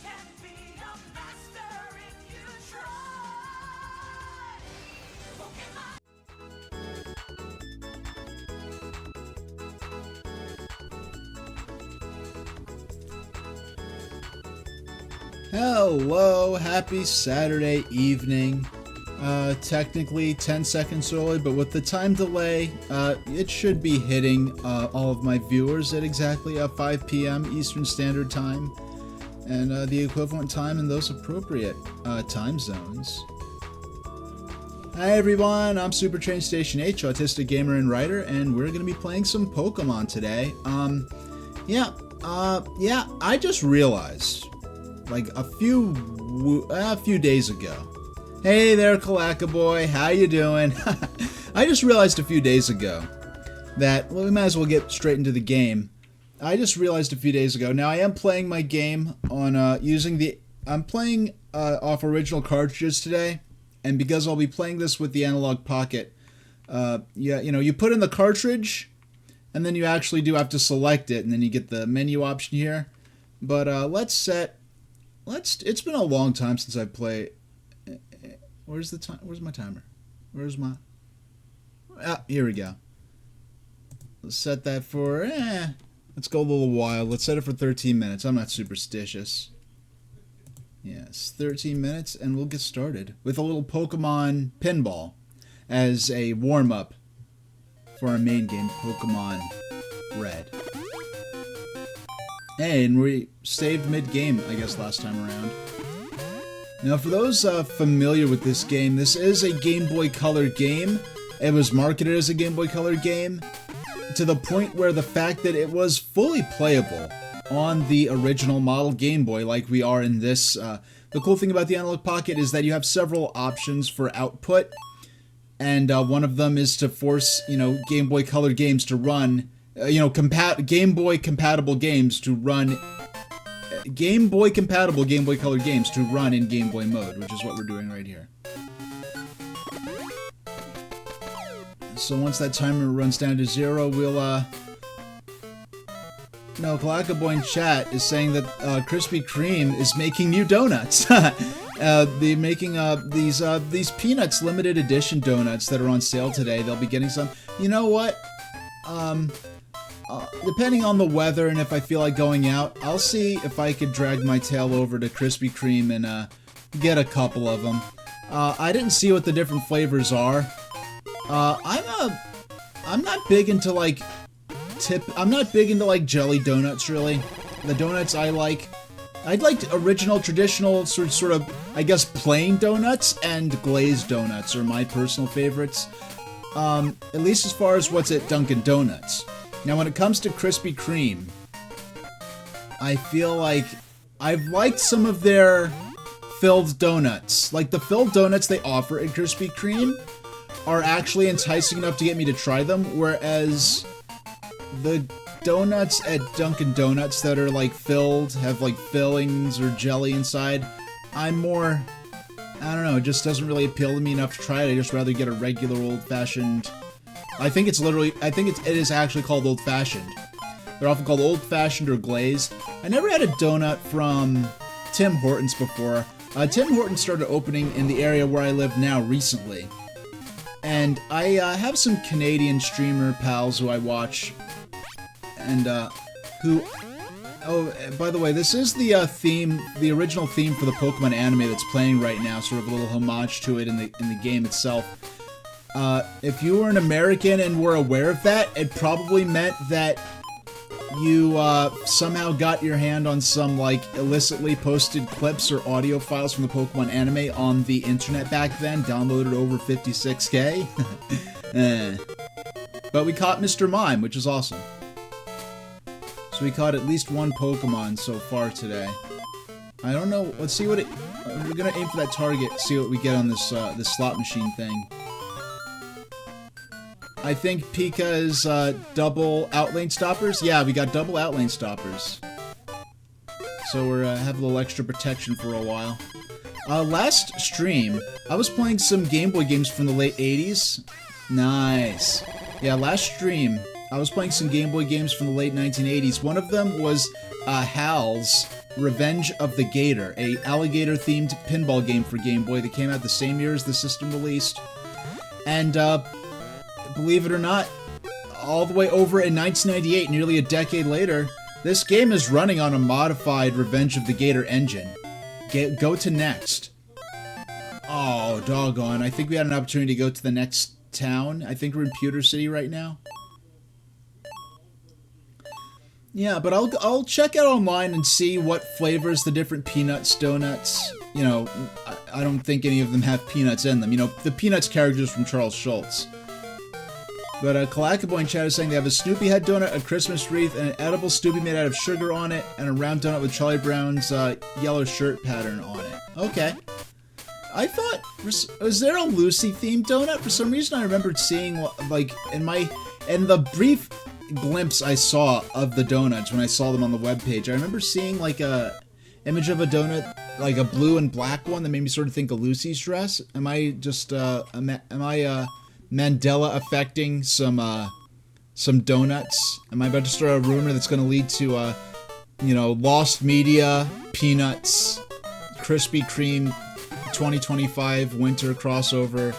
can be a master if you try. Pokémon. Hello, happy Saturday evening. Technically 10 seconds early, but with the time delay, it should be hitting all of my viewers at exactly 5 p.m. Eastern Standard Time, and the equivalent time in those appropriate time zones. Hi everyone, I'm Super Train Station H, autistic gamer and writer, and we're gonna be playing some Pokemon today. I just realized, like a few days ago. Hey there, Kalaka boy, how you doing? I just realized a few days ago that, well, we might as well get straight into the game. I just realized a few days ago. Now I am playing my game on I'm playing off original cartridges today, and because I'll be playing this with the Analog Pocket, you put in the cartridge, and then you actually do have to select it, and then you get the menu option here. But it's been a long time since I played. Where's my timer? Here we go. Let's set that for, let's go a little while. Let's set it for 13 minutes. I'm not superstitious. Yes, 13 minutes, and we'll get started with a little Pokemon pinball as a warm-up for our main game, Pokemon Red. Hey, and we saved mid-game, I guess, last time around. Now, for those familiar with this game, this is a Game Boy Color game. It was marketed as a Game Boy Color game, to the point where the fact that it was fully playable on the original model Game Boy, like we are in this. The cool thing about the Analog Pocket is that you have several options for output, and one of them is to force, Game Boy Color games to run. Game Boy compatible games to run. Game Boy compatible Game Boy Color games to run in Game Boy mode, which is what we're doing right here. So once that timer runs down to 0, we'll No, Kalaka Boy in chat is saying that Krispy Kreme is making new donuts. They're making these Peanuts limited edition donuts that are on sale today. They'll be getting some. You know what? Depending on the weather and if I feel like going out, I'll see if I could drag my tail over to Krispy Kreme and get a couple of them. I didn't see what the different flavors are. I'm not big into like jelly donuts really. The donuts I'd like original traditional sort of I guess plain donuts, and glazed donuts are my personal favorites. At least as far as what's at Dunkin' Donuts. Now, when it comes to Krispy Kreme, I feel like I've liked some of their filled donuts. Like, the filled donuts they offer at Krispy Kreme are actually enticing enough to get me to try them, whereas the donuts at Dunkin' Donuts that are, like, filled, have, like, fillings or jelly inside, I don't know, it just doesn't really appeal to me enough to try it. I'd just rather get a regular old-fashioned... it is actually called old-fashioned. They're often called old-fashioned or glazed. I never had a donut from Tim Hortons before. Tim Hortons started opening in the area where I live now recently. And I have some Canadian streamer pals who I watch, and who... Oh, by the way, this is the original theme for the Pokemon anime that's playing right now, sort of a little homage to it in the game itself. If you were an American and were aware of that, it probably meant that you somehow got your hand on some like illicitly posted clips or audio files from the Pokemon anime on the internet back then, downloaded over 56K. But we caught Mr. Mime, which is awesome. So we caught at least one Pokemon so far today. I don't know. Let's see what it. We're gonna aim for that target. See what we get on this this slot machine thing. I think Pika is double outlane stoppers. Yeah, we got double outlane stoppers. So we're have a little extra protection for a while. Last stream, I was playing some Game Boy games from the late 80s. Nice. Yeah, last stream, I was playing some Game Boy games from the late 1980s. One of them was HAL's Revenge of the Gator, a alligator-themed pinball game for Game Boy that came out the same year as the system released. And, believe it or not, all the way over in 1998, nearly a decade later, this game is running on a modified Revenge of the Gator engine. Go to next. Oh, doggone. I think we had an opportunity to go to the next town. I think we're in Pewter City right now. Yeah, but I'll check out online and see what flavors the different Peanuts donuts. You know, I don't think any of them have peanuts in them. You know, the Peanuts characters from Charles Schultz. But Kalakaboy in chat is saying they have a Snoopy head donut, a Christmas wreath, and an edible Snoopy made out of sugar on it, and a round donut with Charlie Brown's yellow shirt pattern on it. Okay. I thought, was there a Lucy-themed donut? For some reason I remembered seeing, like, in the brief glimpse I saw of the donuts when I saw them on the webpage, I remember seeing, like, a image of a donut, like a blue and black one that made me sort of think of Lucy's dress. Am I just, Mandela affecting some donuts? Am I about to start a rumor that's going to lead to, you know, Lost Media, Peanuts, Krispy Kreme 2025 winter crossover,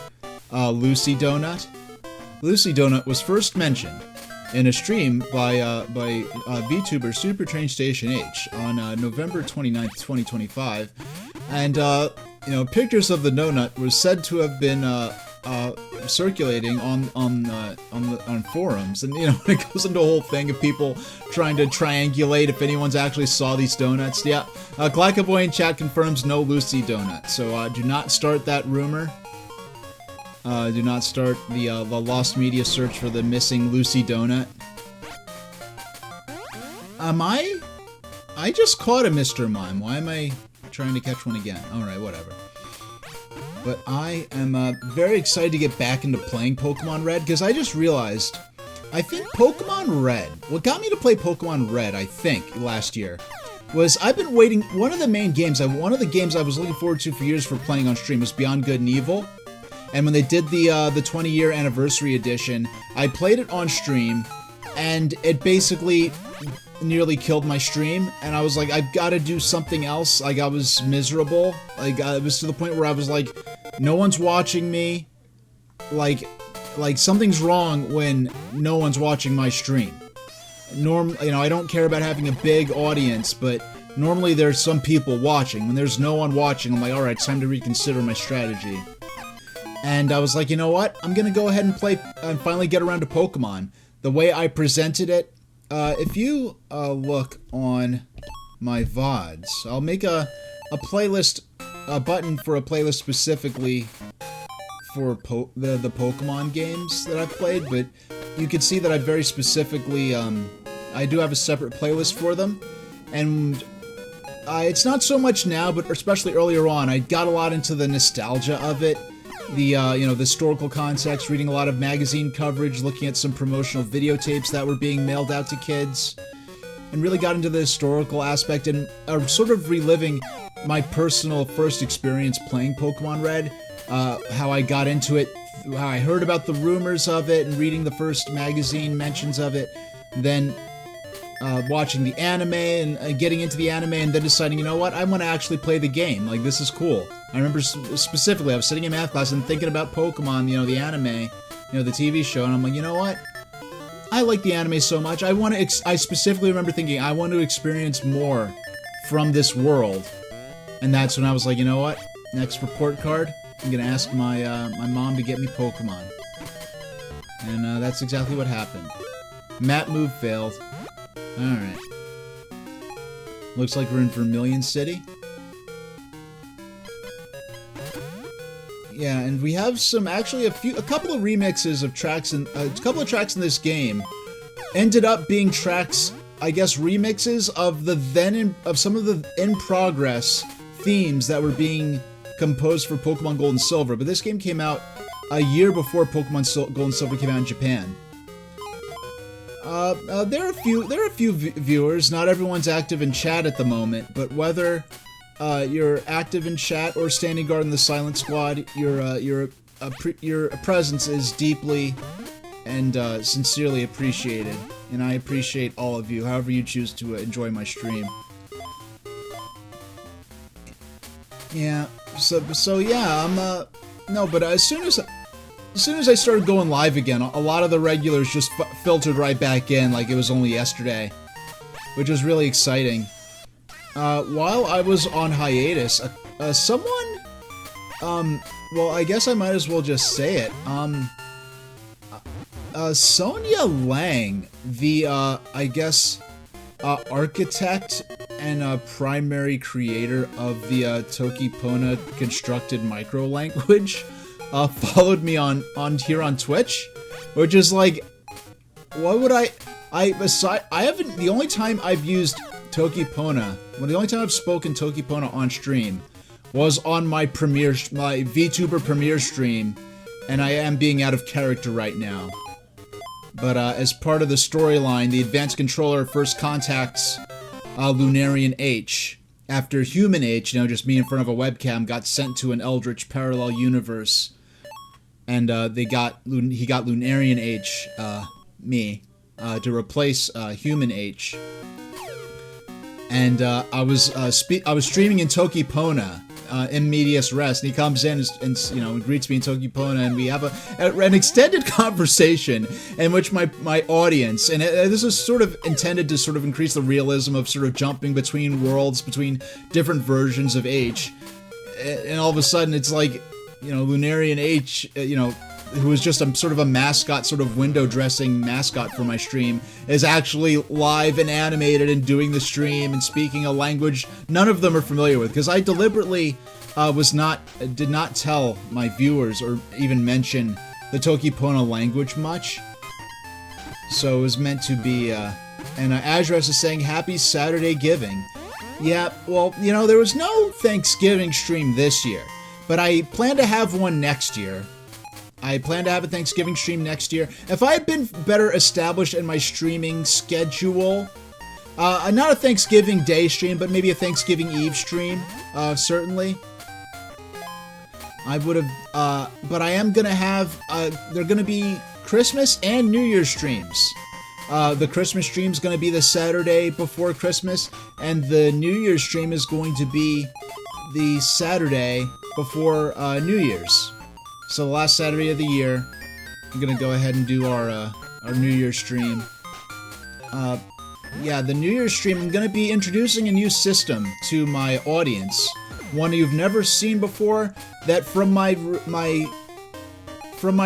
Lucy Donut? Lucy Donut was first mentioned in a stream by VTuber Super Train Station H on November 29th, 2025, and you know, pictures of the donut were said to have been circulating on forums, and you know, it goes into a whole thing of people trying to triangulate if anyone's actually saw these donuts. Yeah, Clackaboy in chat confirms no Lucy donut, so do not start that rumor. Do not start the Lost Media search for the missing Lucy donut. I just caught a Mr. Mime. Why am I trying to catch one again? Alright, whatever. But I am very excited to get back into playing Pokémon Red, because I just realized, I think Pokémon Red, what got me to play Pokémon Red, I think, last year, was I've been waiting, one of the games I was looking forward to for years for playing on stream was Beyond Good and Evil. And when they did the 20-year anniversary edition, I played it on stream, and it basically nearly killed my stream, and I was like, I've got to do something else. Like, I was miserable. Like, it was to the point where I was like, no one's watching me. Like something's wrong when no one's watching my stream. You know, I don't care about having a big audience, but normally there's some people watching. When there's no one watching, I'm like, alright, it's time to reconsider my strategy. And I was like, you know what? I'm gonna go ahead and play and finally get around to Pokemon. The way I presented it, if you look on my VODs, I'll make a playlist, a button for a playlist specifically for the Pokemon games that I've played, but you can see that I very specifically, I do have a separate playlist for them, and it's not so much now, but especially earlier on, I got a lot into the nostalgia of it. The, you know, the historical context, reading a lot of magazine coverage, looking at some promotional videotapes that were being mailed out to kids, and really got into the historical aspect and sort of reliving my personal first experience playing Pokemon Red, how I got into it, how I heard about the rumors of it, and reading the first magazine mentions of it, then watching the anime and getting into the anime, and then deciding, you know what, I want to actually play the game. Like, this is cool. I remember specifically, I was sitting in math class and thinking about Pokemon, you know, the anime, you know, the TV show, and I'm like, you know what? I like the anime so much. I specifically remember thinking, I want to experience more from this world. And that's when I was like, you know what? Next report card, I'm gonna ask my my mom to get me Pokemon. And that's exactly what happened. Map move failed. Alright. Looks like we're in Vermilion City. Yeah, and we have some, actually a couple of remixes of tracks, and a couple of tracks in this game ended up being tracks, I guess, remixes of some of the in-progress themes that were being composed for Pokemon Gold and Silver, but this game came out a year before Pokemon Gold and Silver came out in Japan. There are a few viewers. Not everyone's active in chat at the moment, but whether you're active in chat or standing guard in the Silent Squad, your presence is deeply and sincerely appreciated, and I appreciate all of you, however you choose to enjoy my stream. Yeah. So yeah, no, but as soon as I started going live again, a lot of the regulars just filtered right back in like it was only yesterday, which was really exciting. While I was on hiatus, someone, well, I guess I might as well just say it. Sonia Lang, the, I guess, architect and primary creator of the Tokipona constructed micro language, followed me on here on Twitch, which is like, what would I haven't, the only time I've used Tokipona, the only time I've spoken Tokipona on stream was on my VTuber premiere stream, and I am being out of character right now. But as part of the storyline, the advanced controller first contacts Lunarian H after Human H, just me in front of a webcam, got sent to an Eldritch parallel universe, and he got Lunarian H, me, to replace Human H. And I was streaming in Tokipona. In medias res, and he comes in and greets me in Tokipona, and we have an extended conversation in which my audience, and this is sort of intended to sort of increase the realism of sort of jumping between worlds, between different versions of H, and all of a sudden it's like, Lunarian H, who was just a sort of a mascot, sort of window dressing mascot for my stream, is actually live and animated and doing the stream and speaking a language none of them are familiar with, because I deliberately did not tell my viewers or even mention the Tokipona language much. So it was meant to be, and Azrax is saying, Happy Saturday Giving. Yeah, well, there was no Thanksgiving stream this year, but I plan to have one next year. I plan to have a Thanksgiving stream next year. If I had been better established in my streaming schedule, not a Thanksgiving Day stream, but maybe a Thanksgiving Eve stream, certainly, I would have, but I am gonna have, they're gonna be Christmas and New Year's streams. The Christmas stream's gonna be the Saturday before Christmas, and the New Year's stream is going to be the Saturday before New Year's. So the last Saturday of the year, I'm gonna go ahead and do our New Year's stream. Yeah, the New Year's stream, I'm gonna be introducing a new system to my audience, one you've never seen before. That from my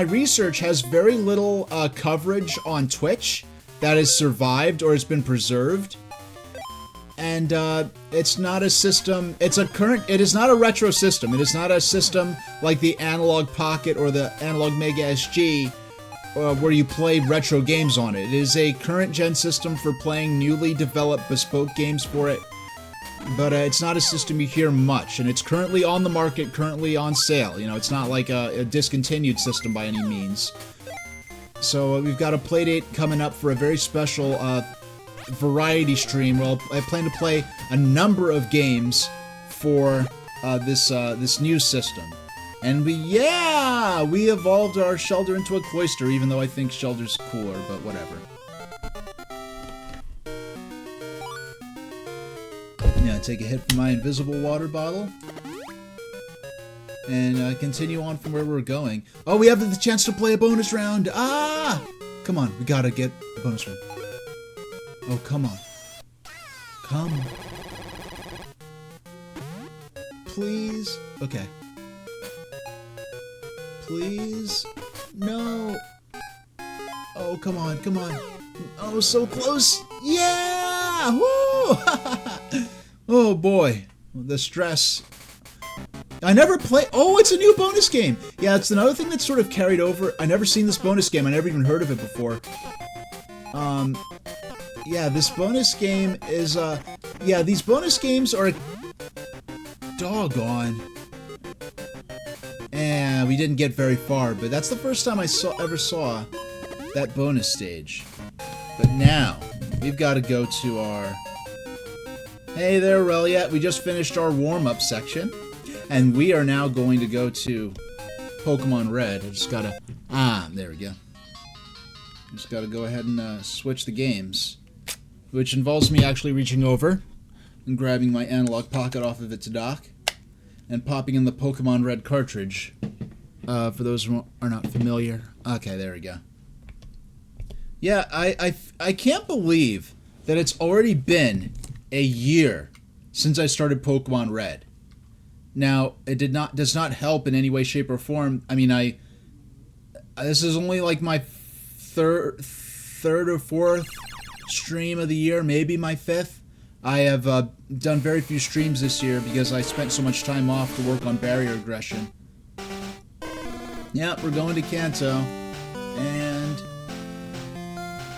research has very little coverage on Twitch that has survived or has been preserved. And it's not a system, it is not a retro system. It is not a system like the Analog Pocket or the Analog Mega SG, where you play retro games on it. It is a current gen system for playing newly developed bespoke games for it. But it's not a system you hear much, and it's currently on the market, currently on sale. It's not like a discontinued system by any means. So we've got a playdate coming up for a very special variety stream where I plan to play a number of games for this new system. And we evolved our Shelder into a Cloister, even though I think Shelder's cooler, but whatever. Yeah, take a hit from my invisible water bottle. And continue on from where we're going. Oh, we have the chance to play a bonus round! Ah! Come on, we gotta get a bonus round. Oh, come on. Come. Please? Okay. Please? No! Oh, come on, come on. Oh, so close! Yeah! Woo! Oh, boy. The stress. I never play. Oh, it's a new bonus game! Yeah, it's another thing that's sort of carried over. I never seen this bonus game. I never even heard of it before. Yeah, this bonus game is, yeah, these bonus games are doggone. And we didn't get very far, but that's the first time I ever saw that bonus stage. But now, we've got to go to our... Hey there, Reliat. We just finished our warm-up section, and we are now going to go to Pokémon Red. I just gotta... there we go. Just gotta go ahead and switch the games, which involves me actually reaching over and grabbing my Analog Pocket off of its dock. and popping in the Pokemon Red cartridge. For those who are not familiar. Okay, there we go. Yeah, I can't believe that it's already been a year since I started Pokemon Red. Now, it does not help in any way, shape, or form. I mean, this is only like my third or fourth stream of the year, maybe my fifth. I have done very few streams this year because I spent so much time off to work on barrier aggression. Yeah, we're going to Kanto,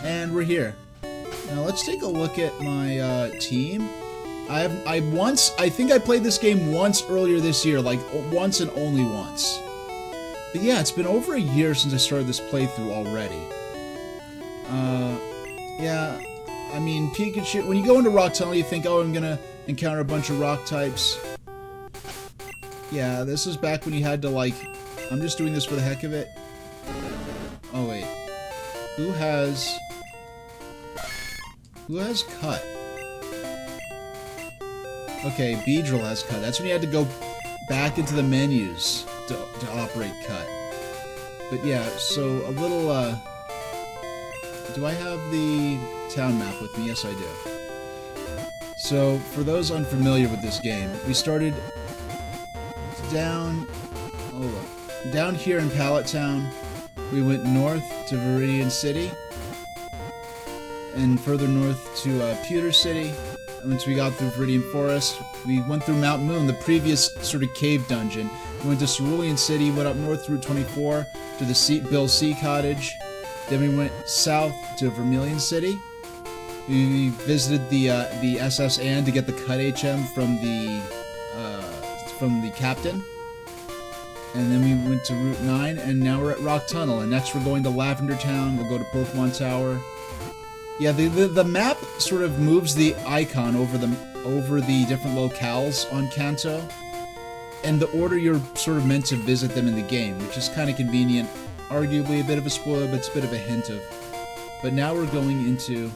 and we're here. Now let's take a look at my team. I think I played this game once earlier this year, like once and only once. But yeah, it's been over a year since I started this playthrough already. Yeah, I mean, Pikachu, when you go into Rock Tunnel, you think, oh, I'm gonna encounter a bunch of rock types. Yeah, this is back when you had to, like, I'm just doing this for the heck of it. Oh, wait. Who has Cut? Okay, Beedrill has Cut. That's when you had to go back into the menus to operate Cut. But yeah, so a little, do I have the town map with me? Yes, I do. So, for those unfamiliar with this game, we started down here in Pallet Town. We went north to Viridian City, and further north to Pewter City. And once we got through Viridian Forest, we went through Mount Moon, the previous sort of cave dungeon. We went to Cerulean City, went up north Route 24 to the Bill C Cottage. Then we went south to Vermilion City. We visited the SS Anne to get the Cut HM from the captain. And then we went to Route 9, and now we're at Rock Tunnel. And next we're going to Lavender Town. We'll go to Pokemon Tower. Yeah, the map sort of moves the icon over the different locales on Kanto, and the order you're sort of meant to visit them in the game, which is kind of convenient. Arguably a bit of a spoiler, but it's a bit of a hint of. But now we're going into.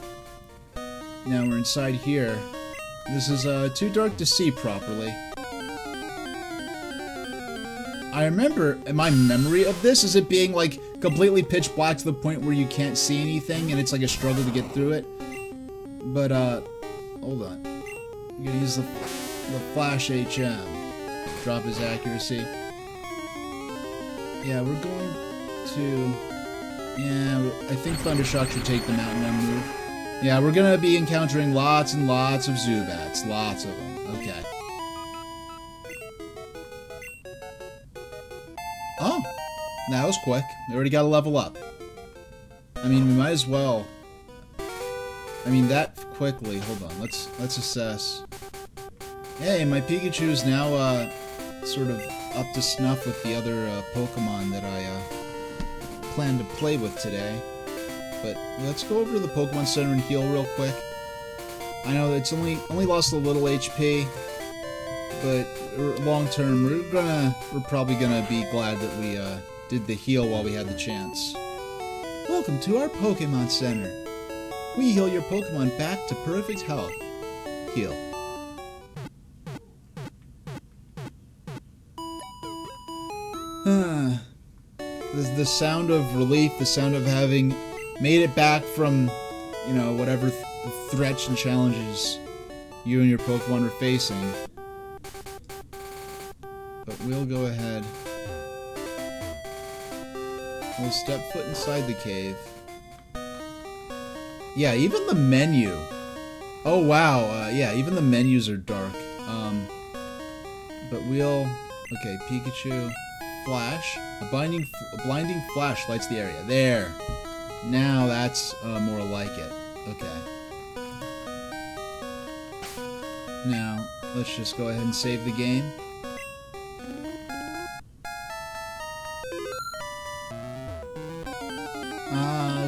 Now we're inside here. This is too dark to see properly. I remember, in my memory of this, is it being like completely pitch black to the point where you can't see anything and it's like a struggle to get through it. But, hold on. I'm gonna use the Flash HM. Drop his accuracy. Yeah, we're going to... Yeah, I think Thundershock should take the Mountain M move. Yeah, we're gonna be encountering lots and lots of Zubats. Lots of them. Okay. Oh! That was quick. We already got a level up. I mean, we might as well... I mean, that quickly. Hold on. Let's assess. Hey, my Pikachu is now, sort of up to snuff with the other, Pokemon that I, plan to play with today. But let's go over to the Pokemon Center and heal real quick. I know that it's only lost a little HP, but long term, we're probably gonna be glad that we did the heal while we had the chance. Welcome to our Pokemon Center. We heal your Pokemon back to perfect health. Heal. The sound of relief, the sound of having made it back from, you know, whatever threats and challenges you and your Pokemon are facing. But we'll go ahead. We'll step foot inside the cave. Yeah, even the menu. Oh wow, yeah, even the menus are dark. But we'll... Okay, Pikachu. Flash. A blinding flash lights the area. There. Now that's more like it. Okay. Now, let's just go ahead and save the game.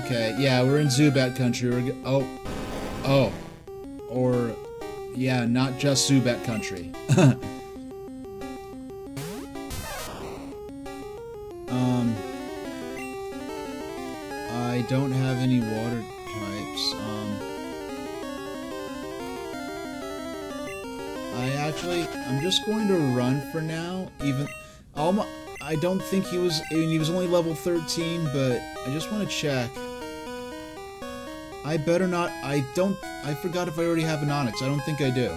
Okay. Yeah, we're in Zubat country. Or, yeah, not just Zubat country. I don't have any water types. I'm just going to run for now. I don't think he was, I mean, he was only level 13, but I just want to check. I better not, I forgot if I already have an Onyx. I don't think I do.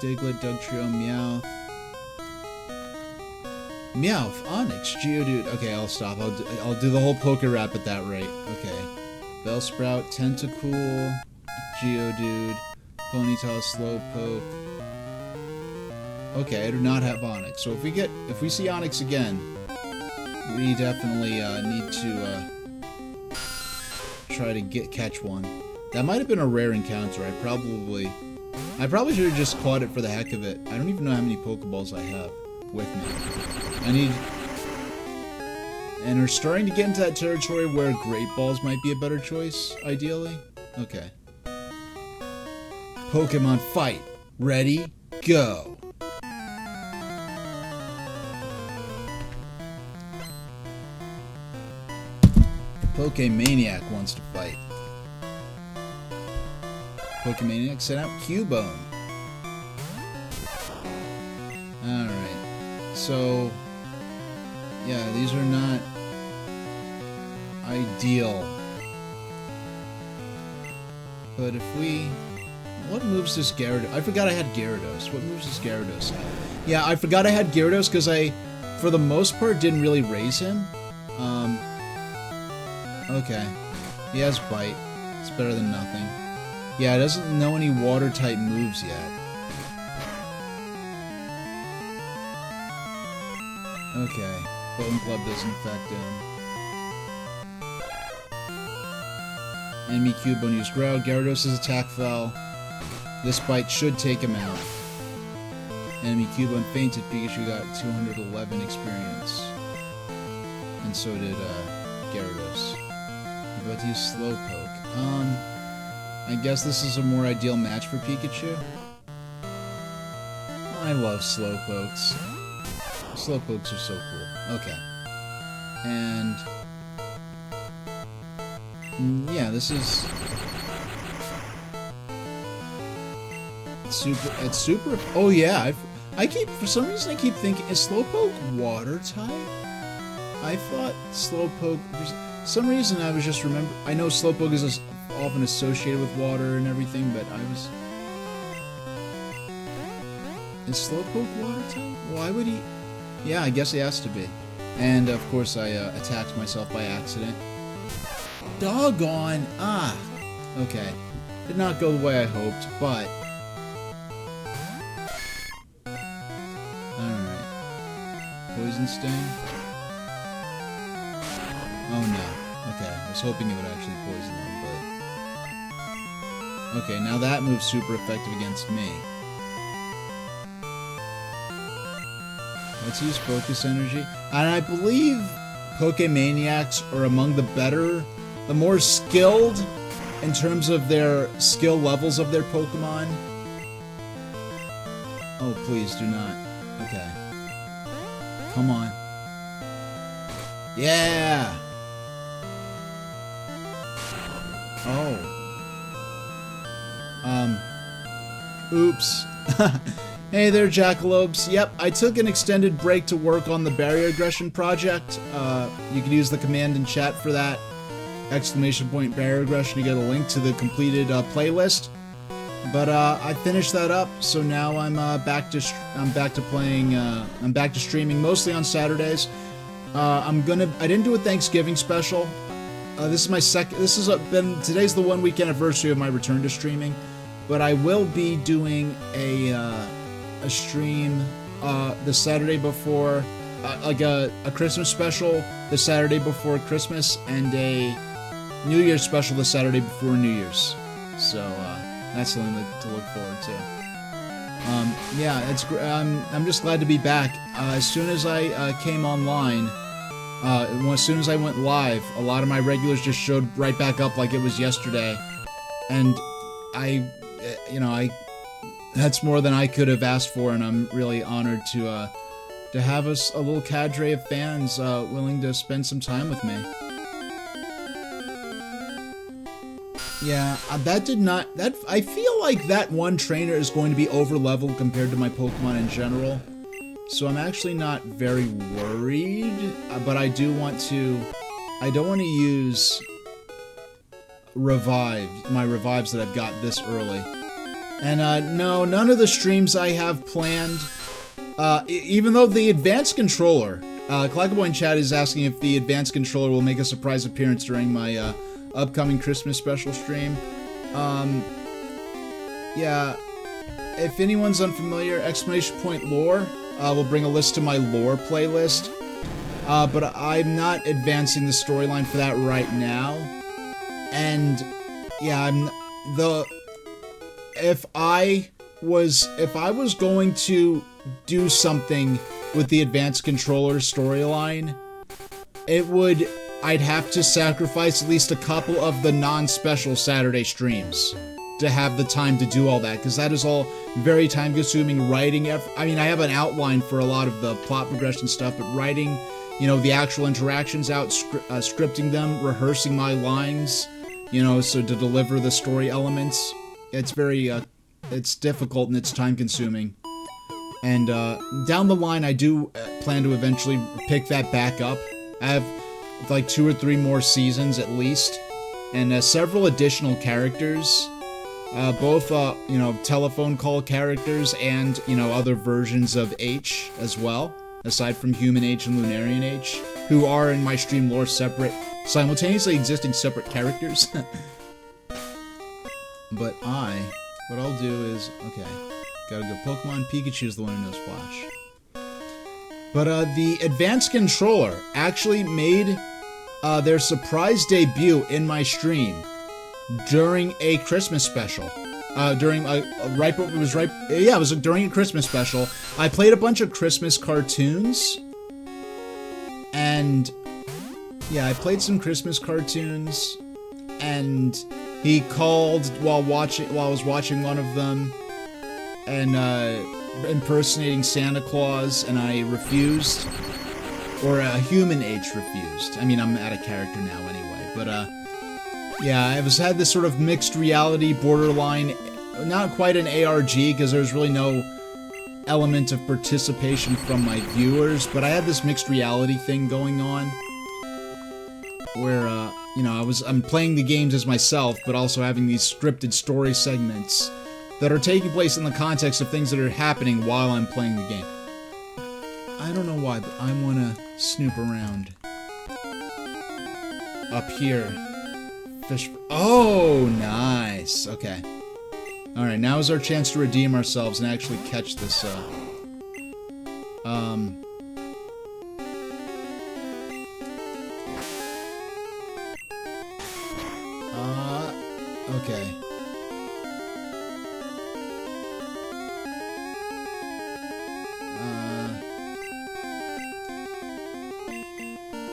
Diglett, Dugtrio, Meowth. Meowth, Onyx, Geodude. Okay, I'll stop. I'll do the whole Poké Rap at that rate. Okay. Bellsprout, Tentacool, Geodude, Ponyta, Slowpoke. Okay, I do not have Onyx. So if we see Onyx again, we definitely need to try to catch one. That might have been a rare encounter. I probably should have just caught it for the heck of it. I don't even know how many Pokeballs I have with me. And we're starting to get into that territory where Great Balls might be a better choice, ideally. Okay. Pokemon fight. Ready, go. Pokemaniac wants to fight. Pokemaniac sent out Cubone. Alright. So, yeah, these are not ideal. But if we... What moves does Gyarados... I forgot I had Gyarados. What moves does Gyarados have? Yeah, I forgot I had Gyarados because I, for the most part, didn't really raise him. Okay. He has Bite. It's better than nothing. Yeah, it doesn't know any Water-type moves yet. Okay. Bone Club doesn't affect him. Enemy Cubone used Growl. Gyarados' attack fell. This Bite should take him out. Enemy Cubone fainted. Pikachu got 211 experience. And so did Gyarados. About to use Slowpoke. I guess this is a more ideal match for Pikachu. I love Slowpokes. Slowpokes are so cool. Okay. And... yeah, this is... It's super... Oh yeah, for some reason I keep thinking, is Slowpoke water type? I thought Slowpoke... For some reason I was just remember... I know Slowpoke is often associated with water and everything, but I was... Is Slowpoke water type? Why would he... Yeah, I guess he has to be. And of course I attacked myself by accident. Doggone! Ah! Okay. Did not go the way I hoped, but... Alright. Poison Sting? Oh no. Okay, I was hoping it would actually poison them, but... Okay, now that move's super effective against me. Let's use Focus Energy. And I believe Pokemaniacs are among the more skilled in terms of their skill levels of their Pokemon. Oh, please do not. Okay. Come on. Yeah! Oh. Oops. Hey there, Jackalopes. Yep, I took an extended break to work on the Barrier Aggression project. You can use the command in chat for that. !_ Barrier Aggression to get a link to the completed playlist. But I finished that up, so now I'm back to streaming mostly on Saturdays. I didn't do a Thanksgiving special. This is my today's the 1 week anniversary of my return to streaming, but I will be doing a stream the Saturday before, like a Christmas special the Saturday before Christmas, and a New Year's special the Saturday before New Year's. So that's something to look forward to. Yeah, it's I'm just glad to be back. As soon as I came online, as soon as I went live, a lot of my regulars just showed right back up like it was yesterday, and that's more than I could have asked for, and I'm really honored to have a little cadre of fans willing to spend some time with me. Yeah, I feel like that one trainer is going to be over-leveled compared to my Pokemon in general. So I'm actually not very worried, but I don't want to use my revives that I've got this early. And no, none of the streams I have planned, even though the advanced controller, Clackaboy in chat is asking if the advanced controller will make a surprise appearance during my upcoming Christmas special stream. Yeah, if anyone's unfamiliar, exclamation point lore will bring a list to my lore playlist, but I'm not advancing the storyline for that right now. And yeah, if I was going to do something with the advanced controller storyline, I'd have to sacrifice at least a couple of the non-special Saturday streams to have the time to do all that, because that is all very time-consuming writing. I mean, I have an outline for a lot of the plot progression stuff, but writing, you know, the actual interactions out, scripting them, rehearsing my lines, you know, so to deliver the story elements, it's very, it's difficult and it's time-consuming. And down the line, I do plan to eventually pick that back up. I have like 2 or 3 more seasons at least, and several additional characters. Both, you know, telephone call characters and, you know, other versions of H as well, aside from Human H and Lunarian H, who are in my stream lore simultaneously existing separate characters. But what I'll do is, okay, gotta go Pokemon. Pikachu's the one who knows Flash. But, the Advanced Controller actually made, their surprise debut in my stream during a Christmas special. During it was during a Christmas special. I played a bunch of Christmas cartoons, and yeah, I played some Christmas cartoons, and he called while I was watching one of them, and impersonating Santa Claus, and I refused, or Human H refused. I mean, I'm out of character now anyway, but yeah, I had this sort of mixed reality, borderline, not quite an ARG, because there was really no element of participation from my viewers, but I had this mixed reality thing going on, where, you know, I'm playing the games as myself, but also having these scripted story segments that are taking place in the context of things that are happening while I'm playing the game. I don't know why, but I want to snoop around. Up here. Oh, nice. Okay. Alright, now is our chance to redeem ourselves and actually catch this, okay.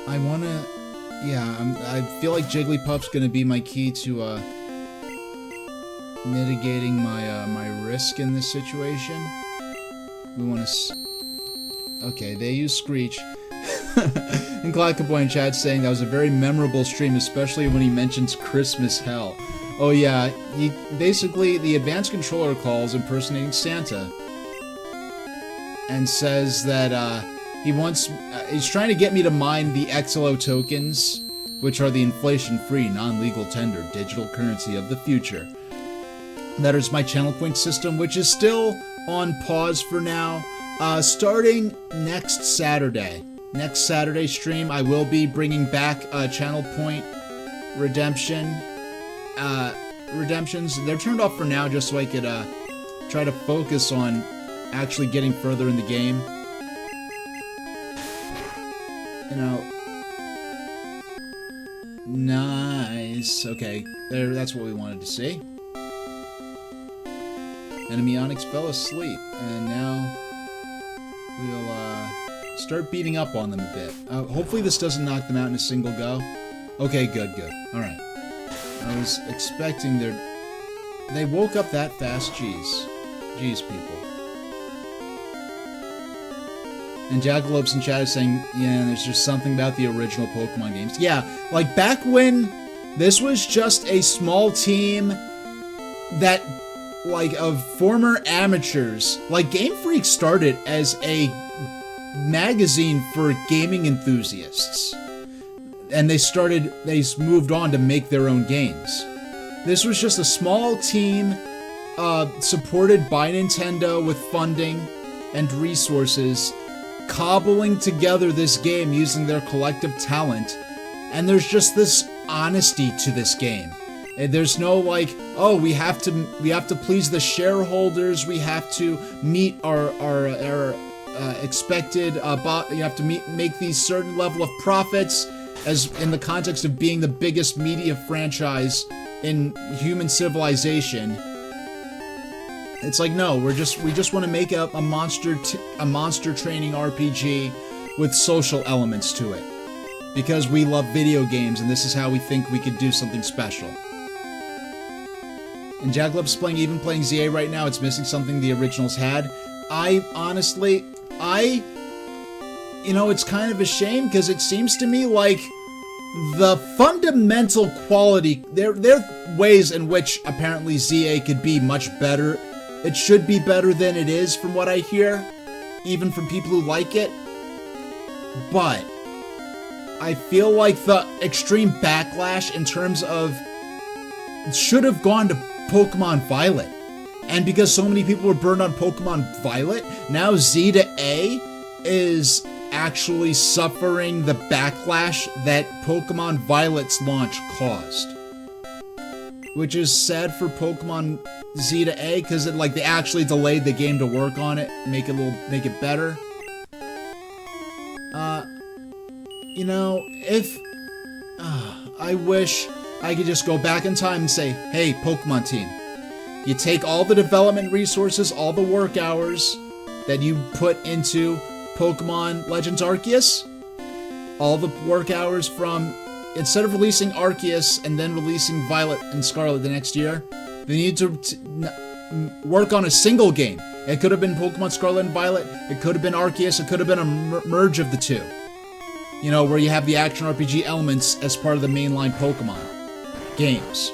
I wanna... Yeah, I feel like Jigglypuff's gonna be my key to, mitigating my risk in this situation. We wanna okay, they use Screech. And Clackaboy in chat saying that was a very memorable stream, especially when he mentions Christmas Hell. Oh yeah, basically, the advanced controller calls impersonating Santa. And says that, he's trying to get me to mine the XLO tokens, which are the inflation-free, non-legal tender digital currency of the future. That is my channel point system, which is still on pause for now. Starting next Saturday stream, I will be bringing back channel point redemptions. They're turned off for now just so I could try to focus on actually getting further in the game. You know, nice. Okay, that's what we wanted to see. Enemy Onyx fell asleep, and now we'll start beating up on them a bit. Hopefully this doesn't knock them out in a single go. Okay, good. Alright. I was expecting they woke up that fast, jeez, people. And Jackalopes in chat is saying, yeah, there's just something about the original Pokemon games. Yeah, like back when this was just a small team that like of former amateurs. Like Game Freak started as a magazine for gaming enthusiasts, and they moved on to make their own games. This was just a small team supported by Nintendo with funding and resources, cobbling together this game using their collective talent. And there's just this honesty to this game. And there's no like, oh, we have to please the shareholders, we have to meet our expected you have to make these certain level of profits, as in the context of being the biggest media franchise in human civilization. It's like, no, we just want to make a monster training RPG with social elements to it, because we love video games and this is how we think we could do something special. And Jackalop's playing ZA right now. It's missing something the originals had. It's kind of a shame, because it seems to me like the fundamental quality, there are ways in which apparently ZA could be much better. It should be better than it is, from what I hear, even from people who like it. But I feel like the extreme backlash in terms of should have gone to Pokemon Violet. And because so many people were burned on Pokemon Violet, now Z to A is actually suffering the backlash that Pokemon Violet's launch caused. Which is sad for Pokemon Z to A, because they actually delayed the game to work on it, make it better. I wish I could just go back in time and say, hey, Pokemon team, you take all the development resources, all the work hours that you put into Pokemon Legends Arceus, all the work hours from, instead of releasing Arceus and then releasing Violet and Scarlet the next year, they need to work on a single game. It could have been Pokemon Scarlet and Violet, it could have been Arceus, it could have been a merge of the two. Where you have the action RPG elements as part of the mainline Pokemon games.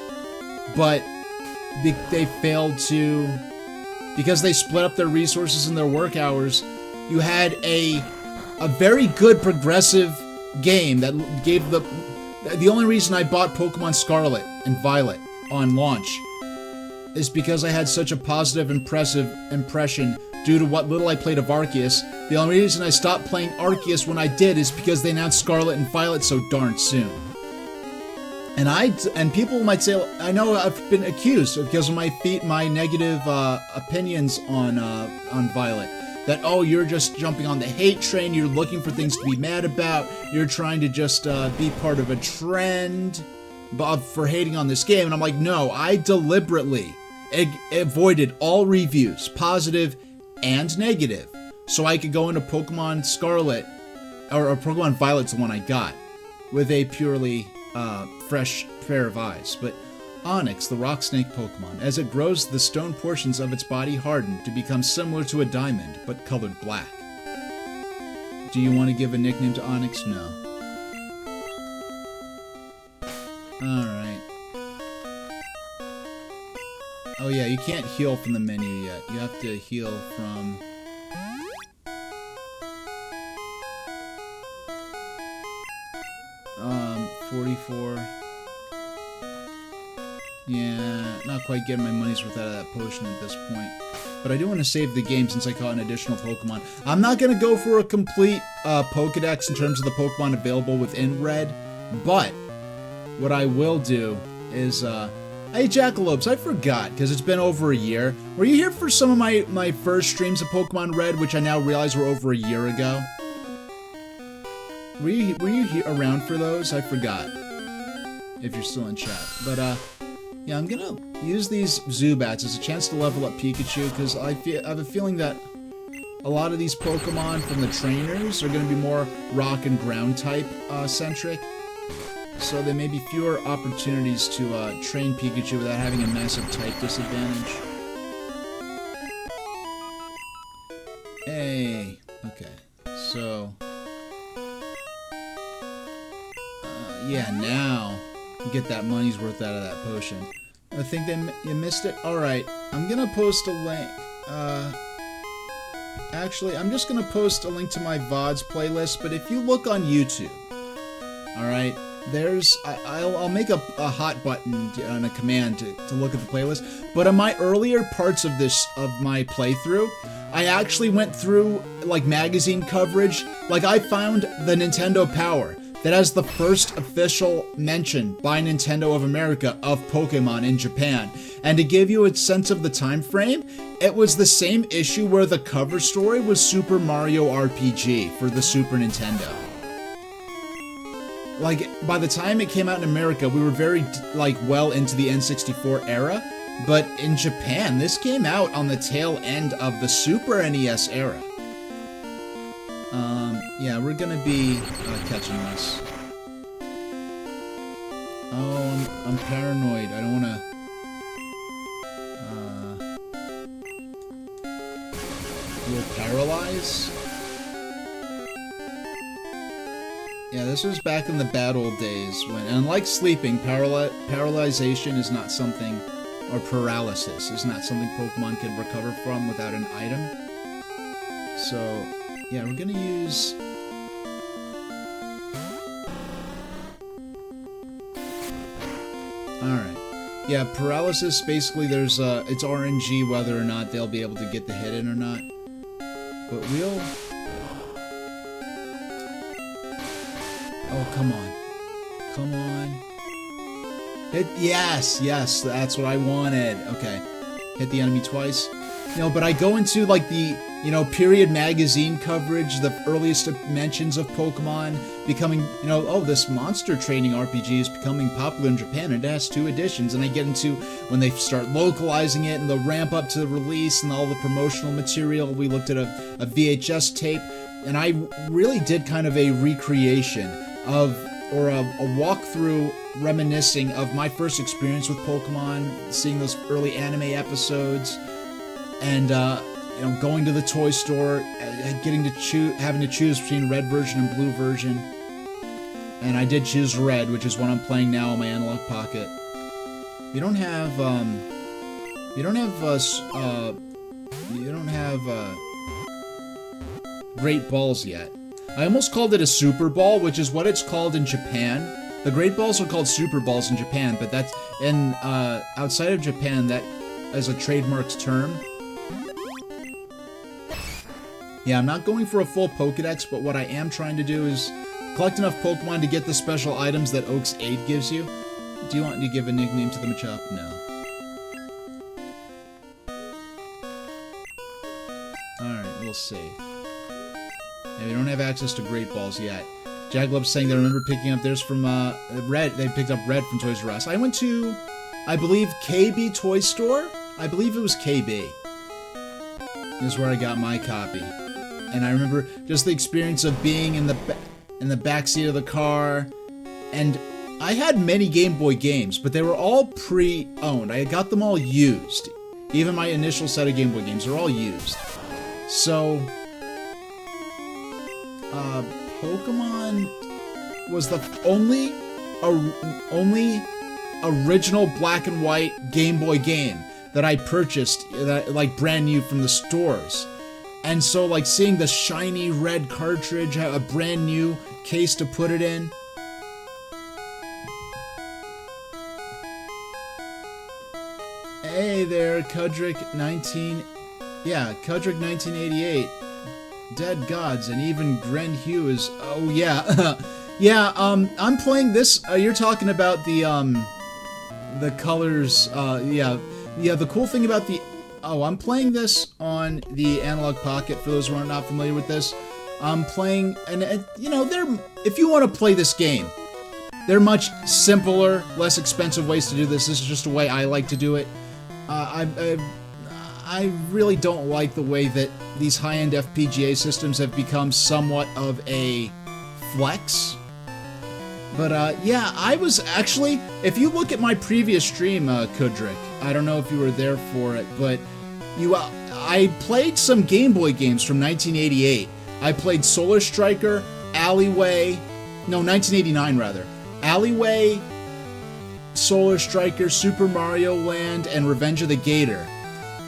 But they failed to, because they split up their resources and their work hours. You had a very good progressive game that gave the only reason I bought Pokemon Scarlet and Violet on launch is because I had such a positive, impressive impression due to what little I played of Arceus. The only reason I stopped playing Arceus when I did is because they announced Scarlet and Violet so darn soon. And people might say, I know I've been accused because of my negative opinions on Violet. That, oh, you're just jumping on the hate train, you're looking for things to be mad about, you're trying to just be part of a trend for hating on this game. And I'm like, no, I deliberately avoided all reviews, positive and negative, so I could go into Pokemon Scarlet, or Pokemon Violet's the one I got, with a purely fresh pair of eyes. But Onyx, the rock snake Pokemon, as it grows, the stone portions of its body harden to become similar to a diamond, but colored black. Do you want to give a nickname to Onyx? No. Alright. Oh yeah, you can't heal from the menu yet. You have to heal from... 44. Yeah, not quite getting my money's worth out of that potion at this point. But I do want to save the game since I caught an additional Pokemon. I'm not going to go for a complete Pokedex in terms of the Pokemon available within Red, but what I will do is, hey Jackalopes, I forgot, because it's been over a year. Were you here for some of my first streams of Pokemon Red, which I now realize were over a year ago? Were you around for those? I forgot. If you're still in chat. But, yeah, I'm gonna use these Zubats as a chance to level up Pikachu, because I have a feeling that a lot of these Pokemon from the trainers are gonna be more rock and ground type centric. So there may be fewer opportunities to train Pikachu without having a massive type disadvantage. Hey, okay, so yeah, now get that money's worth out of that potion. I think you missed it. All right, I'm gonna post a link. Actually, I'm just gonna post a link to my VODs playlist. But if you look on YouTube, all right, I'll make a hot button and a command to look at the playlist. But in my earlier parts of my playthrough, I actually went through like magazine coverage. Like I found the Nintendo Power that has the first official mention by Nintendo of America of Pokemon in Japan. And to give you a sense of the time frame, it was the same issue where the cover story was Super Mario RPG for the Super Nintendo. Like, by the time it came out in America, we were very, like, well into the N64 era. But in Japan, this came out on the tail end of the Super NES era. Yeah, we're gonna be catching this. Oh, I'm paranoid. I don't wanna... Will paralyze? Yeah, this was back in the bad old days when, unlike sleeping, paralyzation is not something, or paralysis is not something Pokemon can recover from without an item. So, yeah, we're gonna use... Alright. Yeah, paralysis, basically there's, it's RNG whether or not they'll be able to get the hit in or not. But we'll... Oh, come on. Come on. Hit, yes, that's what I wanted. Okay. Hit the enemy twice. But I go into, like, the, period magazine coverage, the earliest mentions of Pokemon becoming, oh, this monster training RPG is becoming popular in Japan, and it has 2 editions, and I get into when they start localizing it, and the ramp up to the release, and all the promotional material. We looked at a VHS tape, and I really did kind of a recreation of, or a walkthrough reminiscing of my first experience with Pokemon, seeing those early anime episodes, and, going to the toy store, having to choose between red version and blue version. And I did choose red, which is what I'm playing now on my analog pocket. You don't have Great Balls yet. I almost called it a Super Ball, which is what it's called in Japan. The Great Balls are called Super Balls in Japan, but that's outside of Japan, that is a trademarked term. Yeah, I'm not going for a full Pokedex, but what I am trying to do is collect enough Pokemon to get the special items that Oak's Aid gives you. Do you want to give a nickname to the Machop? No. Alright, we'll see. Yeah, we don't have access to Great Balls yet. Jaglub's saying they remember picking up theirs from Red. They picked up Red from Toys R Us. I went to, I believe, KB Toy Store? I believe it was KB. This is where I got my copy. And I remember just the experience of being in the back seat of the car, and I had many Game Boy games, but they were all pre-owned. I got them all used. Even my initial set of Game Boy games are all used. So, Pokemon was the only original black and white Game Boy game that I purchased, like brand new from the stores. And so, like, seeing the shiny red cartridge, a brand new case to put it in. Hey there, Kudrick 1988. Dead Gods, and even Gren Hugh is, oh yeah. Yeah, I'm playing this, you're talking about the colors, yeah, the cool thing about I'm playing this on the Analog Pocket, for those who are not familiar with this. I'm playing, and if you want to play this game, there are much simpler, less expensive ways to do this. This is just a way I like to do it. I really don't like the way that these high-end FPGA systems have become somewhat of a flex. But, yeah, I was actually, if you look at my previous stream, Kudrick, I don't know if you were there for it, but I played some Game Boy games from 1988. I played Solar Striker, Alleyway, no, 1989 rather. Alleyway, Solar Striker, Super Mario Land, and Revenge of the Gator.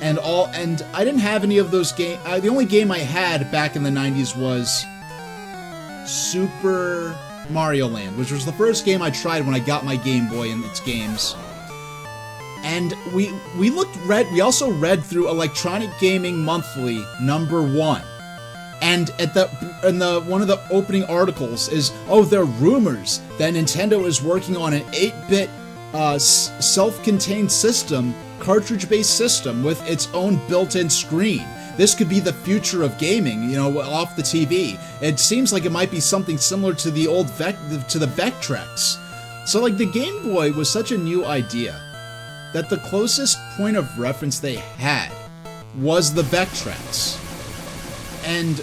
And I didn't have any of those games. The only game I had back in the 90s was Super Mario Land, which was the first game I tried when I got my Game Boy and its games. And we also read through Electronic Gaming Monthly #1. And one of the opening articles is, there are rumors that Nintendo is working on an 8-bit self-contained system, cartridge-based system with its own built-in screen. This could be the future of gaming, off the TV. It seems like it might be something similar to the old Vectrex. So like the Game Boy was such a new idea that the closest point of reference they had was the Vectrex. And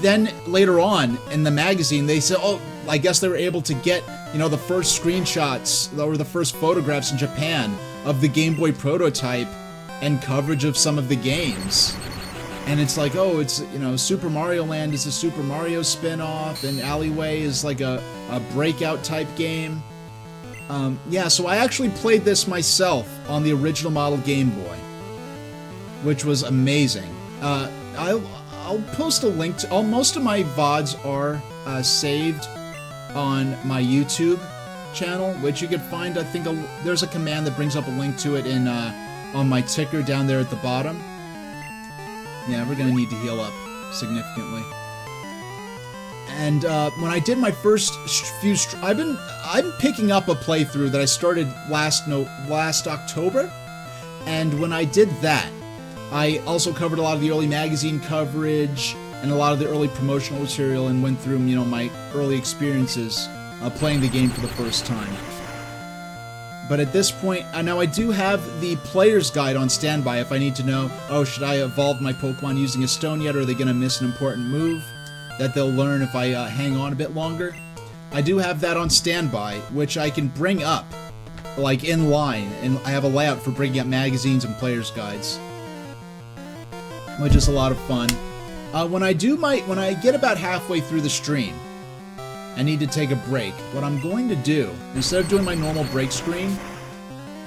then later on in the magazine, they said, I guess they were able to get, the first screenshots or the first photographs in Japan of the Game Boy prototype and coverage of some of the games. And it's like, it's, Super Mario Land is a Super Mario spin-off, and Alleyway is like a breakout type game. So I actually played this myself on the original model Game Boy, which was amazing. I'll post a link to most of my VODs are saved on my YouTube channel, which you can find. I think there's a command that brings up a link to it in on my ticker down there at the bottom. Yeah, we're gonna need to heal up significantly. And when I did my first few, I'm picking up a playthrough that I started last October, and when I did that, I also covered a lot of the early magazine coverage and a lot of the early promotional material, and went through, my early experiences playing the game for the first time. But at this point, now I do have the player's guide on standby if I need to know, should I evolve my Pokemon using a stone yet, or are they going to miss an important move that they'll learn if I hang on a bit longer? I do have that on standby, which I can bring up, like, in line, and I have a layout for bringing up magazines and player's guides, which is a lot of fun. When I get about halfway through the stream, I need to take a break. What I'm going to do, instead of doing my normal break screen,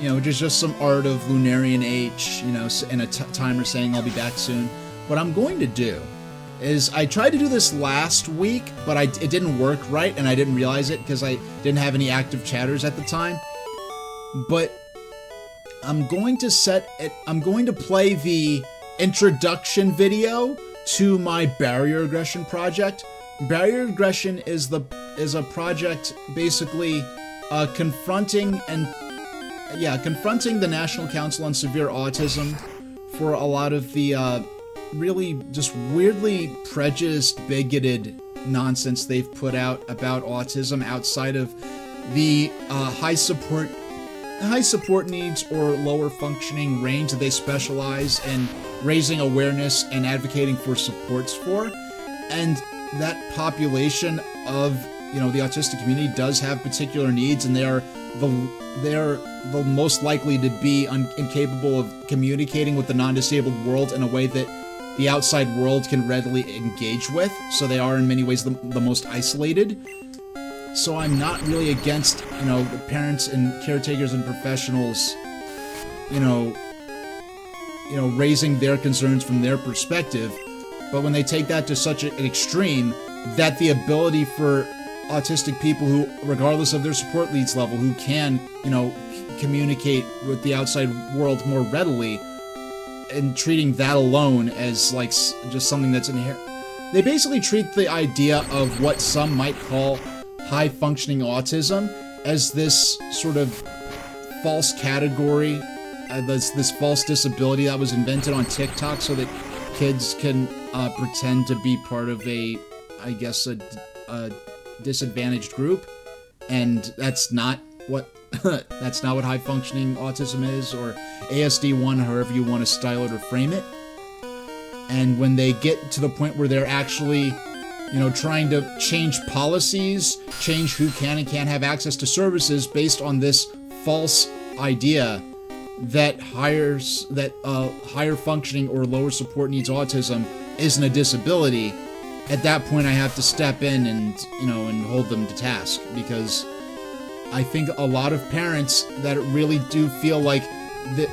which is just some art of Lunarian H, and a timer saying I'll be back soon, what I'm going to do is, I tried to do this last week, but it didn't work right, and I didn't realize it because I didn't have any active chatters at the time. But I'm going to play the introduction video to my barrier aggression project. Barrier aggression is a project basically confronting the National Council on Severe Autism for a lot of the really just weirdly prejudiced, bigoted nonsense they've put out about autism outside of the high support needs or lower functioning range that they specialize in raising awareness and advocating for supports for. And that population of the autistic community does have particular needs, and they are the most likely to be incapable of communicating with the non-disabled world in a way that the outside world can readily engage with. So they are in many ways the most isolated. So I'm not really against the parents and caretakers and professionals raising their concerns from their perspective. But when they take that to such an extreme, that the ability for autistic people who, regardless of their support needs level, who can, communicate with the outside world more readily, and treating that alone as, like, just something that's inherent. They basically treat the idea of what some might call high-functioning autism as this sort of false category, this false disability that was invented on TikTok so that kids can pretend to be part of a disadvantaged group, and that's not what high functioning autism is, or ASD1, however you want to style it or frame it. And when they get to the point where they're actually trying to change policies, change who can and can't have access to services based on this false idea that higher functioning or lower support needs autism isn't a disability, at that point I have to step in and hold them to task, because I think a lot of parents that really do feel like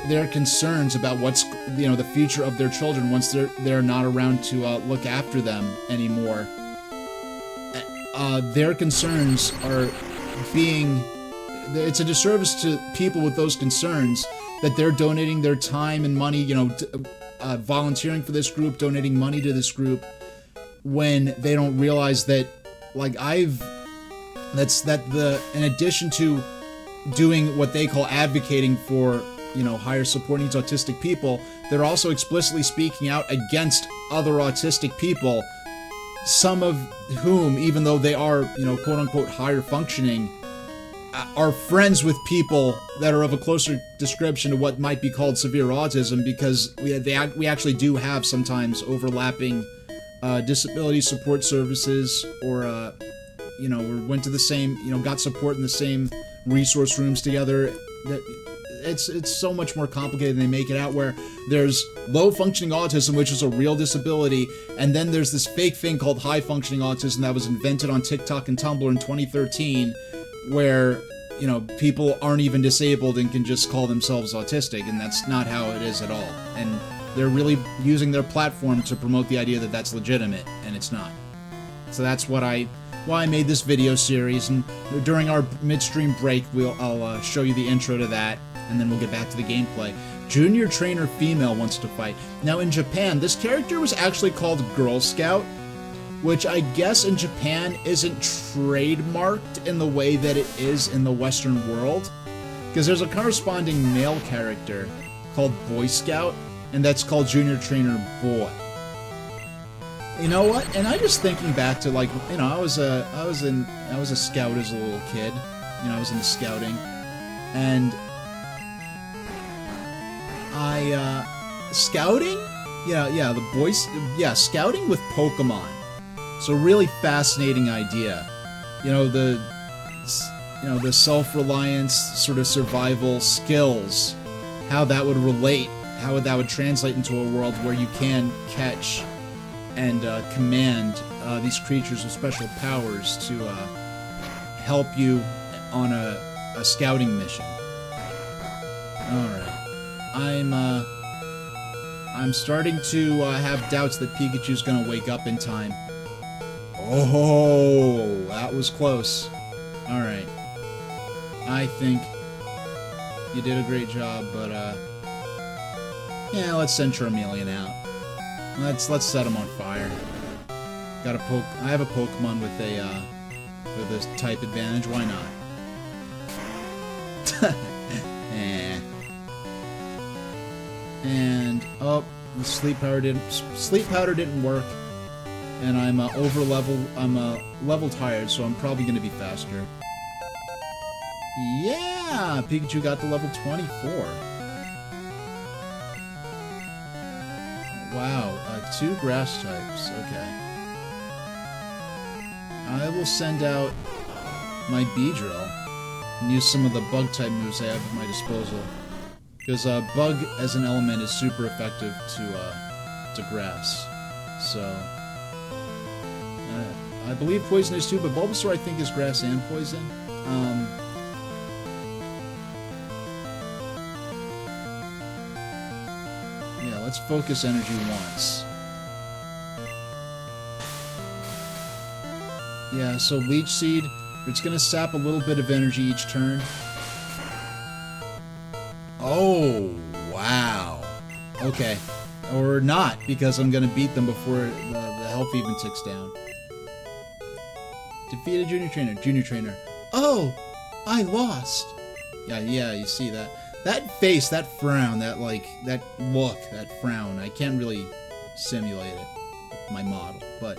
their concerns about what's, the future of their children once they're not around to look after them anymore. Their concerns are being... It's a disservice to people with those concerns that they're donating their time and money, volunteering for this group, donating money to this group, when they don't realize that, like, in addition to doing what they call advocating for, higher support needs autistic people, they're also explicitly speaking out against other autistic people, some of whom, even though they are, quote unquote, higher functioning, are friends with people that are of a closer description to what might be called severe autism, because we actually do have sometimes overlapping disability support services, or went to the same, got support in the same resource rooms together. It's so much more complicated than they make it out, where there's low functioning autism, which is a real disability, and then there's this fake thing called high functioning autism that was invented on TikTok and Tumblr in 2013, where, people aren't even disabled and can just call themselves autistic, and that's not how it is at all. And they're really using their platform to promote the idea that that's legitimate, and it's not. So that's why I made this video series, and during our midstream break, I'll show you the intro to that, and then we'll get back to the gameplay. Junior Trainer Female wants to fight. Now, in Japan, this character was actually called Girl Scout, which I guess in Japan isn't trademarked in the way that it is in the Western world, because there's a corresponding male character called Boy Scout, and that's called Junior Trainer Boy. You know what? And I just thinking back to, like, I was a scout as a little kid. I was into scouting, and scouting? The boys, scouting with Pokemon. It's a really fascinating idea. The self-reliance, sort of survival skills, how that would relate, how that would translate into a world where you can catch and command these creatures with special powers to help you on a scouting mission. Alright. I'm starting to have doubts that Pikachu's gonna wake up in time. Oh, that was close. Alright. I think you did a great job, but let's send Charmeleon out. Let's set him on fire. I have a Pokemon with a type advantage. Why not? And the sleep powder didn't work, and I'm level tired, so I'm probably gonna be faster. Yeah, Pikachu got to level 24. Wow, 2 grass types, okay. I will send out my Beedrill and use some of the bug type moves I have at my disposal. Because bug as an element is super effective to grass. So, I believe poison is too, but Bulbasaur I think is grass and poison. Let's focus energy once. Yeah, so Leech Seed, it's gonna sap a little bit of energy each turn. Oh, wow. Okay. Or not, because I'm gonna beat them before the health even ticks down. Defeated Junior Trainer. Oh! I lost! Yeah, you see that. That face, that frown, that look, that frown, I can't really simulate it with my model, but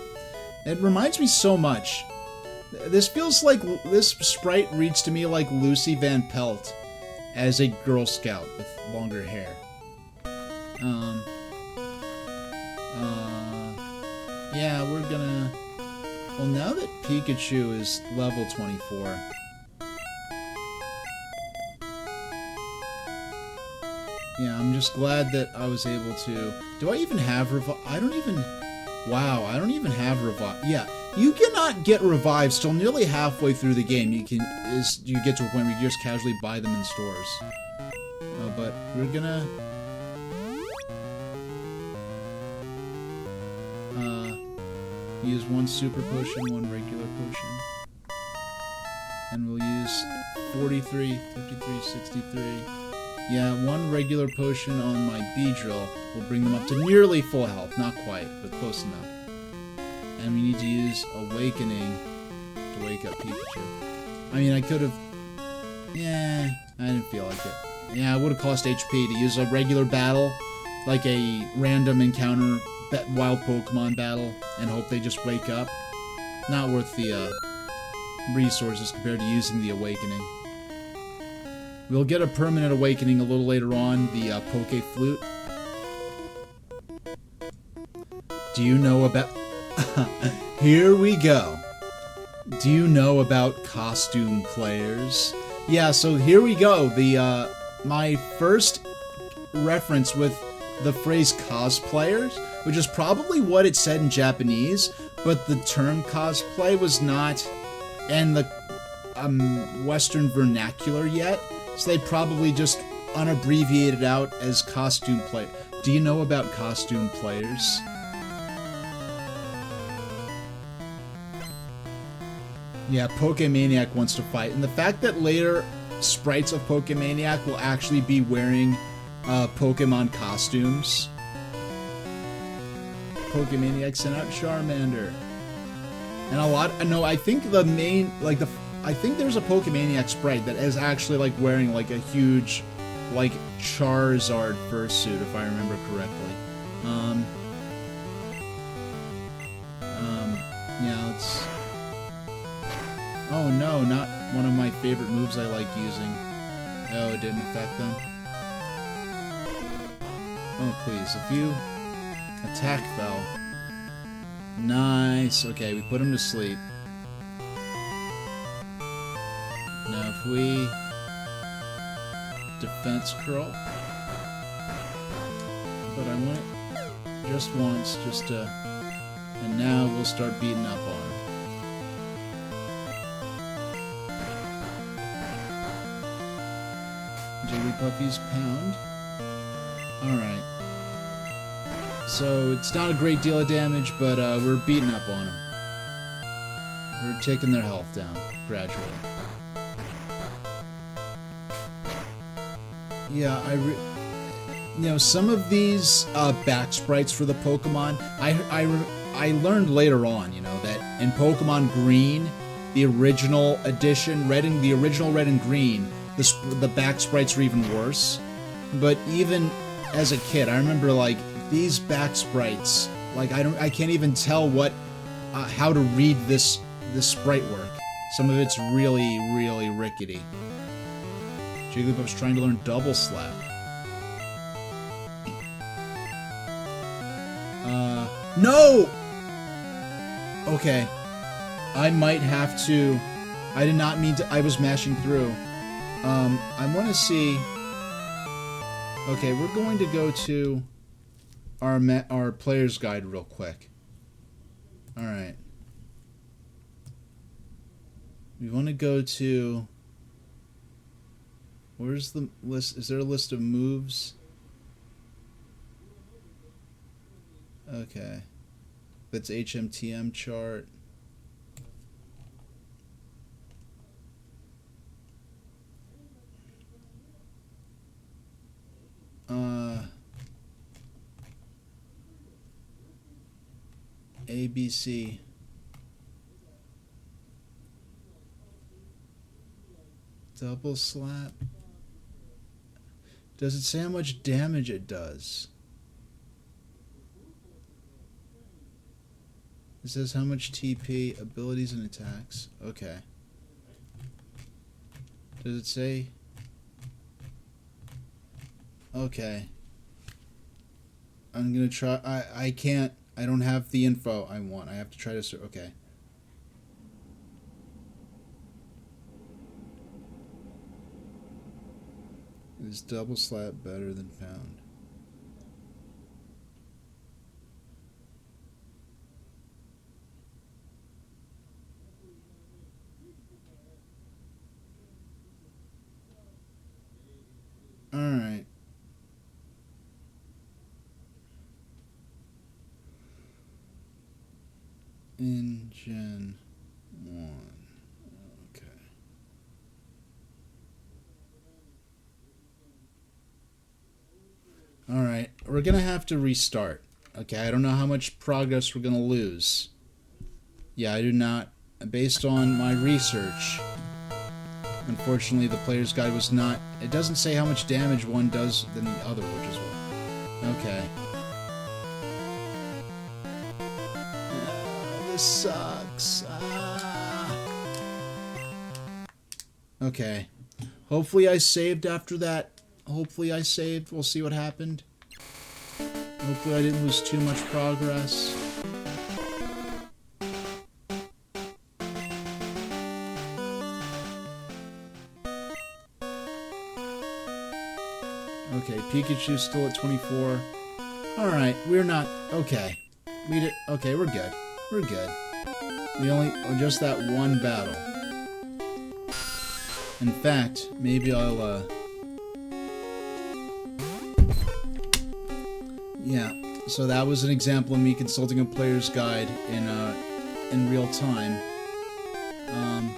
it reminds me so much. This feels like, this sprite reads to me like Lucy Van Pelt as a Girl Scout with longer hair. Yeah, we're gonna... Well, now that Pikachu is level 24... Yeah, I'm just glad that I was able to... Do I even have I don't even... Wow, I don't even have revive. Yeah, you cannot get revives till nearly halfway through the game. You get to a point where you just casually buy them in stores. But we're gonna use one super potion, one regular potion. And we'll use 43, 53, 63. Yeah, one regular potion on my Beedrill will bring them up to nearly full health. Not quite, but close enough. And we need to use Awakening to wake up Pikachu. I mean, I could have... Yeah, I didn't feel like it. Yeah, it would have cost HP to use a regular battle, like a random encounter wild Pokemon battle, and hope they just wake up. Not worth the resources compared to using the Awakening. We'll get a permanent Awakening a little later on, the Poke Flute. Do you know about... Here we go. Do you know about costume players? Yeah, so here we go. The my first reference with the phrase cosplayers, which is probably what it said in Japanese, but the term cosplay was not in the Western vernacular yet, so they probably just unabbreviated out as costume play. Do you know about costume players? Yeah, Pokemaniac wants to fight, and the fact that later sprites of Pokemaniac will actually be wearing Pokemon costumes. Pokemaniac sent out Charmander. And a lot, no, I think the main, like I think there's a Pokemaniac sprite that is actually like wearing like a huge, like Charizard fursuit, if I remember correctly. Yeah, let's... Oh no, not one of my favorite moves I like using. Oh, it didn't affect them. Oh, please, if you... Attack fell. Nice. Okay, we put him to sleep. Now if we... Defense curl. But I want it just once, just to... And now we'll start beating up on him. Jigglypuffy's pound. Alright. So, it's not a great deal of damage, but we're beating up on them. We're taking their health down, gradually. Yeah, you know, some of these back sprites for the Pokemon, I learned later on, you know, that in Pokemon Green, the original edition, the original Red and Green, the back sprites were even worse. But even as a kid, I remember, like, these back sprites, like, I can't even tell how to read this sprite work. Some of it's really, really rickety. Jigglypuff's trying to learn Double Slap. No! Okay. I might have to... I did not mean to... I was mashing through. I want to see... Okay, we're going to go to our player's guide real quick. Alright. We want to go to... Where's the list? Is there a list of moves? Okay. That's HMTM chart. ABC. Double slap. Does it say how much damage it does? It says how much TP, abilities, and attacks. Okay. Does it say? Okay. I'm gonna try. I can't. I don't have the info I want. I have to try to. Okay. Is double slap better than pound? in Gen 1. Okay. Alright, we're gonna have to restart. Okay, I don't know how much progress we're gonna lose. Yeah, I do not. Based on my research, unfortunately the player's guide was not... It doesn't say how much damage one does than the other, which is what... Okay. This sucks. Okay. Hopefully I saved after that. Hopefully I saved. We'll see what happened. Hopefully I didn't lose too much progress. Okay, Pikachu's still at 24. Alright, we're not... Okay. We did... Okay, we're good. We're good. We only... just that one battle. In fact, maybe I'll, yeah, so that was an example of me consulting a player's guide in real time. Alright.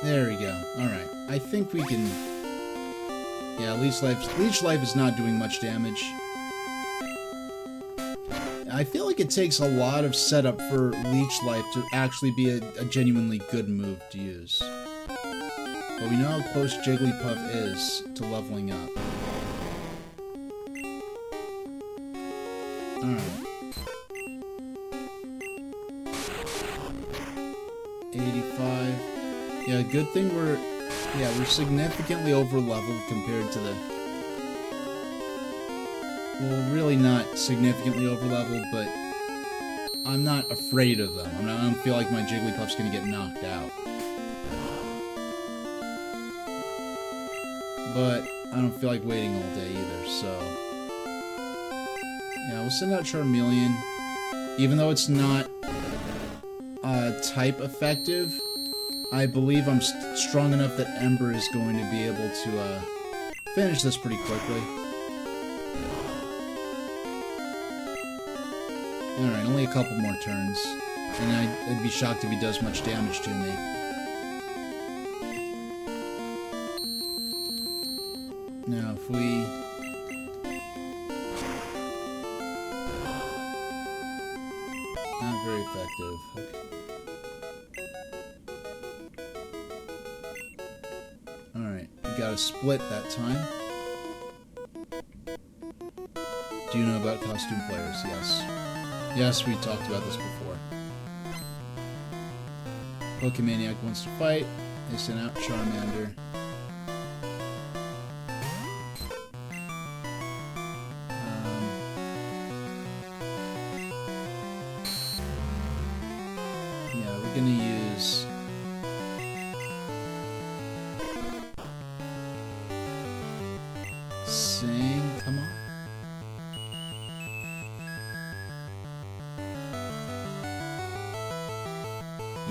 There we go. Alright. I think we can... Yeah, Leech Life is not doing much damage. I feel like it takes a lot of setup for Leech Life to actually be a genuinely good move to use. But we know how close Jigglypuff is to leveling up. Alright. 85. Yeah, good thing we're significantly over-leveled compared to the... Well, really not significantly over-leveled, but I'm not afraid of them. I don't feel like my Jigglypuff's gonna get knocked out. But I don't feel like waiting all day either, so... Yeah, we'll send out Charmeleon. Even though it's not type effective, I believe I'm strong enough that Ember is going to be able to finish this pretty quickly. Alright, only a couple more turns. And I'd be shocked if he does much damage to me. Now, if we... Not very effective. Okay. Alright, we got a split that time. Do you know about costume players? Yes. Yes, we talked about this before. Pokemaniac wants to fight. They sent out Charmander. Yeah, we're gonna use... Sing, come on.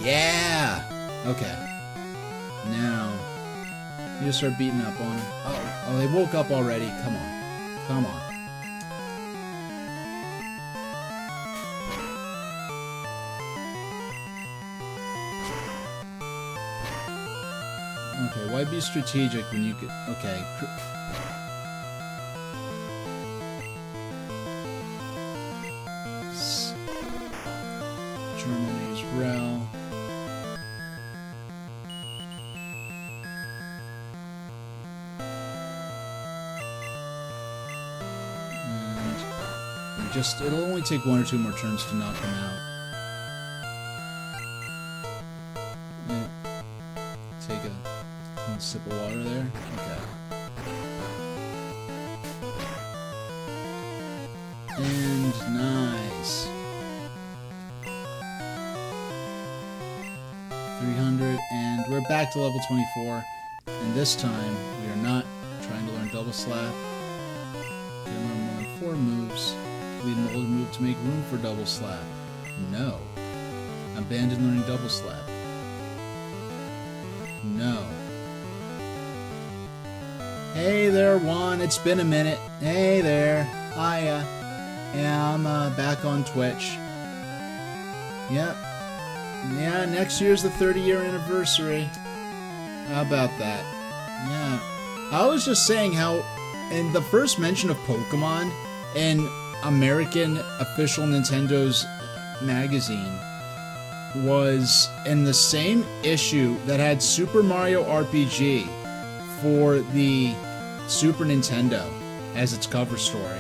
Yeah! Okay. Now, you just start beating up on them. Oh, they woke up already. Come on. Come on. Okay, why be strategic when you could... Okay. Charmeleon's Rel. It'll only take one or two more turns to knock him out. Yeah. Take a sip of water there. Okay. And nice. 300, and we're back to level 24. And this time, we are not trying to learn Double Slap. We're going to learn more than 4 moves. Lead an older move to make room for Double Slap. No. Abandoned learning double slap. No. Hey there, Juan. It's been a minute. Hey there. Hiya. Yeah, I'm back on Twitch. Yep. Yeah, next year's the 30-year anniversary. How about that? Yeah. I was just saying how in the first mention of Pokemon in American official Nintendo's magazine was in the same issue that had Super Mario RPG for the Super Nintendo as its cover story.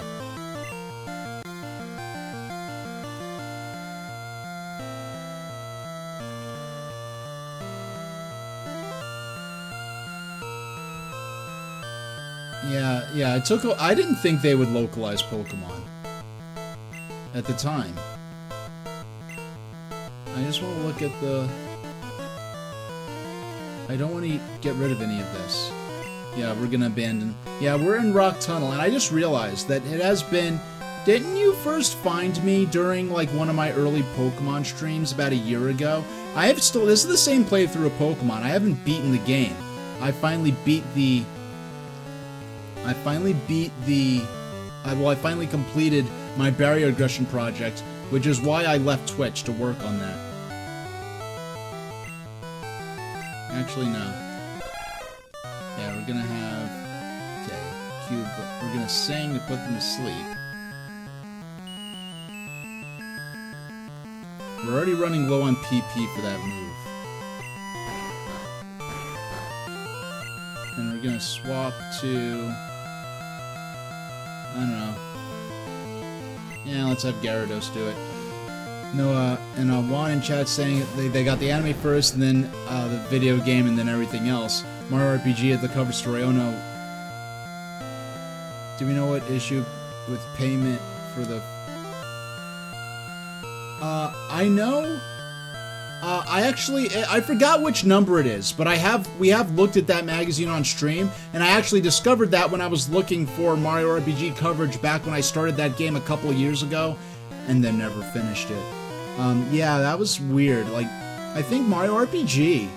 Yeah, it took I didn't think they would localize Pokemon at the time. I just want to look at the... I don't want to get rid of any of this. Yeah, we're gonna abandon... Yeah, we're in Rock Tunnel, and I just realized that it has been... Didn't you first find me during, like, one of my early Pokemon streams about a year ago? I have still... This is the same playthrough of Pokemon. I haven't beaten the game. I finally beat the... I finally completed my barrier aggression project, which is why I left Twitch to work on that. Actually, no. Yeah, we're gonna have... Okay, Cube, we're gonna sing to put them to sleep. We're already running low on PP for that move. And we're gonna swap to... I don't know. Yeah, let's have Gyarados do it. No, and Juan in chat saying they got the anime first, and then the video game, and then everything else. Mario RPG at the cover story. Oh no. Do we know what issue with payment for the... I know... I forgot which number it is, but we have looked at that magazine on stream, and I actually discovered that when I was looking for Mario RPG coverage back when I started that game a couple of years ago, and then never finished it. Yeah, that was weird. Like, I think Mario RPG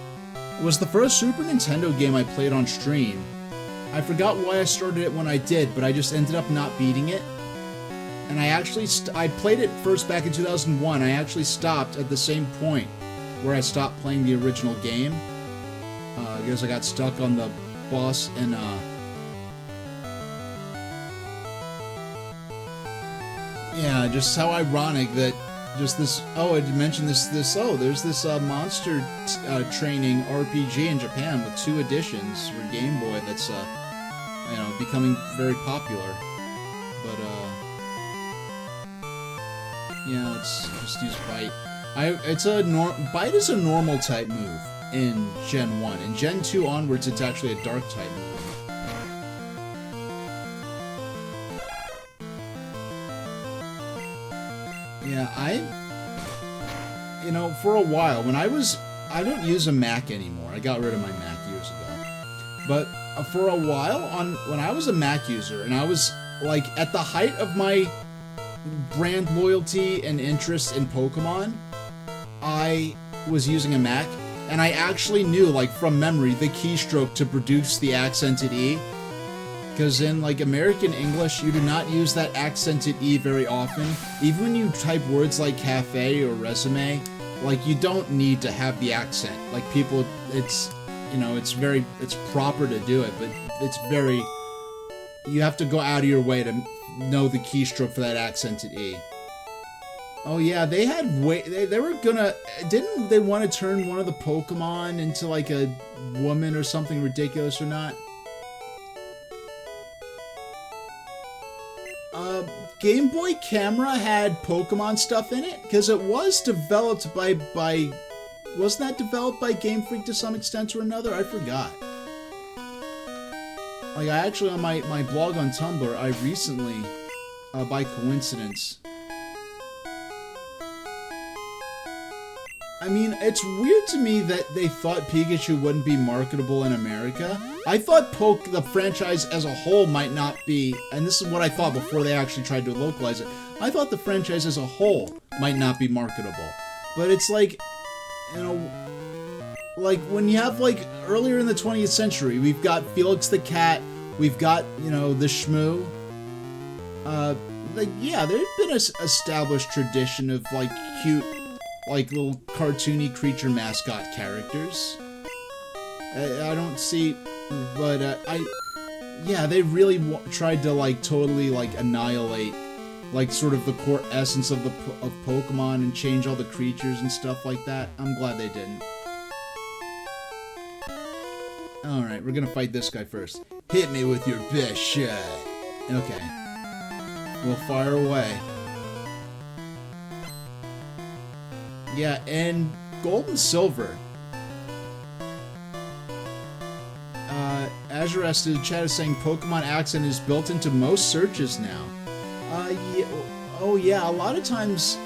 was the first Super Nintendo game I played on stream. I forgot why I started it when I did, but I just ended up not beating it. And I actually, I played it first back in 2001. I actually stopped at the same point where I stopped playing the original game. Because I got stuck on the boss and, yeah, just how ironic that just this, oh, I mentioned this, there's this, monster, training RPG in Japan with 2 editions for Game Boy that's, you know, becoming very popular. But, yeah, let's just use Bite. Bite is a normal type move in Gen 1. In Gen 2 onwards, it's actually a dark type move. Yeah, you know, for a while, I don't use a Mac anymore. I got rid of my Mac years ago. But for a while, when I was a Mac user, and I was, like, at the height of my brand loyalty and interest in Pokemon, I was using a Mac, and I actually knew, like, from memory, the keystroke to produce the accented E. Because in, like, American English, you do not use that accented E very often. Even when you type words like cafe or resume, like, you don't need to have the accent. Like, people, it's, you know, it's proper to do it, but it's very, you have to go out of your way to know the keystroke for that accented E. Oh yeah, they had they were gonna, didn't they want to turn one of the Pokemon into, like, a woman or something ridiculous or not? Game Boy Camera had Pokemon stuff in it? Because it was developed by... Wasn't that developed by Game Freak to some extent or another? I forgot. Like, I actually, on my blog on Tumblr, I recently, by coincidence... I mean, it's weird to me that they thought Pikachu wouldn't be marketable in America. I thought the franchise as a whole might not be, and this is what I thought before they actually tried to localize it. I thought the franchise as a whole might not be marketable. but it's like, you know, like when you have like earlier in the 20th century, we've got Felix the Cat, we've got, you know, the Shmoo. Like, yeah, there's been a established tradition of like cute, like little cartoony creature mascot characters. I don't see, but yeah, they really tried to like totally like annihilate like sort of the core essence of Pokemon and change all the creatures and stuff like that. I'm glad they didn't. Alright, we're gonna fight this guy first. Hit me with your best shot. Okay. We'll fire away. Yeah, and Gold and Silver. Azure Ested chat is saying Pokemon accent is built into most searches now. Yeah, oh yeah, a lot of times,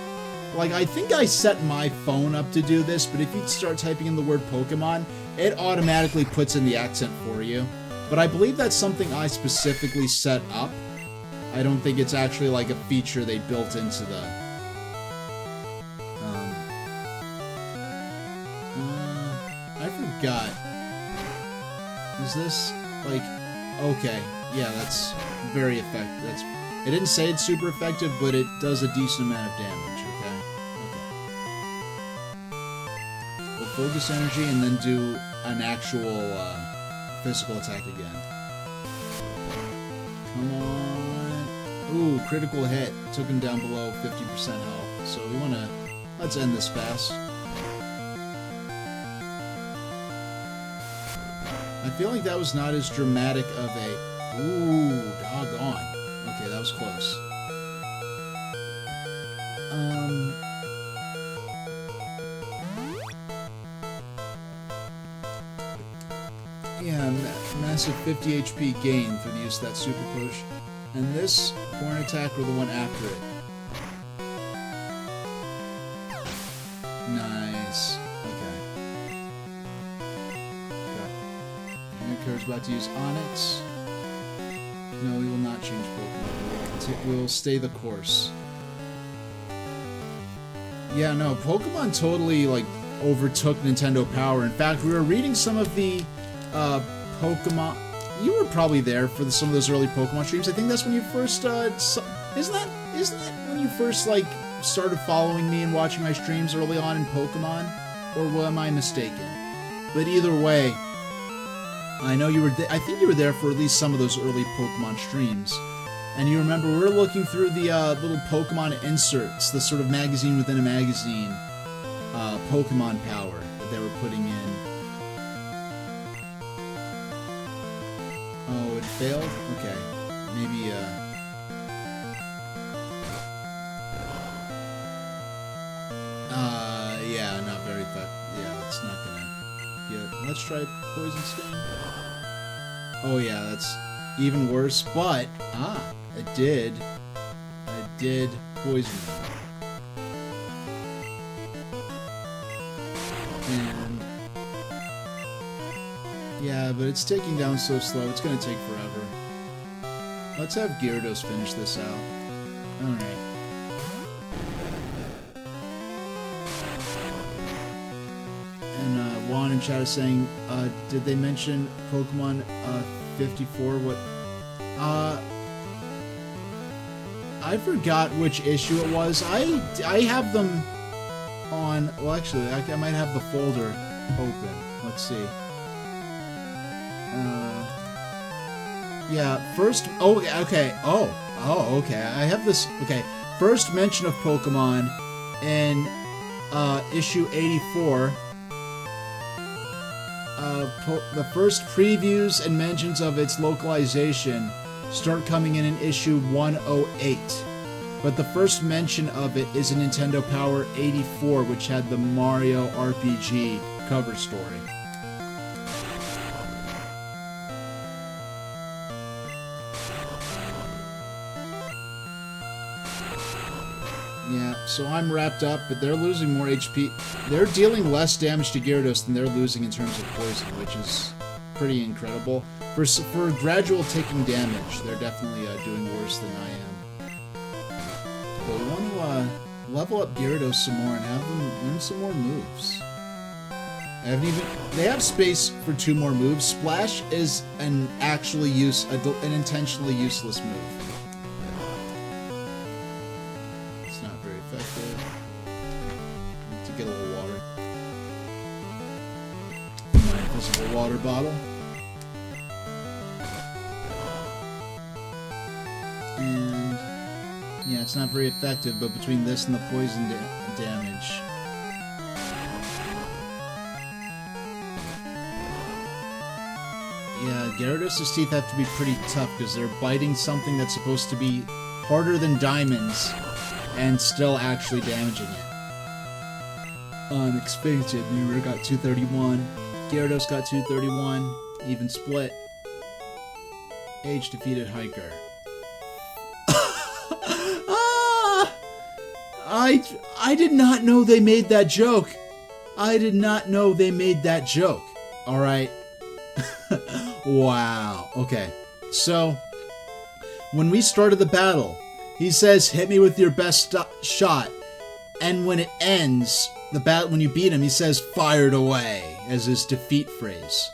like, I think I set my phone up to do this, but if you start typing in the word Pokemon, it automatically puts in the accent for you. But I believe that's something I specifically set up. I don't think it's actually like a feature they built into the... I forgot. Is this, like... Okay, yeah, that's very effective. It didn't say it's super effective, but it does a decent amount of damage, okay? Okay. We'll focus energy and then do an actual physical attack again. Come on. Ooh, critical hit. Took him down below 50% health. So we want to... Let's end this fast. I feel like that was not as dramatic of a... Ooh, doggone. Okay, that was close. Yeah, massive 50 HP gain for the use of that super push. And this horn attack or the one after it. Nice. Okay. Got about to use Onyx. No, we will not change Pokemon. We will stay the course. Yeah, no, Pokemon totally, like, overtook Nintendo Power. In fact, we were reading some of the, Pokemon... You were probably there for some of those early Pokemon streams. I think that's when you first, Isn't that when you first, like, started following me and watching my streams early on in Pokemon? Or am I mistaken? But either way... I know you were I think you were there for at least some of those early Pokemon streams. And you remember we were looking through the little Pokemon inserts, the sort of magazine within a magazine, Pokemon Power that they were putting in. Oh, it failed? Okay. Maybe, yeah, not very effective. Yeah, that's not gonna... Yeah, let's try Poison Sting. Oh yeah, that's even worse, but... it did poison me. And... yeah, but it's taking down so slow, it's gonna take forever. Let's have Gyarados finish this out. Alright. And Juan in chat is saying, did they mention Pokemon 54? What? I forgot which issue it was. I have them on. Well, actually, I might have the folder open. Let's see. Yeah. First. Oh, okay. Oh, okay. I have this. Okay. First mention of Pokemon in issue 84. The first previews and mentions of its localization start coming in issue 108. But the first mention of it is in Nintendo Power 84, which had the Mario RPG cover story. Yeah, so I'm wrapped up, but they're losing more HP. They're dealing less damage to Gyarados than they're losing in terms of poison, which is pretty incredible. For gradual taking damage, they're definitely doing worse than I am. But we want to level up Gyarados some more and have them learn some more moves. I haven't even... They have space for 2 more moves. Splash is an intentionally useless move. It's not very effective. Need to get a little water. My invisible water bottle. And... yeah, it's not very effective, but between this and the poison damage... yeah, Gyarados' teeth have to be pretty tough because they're biting something that's supposed to be harder than diamonds and still actually damaging it. On expansion, Newer got 231, Gyarados got 231, even split. Age defeated Hiker. I did not know they made that joke. I did not know they made that joke. Alright. Wow. Okay. So, when we started the battle, he says, hit me with your best shot. And when it ends, the battle, when you beat him, he says, fired away, as his defeat phrase.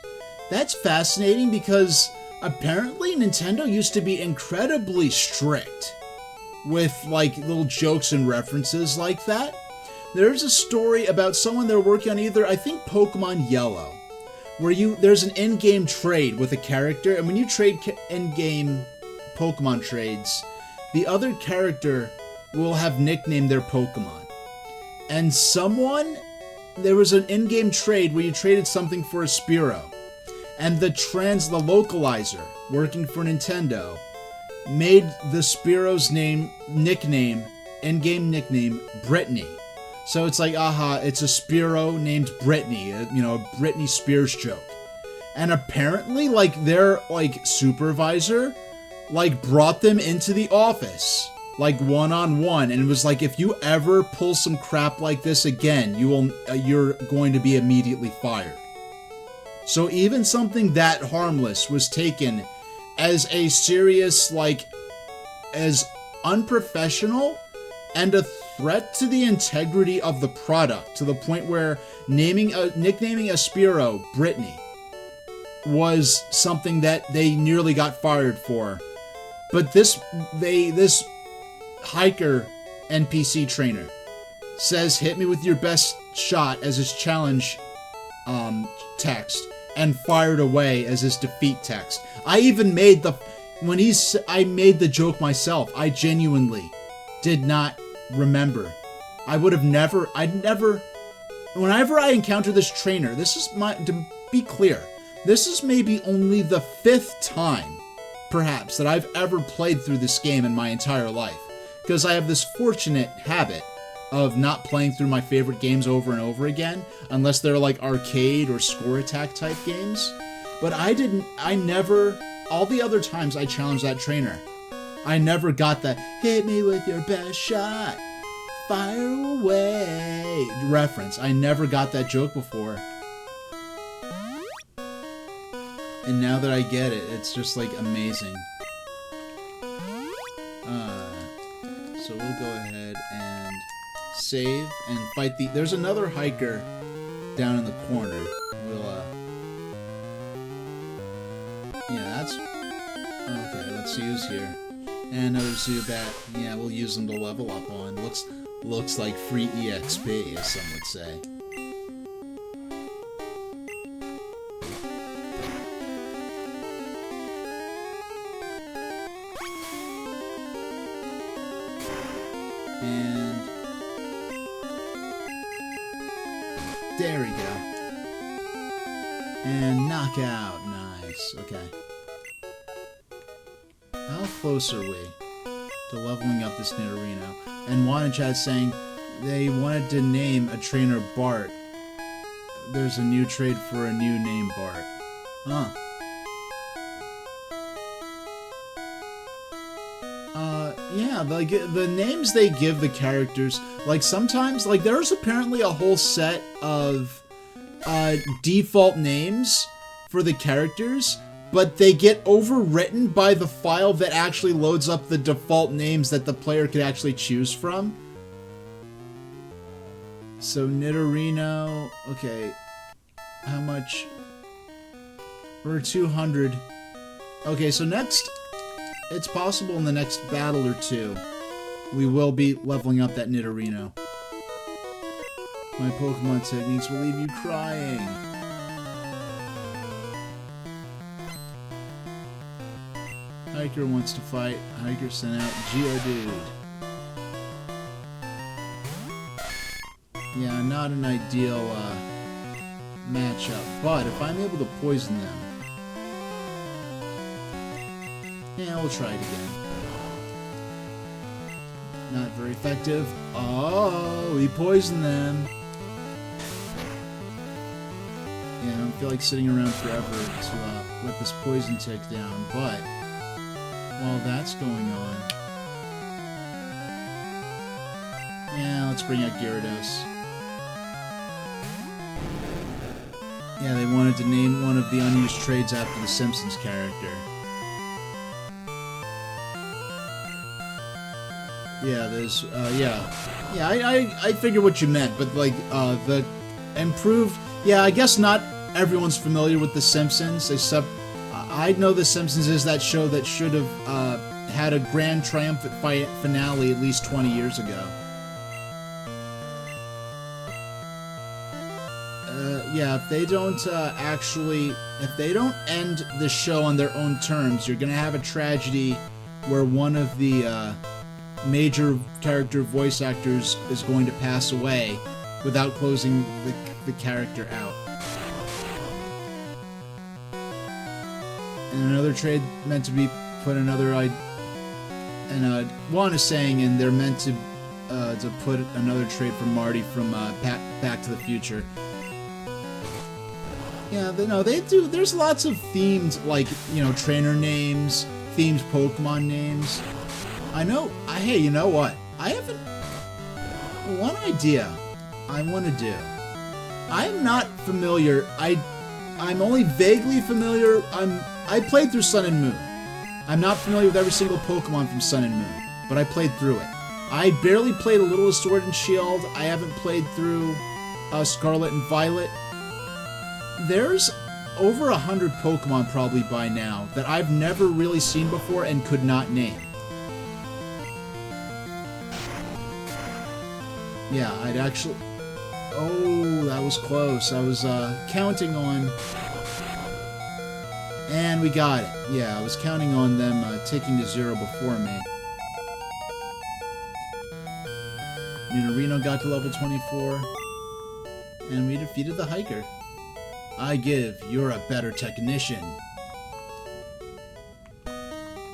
That's fascinating because apparently Nintendo used to be incredibly strict with, like, little jokes and references like that. There's a story about someone they're working on either, I think, Pokemon Yellow, where there's an in-game trade with a character, and when you trade in-game Pokemon trades, the other character will have nicknamed their Pokemon. And there was an in-game trade where you traded something for a Spearow, and the localizer working for Nintendo made the Spearow's in-game nickname Brittany. So it's like, it's a Spearow named Brittany, a Britney Spears joke. And apparently, like, their, like, supervisor, like, brought them into the office, like, one-on-one, and it was like, if you ever pull some crap like this again, you're going to be immediately fired. So even something that harmless was taken as a serious, like, as unprofessional and a threat to the integrity of the product, to the point where nicknaming a Spearow Brittany was something that they nearly got fired for. But this hiker NPC trainer says, hit me with your best shot as his challenge text, and fired away as his defeat text. I even made I made the joke myself. I genuinely did not remember. Whenever I encounter this trainer, to be clear, this is maybe only the 5th time, perhaps, that I've ever played through this game in my entire life. Because I have this fortunate habit of not playing through my favorite games over and over again, unless they're like arcade or score attack type games. But all the other times I challenged that trainer, I never got that, hit me with your best shot, fire away reference. I never got that joke before. And now that I get it, it's just, like, amazing. So we'll go ahead and save and fight there's another hiker down in the corner. Okay, let's see who's here. And another Zubat. Yeah, we'll use them to level up on. Looks like free EXP, as some would say. And there we go. And knockout. Nice. Okay. How close are we to leveling up this Nidorino? And Wanachat saying they wanted to name a trainer Bart. There's a new trade for a new name Bart. Huh. Yeah, like, the names they give the characters, like, sometimes, like, there's apparently a whole set of default names for the characters, but they get overwritten by the file that actually loads up the default names that the player could actually choose from. So Nidorino, okay. How much? We're 200. Okay, so next, it's possible in the next battle or two, we will be leveling up that Nidorino. My Pokemon techniques will leave you crying. Hiker wants to fight. Hiker sent out Geodude. Yeah, not an ideal matchup, but if I'm able to poison them, yeah, we'll try it again. Not very effective. Oh, we poisoned them. Yeah, I don't feel like sitting around forever to let this poison tick down, but while that's going on, yeah, let's bring out Gyarados. Yeah, they wanted to name one of the unused trades after the Simpsons character. Yeah, there's, yeah, I figured what you meant, but like, the improved, yeah, I guess not everyone's familiar with The Simpsons, except, I know The Simpsons is that show that should have, had a grand triumphant finale at least 20 years ago. Yeah, if they don't, if they don't end the show on their own terms, you're gonna have a tragedy where one of the, major character voice actors is going to pass away without closing the character out. And another trade meant to be put another and Juan is saying, and they're meant to put another trade for Marty from Back to the Future. Yeah, no, they do. There's lots of themed, like, you know, trainer names, themed Pokemon names. I know. Hey, you know what? I haven't. One idea I want to do. I'm not familiar. I'm only vaguely familiar. I played through Sun and Moon. I'm not familiar with every single Pokemon from Sun and Moon, but I played through it. I barely played a little of Sword and Shield. I haven't played through Scarlet and Violet. There's over 100 Pokemon probably by now that I've never really seen before and could not name. Yeah, I'd actually... Oh, that was close. I was counting on... And we got it. Yeah, I was counting on them ticking to 0 before me. Nidorino got to level 24. And we defeated the Hiker. I give, you're a better technician.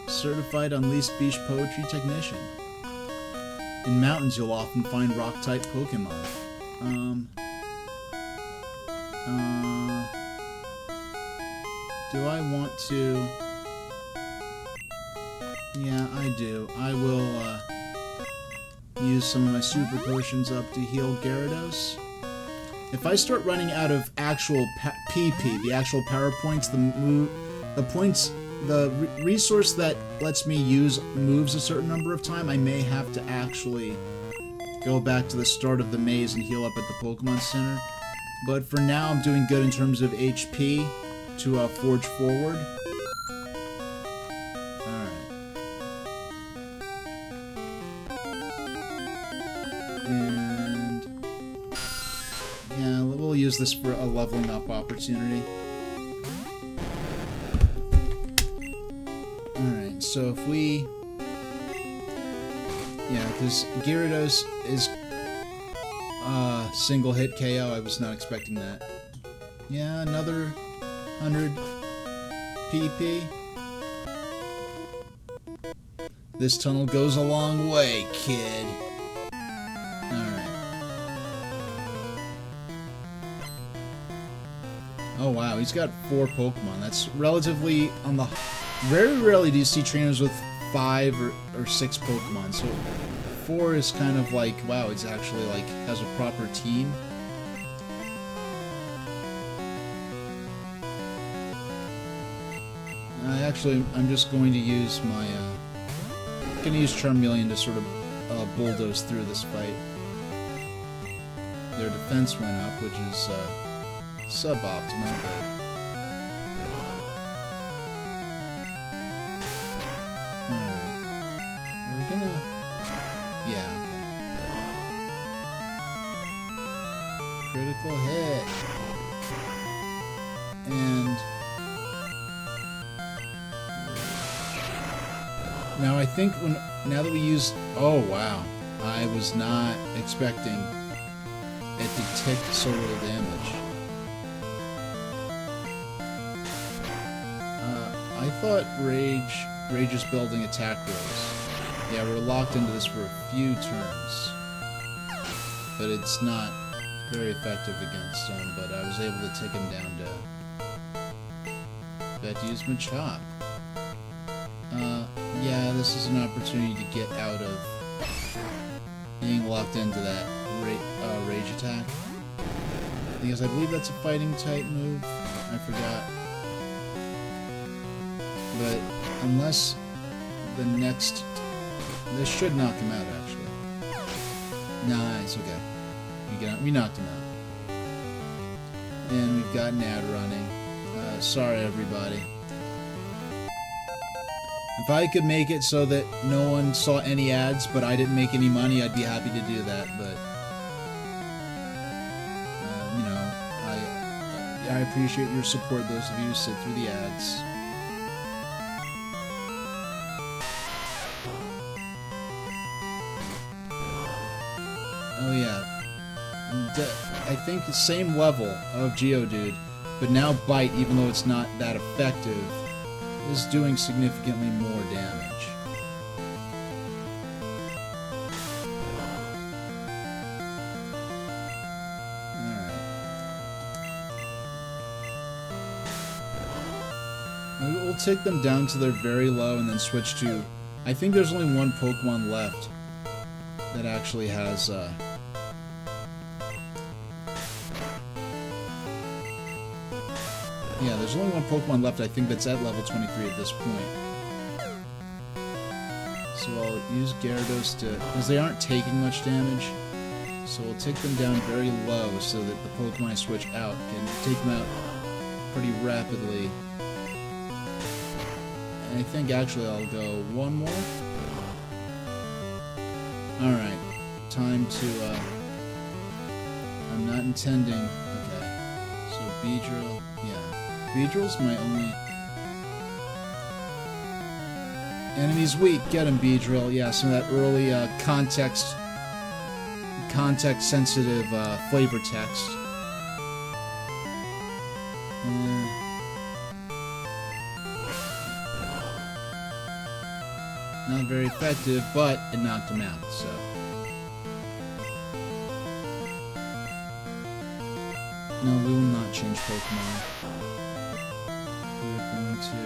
Certified Unleashed Beach Poetry Technician. In mountains, you'll often find rock-type Pokemon. Do I want to... Yeah, I do. I will, use some of my super potions up to heal Gyarados. If I start running out of actual PP, the actual power points, the resource that lets me use moves a certain number of times, I may have to actually go back to the start of the maze and heal up at the Pokemon Center. But for now, I'm doing good in terms of HP to forge forward. Alright. And... yeah, we'll use this for a leveling up opportunity. Alright, so if we... yeah, because Gyarados is single hit KO. I was not expecting that. Yeah, another 100 PP. This tunnel goes a long way, kid. Alright. Oh wow, he's got 4 Pokemon. That's relatively on the... very rarely do you see trainers with 5 or 6 Pokemon, so 4 is kind of like, wow, it's actually like, has a proper team. I'm just going to use my, gonna use Charmeleon to sort of, bulldoze through this fight. their defense went up, which is suboptimal, but alright. We're gonna... yeah. Critical hit. And... now I think now that we use... oh wow. I was not expecting it to take so little damage. I thought Rage's building attack rolls. Yeah, we're locked into this for a few turns. But it's not very effective against him, but I was able to take him down to... I had to use my chop. Yeah, this is an opportunity to get out of being locked into that rage attack. Because I believe that's a fighting type move. I forgot. But unless the next... this should knock him out, actually. Nah, it's okay. We knocked him out. And we've got an ad running. Sorry, everybody. If I could make it so that no one saw any ads, but I didn't make any money, I'd be happy to do that, but... you know, I appreciate your support, those of you who sit through the ads. Oh yeah. I think the same level of Geodude, but now Bite, even though it's not that effective, is doing significantly more damage. Alright. Maybe we'll take them down to their very low and then switch to... I think there's only one Pokemon left that actually has, yeah, there's only one Pokemon left, I think, that's at level 23 at this point. So I'll use Gyarados to... because they aren't taking much damage. So we'll take them down very low so that the Pokemon I switch out can take them out pretty rapidly. And I think, actually, I'll go one more. Alright. Time to, I'm not intending... okay. So Beedrill... yeah. Beedrill's my only... enemy's weak. Get him, Beedrill. Yeah, some of that early context-sensitive flavor text. Not very effective, but it knocked him out, so... no, we will not change Pokemon. We're going to...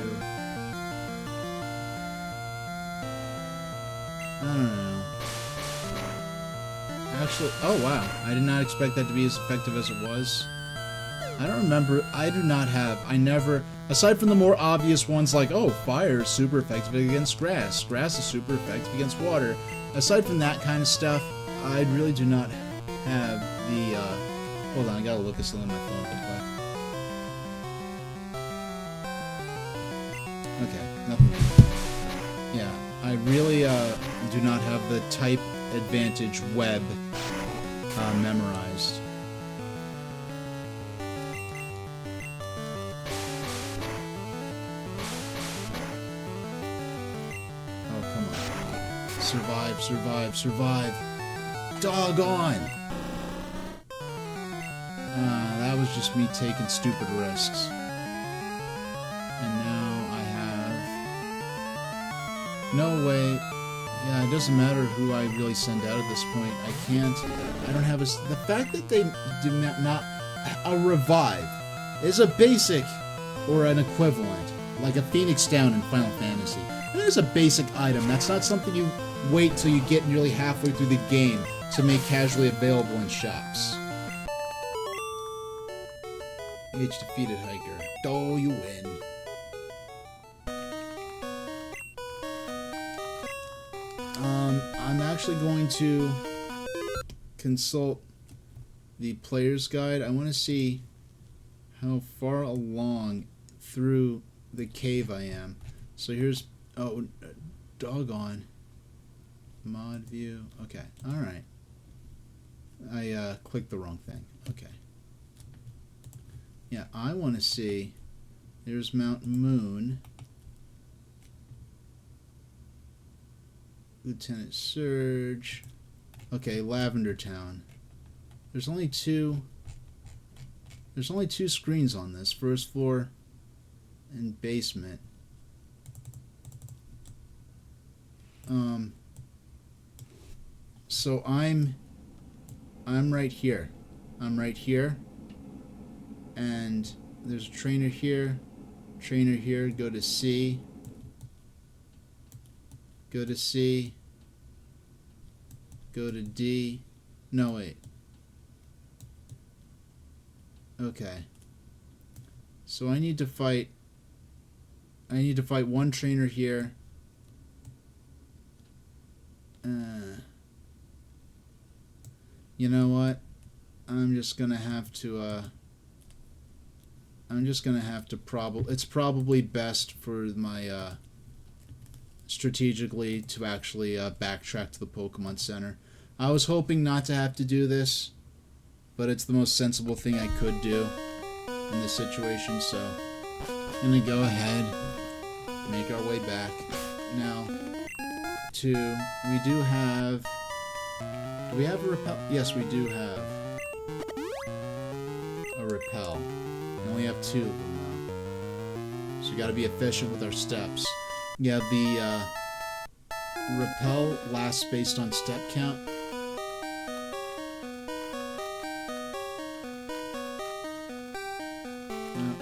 I don't know. Actually, oh wow. I did not expect that to be as effective as it was. I don't remember, I never, aside from the more obvious ones like, oh, fire is super effective against grass, grass is super effective against water. Aside from that kind of stuff, I really do not have the, hold on, I gotta look at something on my phone real quick. Okay, nothing. Yeah, I really do not have the type advantage web memorized. Oh, come on. Survive, survive, survive. Doggone! That was just me taking stupid risks. And now I have... no way. Yeah, it doesn't matter who I really send out at this point. I don't have a... the fact that they do not a revive is a basic or an equivalent, like a Phoenix Down in Final Fantasy. That is a basic item. That's not something you wait till you get nearly halfway through the game to make casually available in shops. Each defeated hiker. Oh, you win. I'm actually going to consult the player's guide. I want to see how far along through the cave I am. So here's, oh, doggone. Mod view. Okay, alright. I clicked the wrong thing. Okay. Yeah, I want to see, there's Mount Moon. Lieutenant Surge. Okay, Lavender Town. There's only two screens on this, first floor and basement. So I'm right here. I'm right here. And there's a trainer here. Trainer here, go to C. Go to C. Go to D. No, wait. Okay. So I need to fight one trainer here. You know what? I'm just gonna have to it's probably best for my strategically to actually backtrack to the Pokemon Center. I was hoping not to have to do this, but it's the most sensible thing I could do in this situation, so I'm gonna go ahead, make our way back. Now, we have a repel? Yes, we do have a repel. We only have 2 of them now. So we gotta be efficient with our steps. Yeah, the repel lasts based on step count.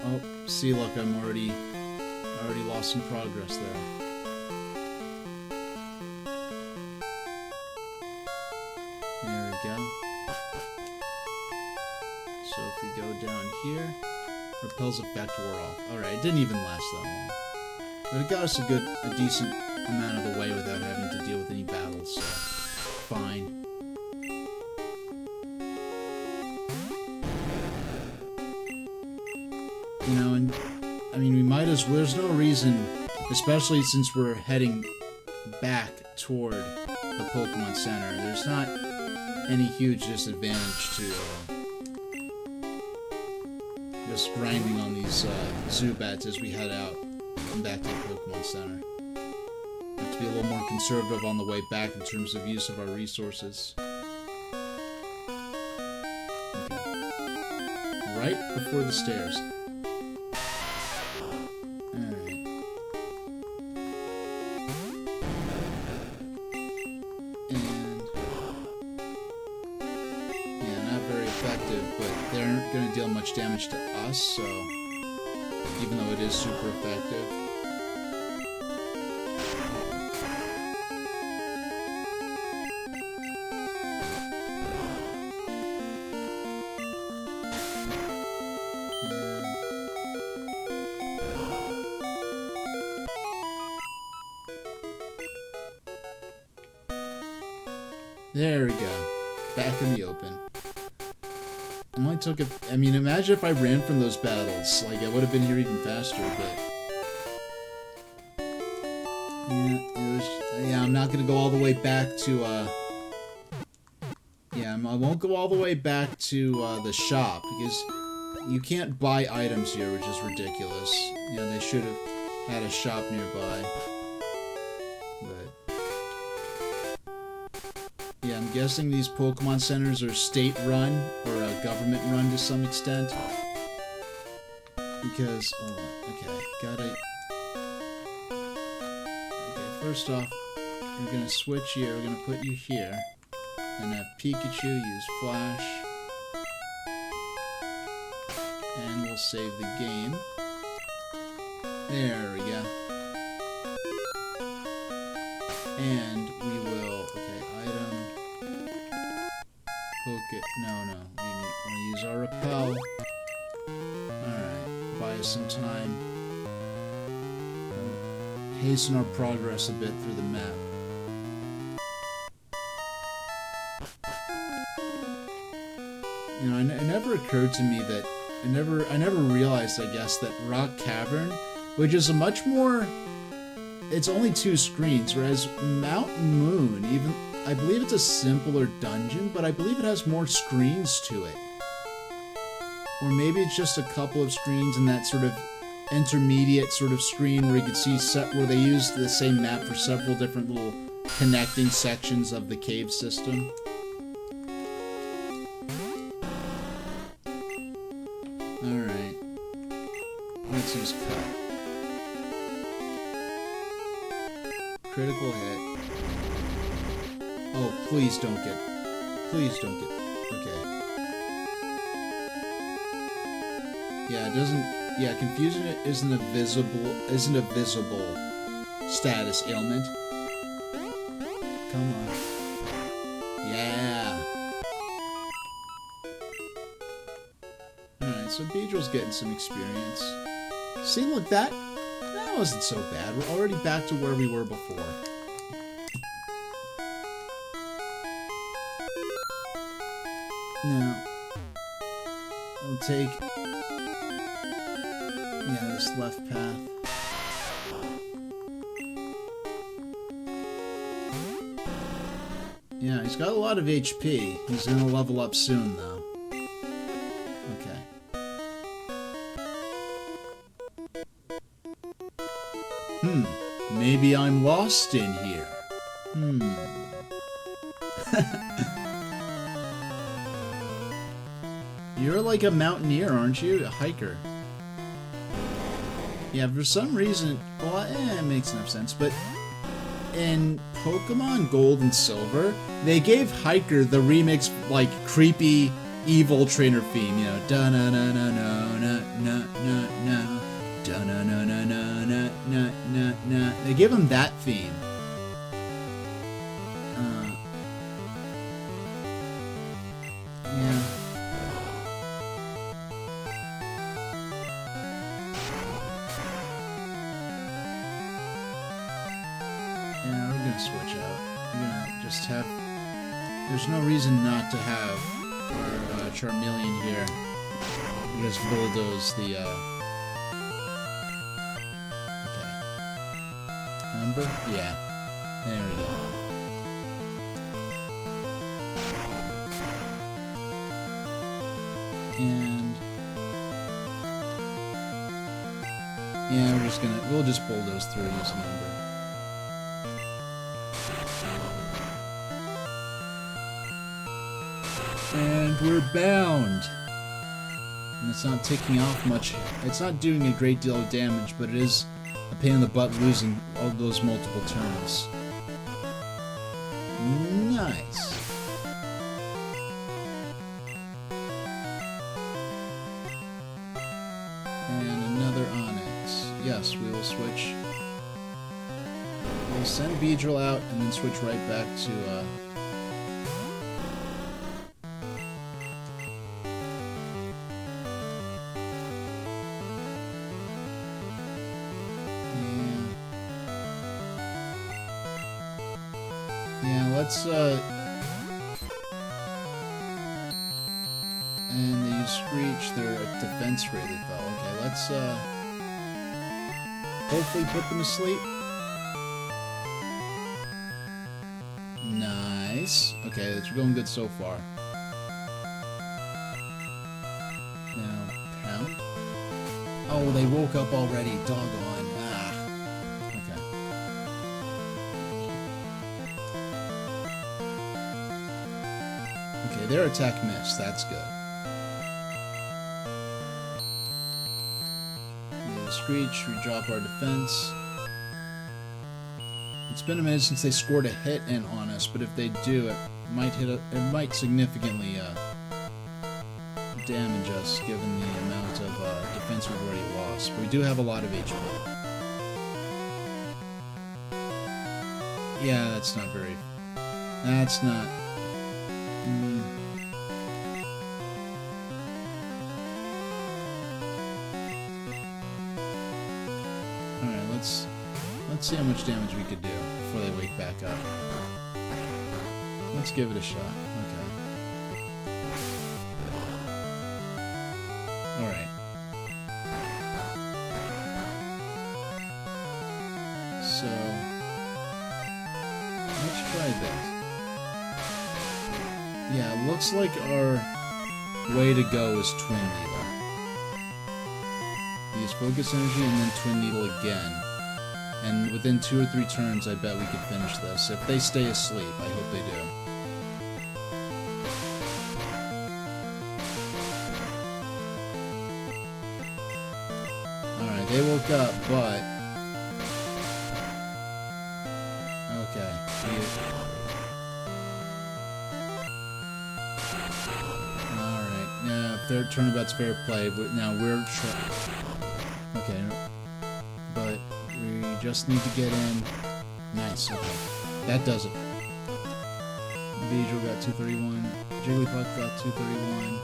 Oh, see, look, I already lost some progress there. There we go. So if we go down here, repel's effect wore off. Alright, it didn't even last that long. But it got us a decent amount of the way without having to deal with any battles, so fine. You know, and I mean, we might as well, there's no reason, especially since we're heading back toward the Pokemon Center, there's not any huge disadvantage to just grinding on these Zubats as we head out and back to the Pokemon Center. We have to be a little more conservative on the way back in terms of use of our resources. Okay. Right before the stairs. Alright. And yeah, not very effective, but they aren't going to deal much damage to us, so even though it is super effective. There we go. Back in the open. It only took I mean, imagine if I ran from those battles. Like, I would have been here even faster, but yeah, I'm not gonna go all the way back to, yeah, I won't go all the way back to, the shop, because you can't buy items here, which is ridiculous. You know, they should have had a shop nearby. But yeah, I'm guessing these Pokemon centers are state-run, or government-run to some extent. Because, hold on, okay, got it. Okay, first off, we're gonna switch here, we're gonna put you here, and have Pikachu use Flash, and we'll save the game. There we go. And we will, okay, item, no, we want to use our repel. Alright, buy us some time. Hasten our progress a bit through the map. You know, it never occurred to me that I never realized, I guess, that Rock Cavern, which is a much more, it's only 2 screens, whereas Mountain Moon, even, I believe it's a simpler dungeon, but I believe it has more screens to it. Or maybe it's just a couple of screens in that sort of intermediate sort of screen where you can see where they use the same map for several different little connecting sections of the cave system. Alright. Let's use cut. Critical hit. Oh, please don't get... Okay. Yeah, it doesn't... Yeah, confusing it isn't a visible status ailment. Come on. Yeah. Alright, so Beedrill's getting some experience. See, look, that wasn't so bad. We're already back to where we were before. Now, we'll take... Yeah, this left path. Yeah, he's got a lot of HP. He's gonna level up soon, though. Okay. Maybe I'm lost in here. You're like a mountaineer, aren't you? A hiker. Yeah, for some reason... Well, it makes enough sense, but... In Pokemon Gold and Silver, they gave Hiker the remix, like, creepy, evil trainer theme, you know, da-na-na-na-na-na-na-na-na, da-na-na-na-na-na-na-na. They give him that theme. Yeah. Yeah, we're gonna switch out. We're gonna just have... There's no reason not to have our Charmeleon here. We just bulldoze the, Okay. Remember? Yeah. There we go. And... Yeah, we'll just bulldoze through using Ember. And we're bound. And it's not ticking off much. It's not doing a great deal of damage, but it is a pain in the butt losing all those multiple turns. Nice. And another Onyx. Yes, we will switch. We'll send Beedrill out and then switch right back to, Yeah, let's, and they use Screech, their defense really fell. Okay, let's, hopefully put them asleep. Nice. Okay, it's going good so far. Now, pound. Oh, they woke up already. Doggone. Ah. Okay. Okay, their attack missed. That's good. Screech, we drop our defense. It's been a minute since they scored a hit in on us, but if they do, it might significantly damage us, given the amount of defense we've already lost. But we do have a lot of HP. Yeah, that's not very... That's not... Alright, let's see how much damage we could do before they wake back up. Let's give it a shot. Okay. Alright. So, let's try this. Yeah, it looks like our way to go is Twin Needle. Use Focus Energy and then Twin Needle again. And within 2 or 3 turns, I bet we could finish this. If they stay asleep, I hope they do. Alright, they woke up, but... Okay. Alright, now, if their turnabout's fair play, but now we're... Okay, but we just need to get in. Nice, okay. That does it. Beedrill got 231. Jigglypuff got 231.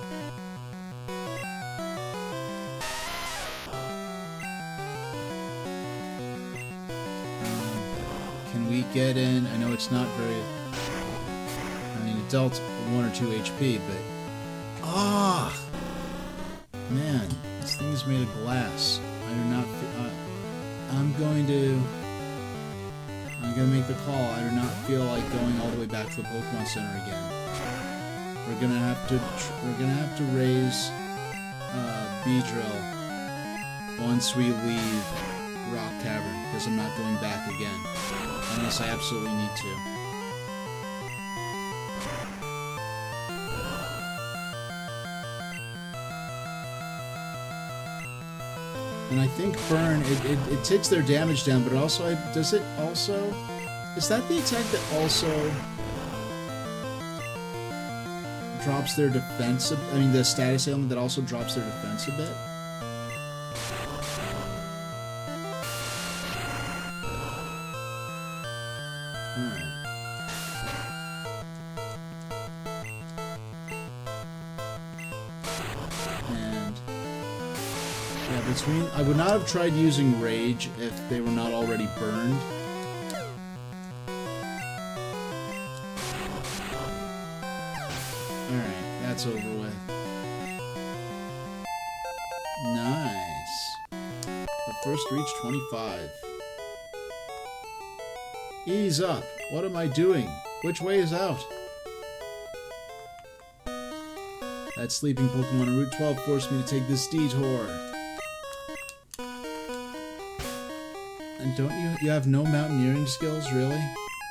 Can we get in? I know it's not very... I mean, it dealt 1 or 2 HP, but... Ah! Man, this thing is made of glass. I do not... I'm gonna make the call. I do not feel like going all the way back to the Pokemon Center again. We're gonna have to raise Beedrill once we leave Rock Cavern, because I'm not going back again unless I absolutely need to. And I think Burn, it takes their damage down, but it also, does it also... Is that the attack that also drops their defense? I mean, the status ailment that also drops their defense a bit? Alright. And... yeah, between... I would not have tried using Rage if they were not already burned. Alright, that's over with. Nice. The first reach 25. Ease up. What am I doing? Which way is out? That sleeping Pokemon on Route 12 forced me to take this detour. And don't you have no mountaineering skills, really?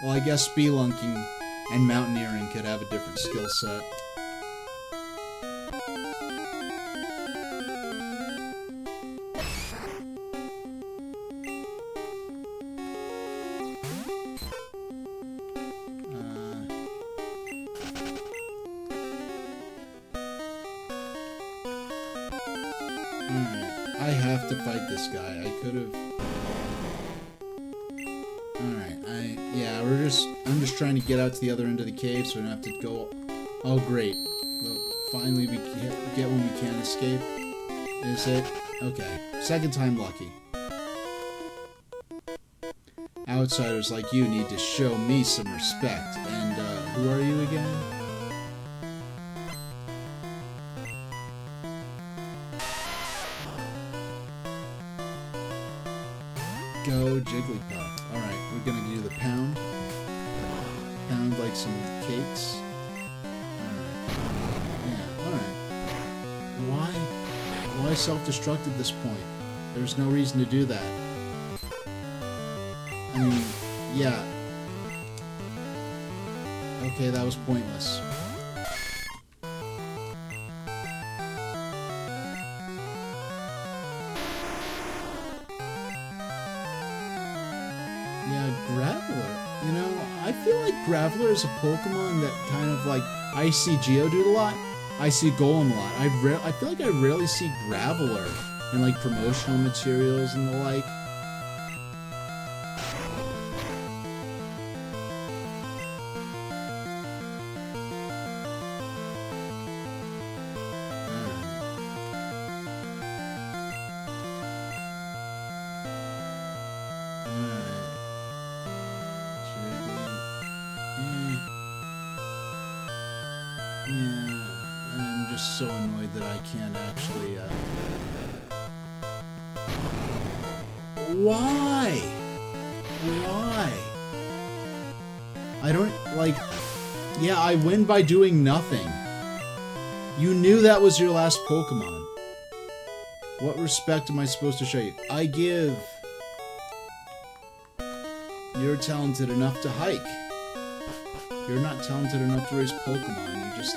Well, I guess spelunking and mountaineering could have a different skill set. Alright, I have to fight this guy. I could have... Alright, yeah, I'm just trying to get out to the other end of the cave so we don't have to go... Oh, great. Well, finally we get when we can escape. Is it? Okay. Second time lucky. Outsiders like you need to show me some respect. And, who are you again? Go Jigglypuff. Alright, we're gonna do the pound. Pound like some cakes. Alright. Yeah, alright. Why self-destruct at this point? There's no reason to do that. I mean, yeah. Okay, that was pointless. Yeah, Graveler. You know, I feel like Graveler is a Pokemon that kind of like... I see Geodude a lot. I see Golem a lot. I feel like I rarely see Graveler in like promotional materials and the like. just so annoyed that I can't actually, Why? Why? I don't, like... Yeah, I win by doing nothing. You knew that was your last Pokemon. What respect am I supposed to show you? I give. You're talented enough to hike. You're not talented enough to raise Pokemon. You just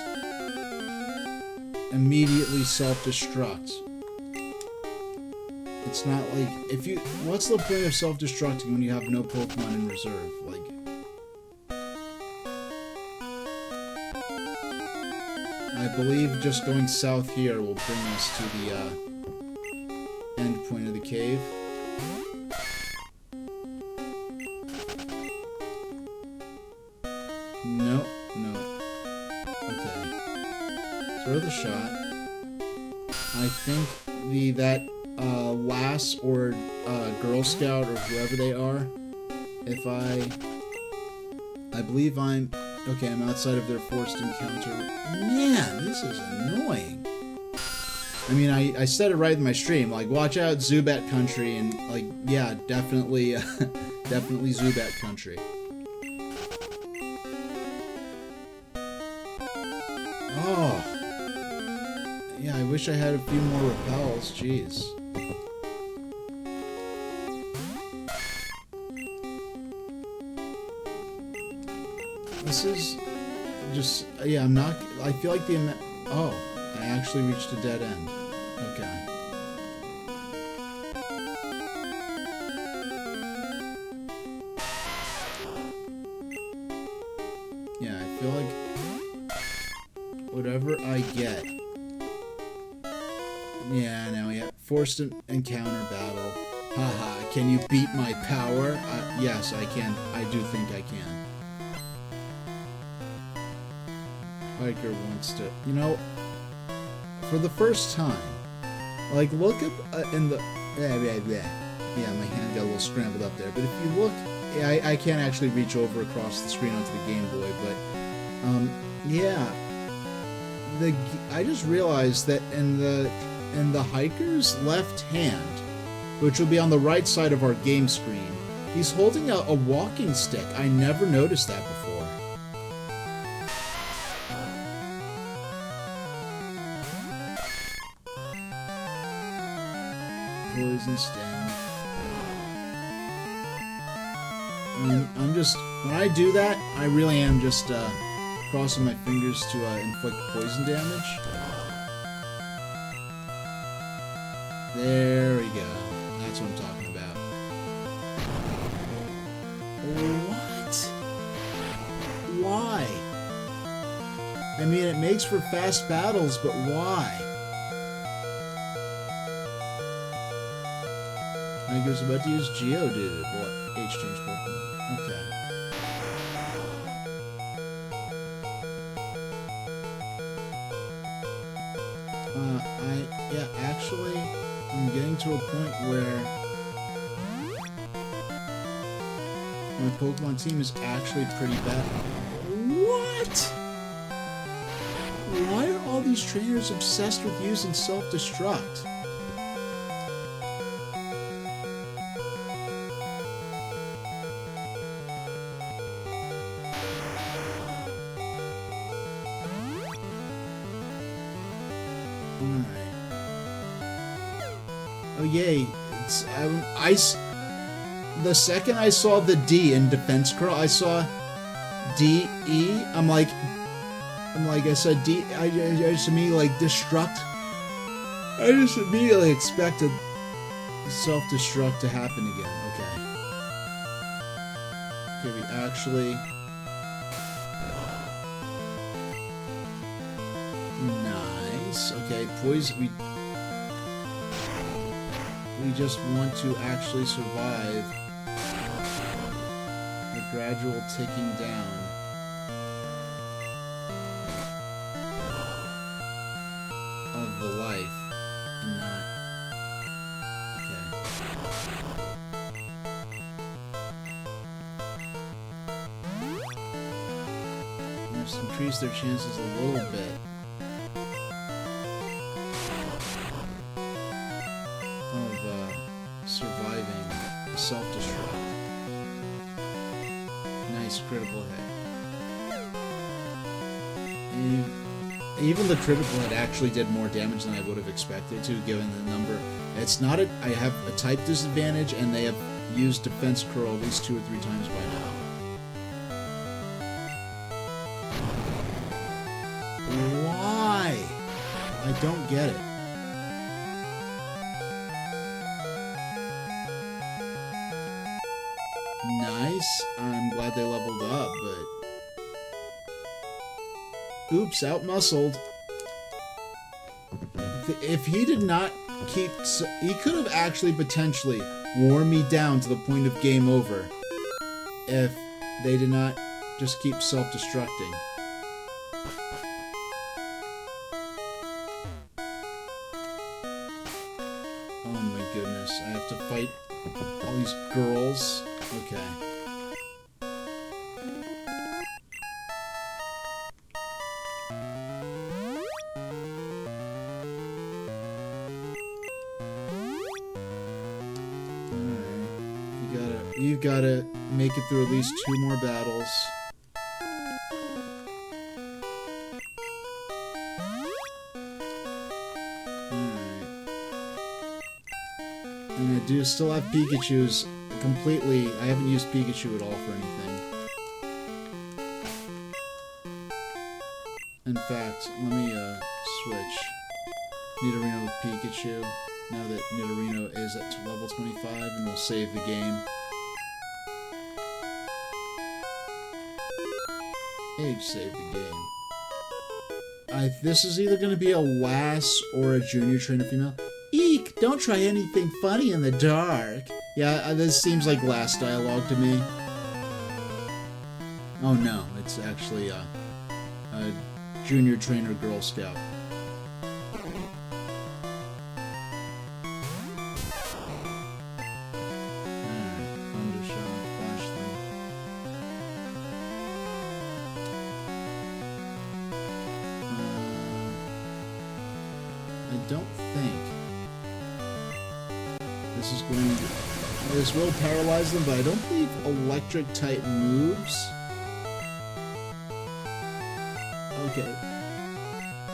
immediately self-destruct. It's not like, if you, what's the point of self-destructing when you have no Pokemon in reserve? Like, I believe just going south here will bring us to the end point of the cave. No, no. Okay. Throw the shot. I think that lass or Girl Scout or whoever they are, if I believe I'm outside of their forced encounter. Man, this is annoying. I mean, I said it right in my stream, like, watch out Zubat country, and like, yeah, definitely definitely Zubat country. Oh. Yeah, I wish I had a few more repels, jeez. This is just, yeah, I'm not, I feel like the, oh, I actually reached a dead end. Okay. Yeah, I feel like whatever I get. Yeah, now we have forced encounter battle. Haha, can you beat my power? Yes, I can. I do think I can. Hiker wants to, you know, for the first time, like, look up in the, yeah, my hand got a little scrambled up there, but if you look, yeah, I can't actually reach over across the screen onto the Game Boy, but, yeah, I just realized that in the hiker's left hand, which will be on the right side of our game screen, he's holding a walking stick. I never noticed that before. Poison sting. I'm just, when I do that, I really am just crossing my fingers to inflict poison damage. There we go. That's what I'm talking about. What? Why? I mean, it makes for fast battles, but why? I was about to use Geodude. What? H-change Pokemon. Okay. Yeah, actually, I'm getting to a point where my Pokemon team is actually pretty bad. What? Why are all these trainers obsessed with using self-destruct? Oh yay! The second I saw the D in Defense Curl, I saw D-E. I'm like, I said D. I just immediately like destruct. I just immediately expected self-destruct to happen again. Okay. Okay, we actually. Nice. Okay, poison. We just want to actually survive the gradual ticking down of the life and not. Okay. Just increase their chances a little bit. self-destruct. Nice critical hit. And even the critical hit actually did more damage than I would have expected to, given the number. It's not a... I have a type disadvantage, and they have used defense curl at least 2 or 3 times by now. Why? I don't get it. Nice. I'm glad they leveled up, but... Oops, outmuscled. If he did not keep... He could have actually potentially worn me down to the point of game over if they did not just keep self-destructing. Oh my goodness, I have to fight all these girls. Okay. You've got to make it through at least 2 more battles. Alright. And I do still have Pikachu's completely... I haven't used Pikachu at all for anything. In fact, let me switch Nidorino with Pikachu. Now that Nidorino is at level 25, and we'll save the game. Age save the game. This is either going to be a WAS or a junior trainer female. Eek! Don't try anything funny in the dark. Yeah, this seems like last dialogue to me. Oh no, it's actually a junior trainer Girl Scout. I don't think this is going to... This will paralyze them, but I don't believe electric type moves. Okay.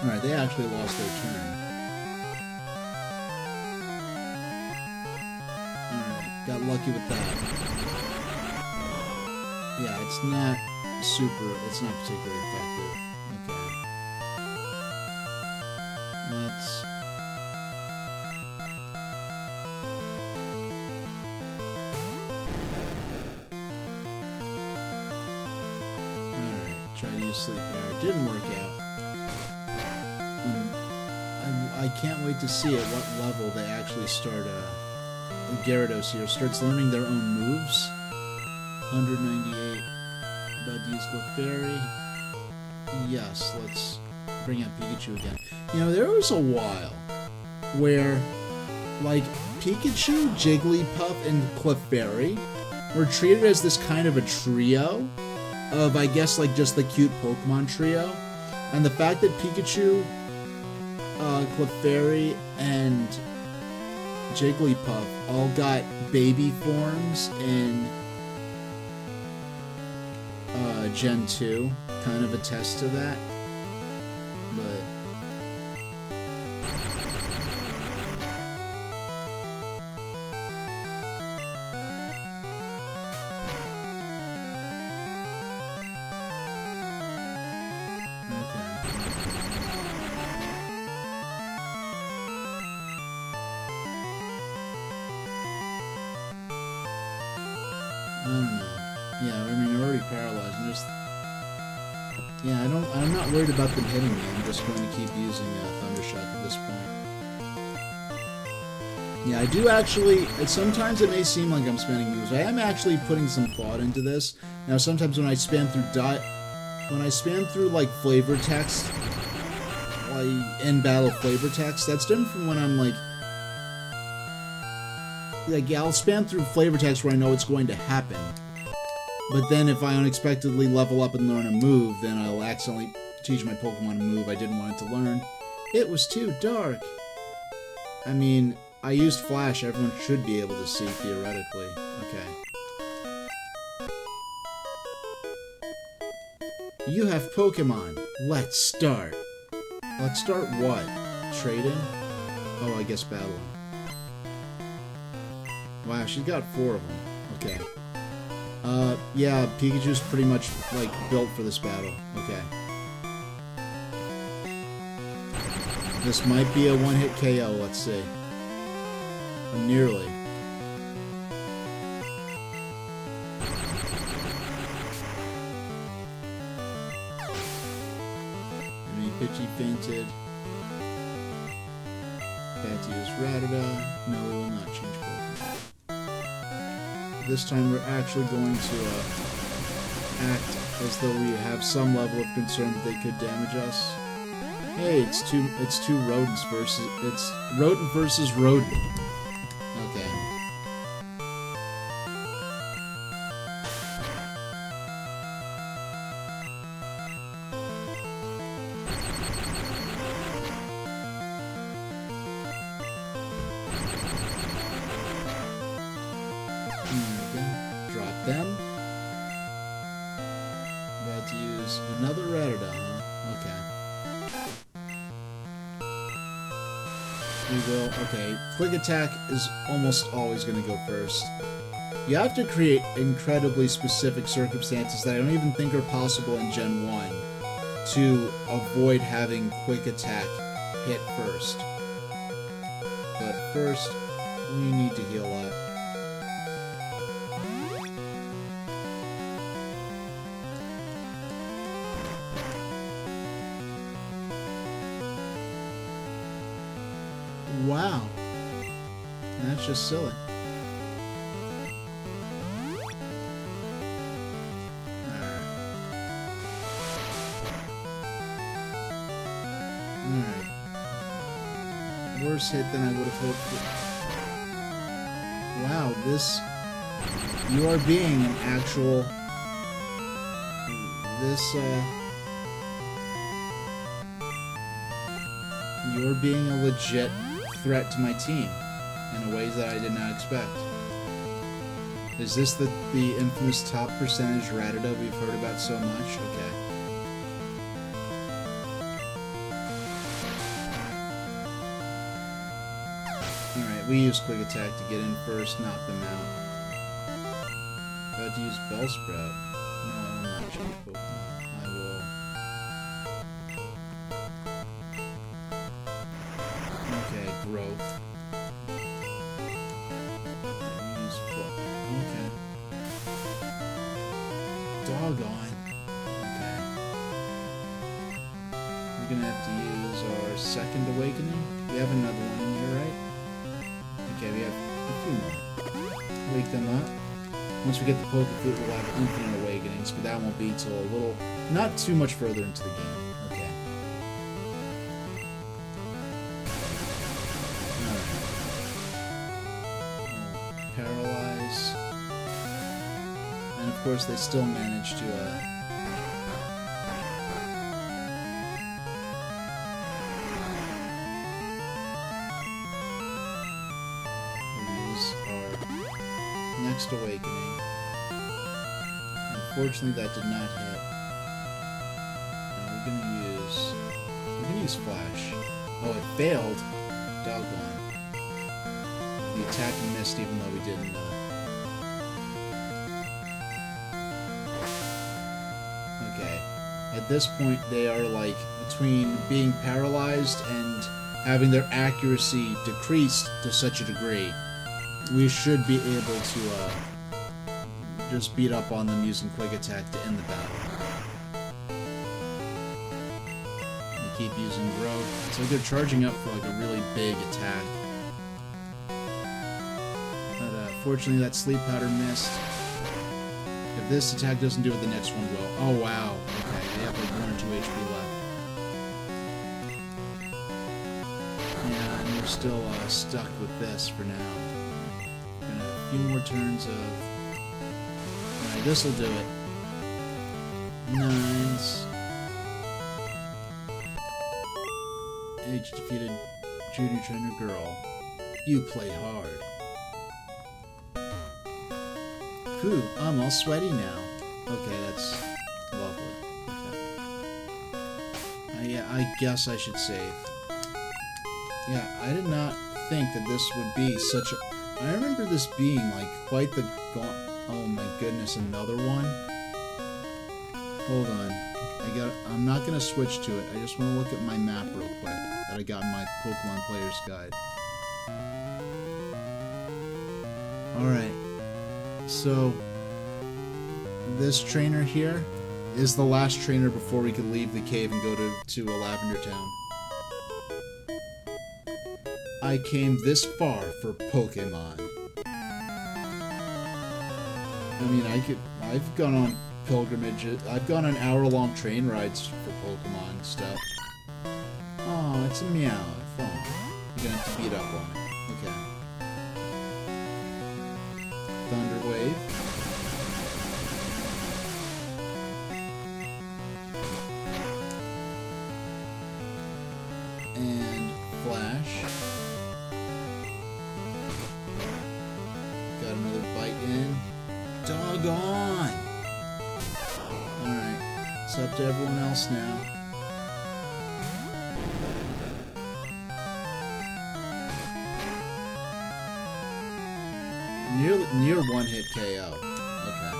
Alright, they actually lost their turn. Alright, got lucky with that. Yeah, it's not particularly effective. Okay. Let's... Alright, try to use Sleep Air. It didn't work out. I can't wait to see at what level they actually start, Gyarados here starts learning their own moves. 198. About to use Clefairy. Yes, let's bring out Pikachu again. You know, there was a while where, like, Pikachu, Jigglypuff, and Clefairy were treated as this kind of a trio of, I guess, like, just the cute Pokemon trio. And the fact that Pikachu, Clefairy, and Jigglypuff all got baby forms in Gen 2 kind of attests to that. But I don't know. Yeah, I mean, they're already paralyzed. Yeah, I'm not worried about them hitting me. I'm just going to keep using Thundershock at this point. Yeah, I do actually... Sometimes it may seem like I'm spamming moves. I am actually putting some thought into this. Now, sometimes when I spam through like flavor text, like in battle flavor text, that's different from when I'm like, yeah, I'll spam through flavor text where I know it's going to happen. But then if I unexpectedly level up and learn a move, then I'll accidentally teach my Pokemon a move I didn't want it to learn. It was too dark. I mean, I used Flash. Everyone should be able to see, theoretically. Okay. You have Pokemon. Let's start. Let's start what? Trading? Oh, I guess battling. Wow, she's got 4 of them. Okay. Yeah, Pikachu's pretty much, like, built for this battle. Okay. This might be a one-hit KO, let's see. Nearly. I mean, Pidgey fainted. Bad to use Rattata. No, we will not change Pokemon. This time we're actually going to act as though we have some level of concern that they could damage us. Hey, it's two rodents versus rodent versus rodent. Okay. Drop them. About to use another Rattata, huh? Okay. We will. Okay, Quick Attack is almost always going to go first. You have to create incredibly specific circumstances that I don't even think are possible in Gen 1 to avoid having Quick Attack hit first. But first, we need to heal up. Wow. That's just silly. Alright. Worse hit than I would have hoped for. Wow, this... You are being an actual... You're being a legit threat to my team in ways that I did not expect. Is this the infamous top percentage Rattata we've heard about so much? Okay. Alright, we use Quick Attack to get in first, knock them out. About to use Bellsprout. No, I'm not change Pokemon. I will... Okay, growth. Use okay. Doggone. Okay. We're gonna have to use our second awakening. We have another one in here, right? Okay, we have a few more. Wake them up. Once we get the Pokefruit, we'll have infinite awakenings, but that won't be till a little, not too much further into the game. Okay. Paralyze. And of course they still manage to use our next awakening. Unfortunately that did not hit. And we're gonna use Flash. Oh, it failed. Doggone. The attack missed even though we didn't Okay. At this point, they are like between being paralyzed and having their accuracy decreased to such a degree. We should be able to just beat up on them using Quick Attack to end the battle. They keep using Growth. It's like they're charging up for like a really big attack. Fortunately, that Sleep Powder missed. If this attack doesn't do it, the next one will. Oh, wow. Okay, they have like 1 or 2 HP left. Yeah, and we're still stuck with this for now. Gonna have a few more turns of... Alright, this'll do it. 9s. Age defeated Junior Trainer Girl. You play hard. Phew, I'm all sweaty now. Okay, that's lovely. Okay. Yeah, I guess I should save. Yeah, I did not think that this would be such a... I remember this being, like, quite the... Oh my goodness, another one? Hold on. I'm not gonna switch to it. I just want to look at my map real quick that I got in my Pokemon Player's Guide. Alright. So, this trainer here is the last trainer before we could leave the cave and go to Lavender Town. I came this far for Pokemon. I mean, I've gone on pilgrimages. I've gone on hour-long train rides for Pokemon stuff. Oh, it's a meow. Phone. You're gonna have to beat up on it. Okay. Thunder Wave. And Flash. Got another bite in. Doggone! Alright, it's up to everyone else now. Near one-hit KO. Okay.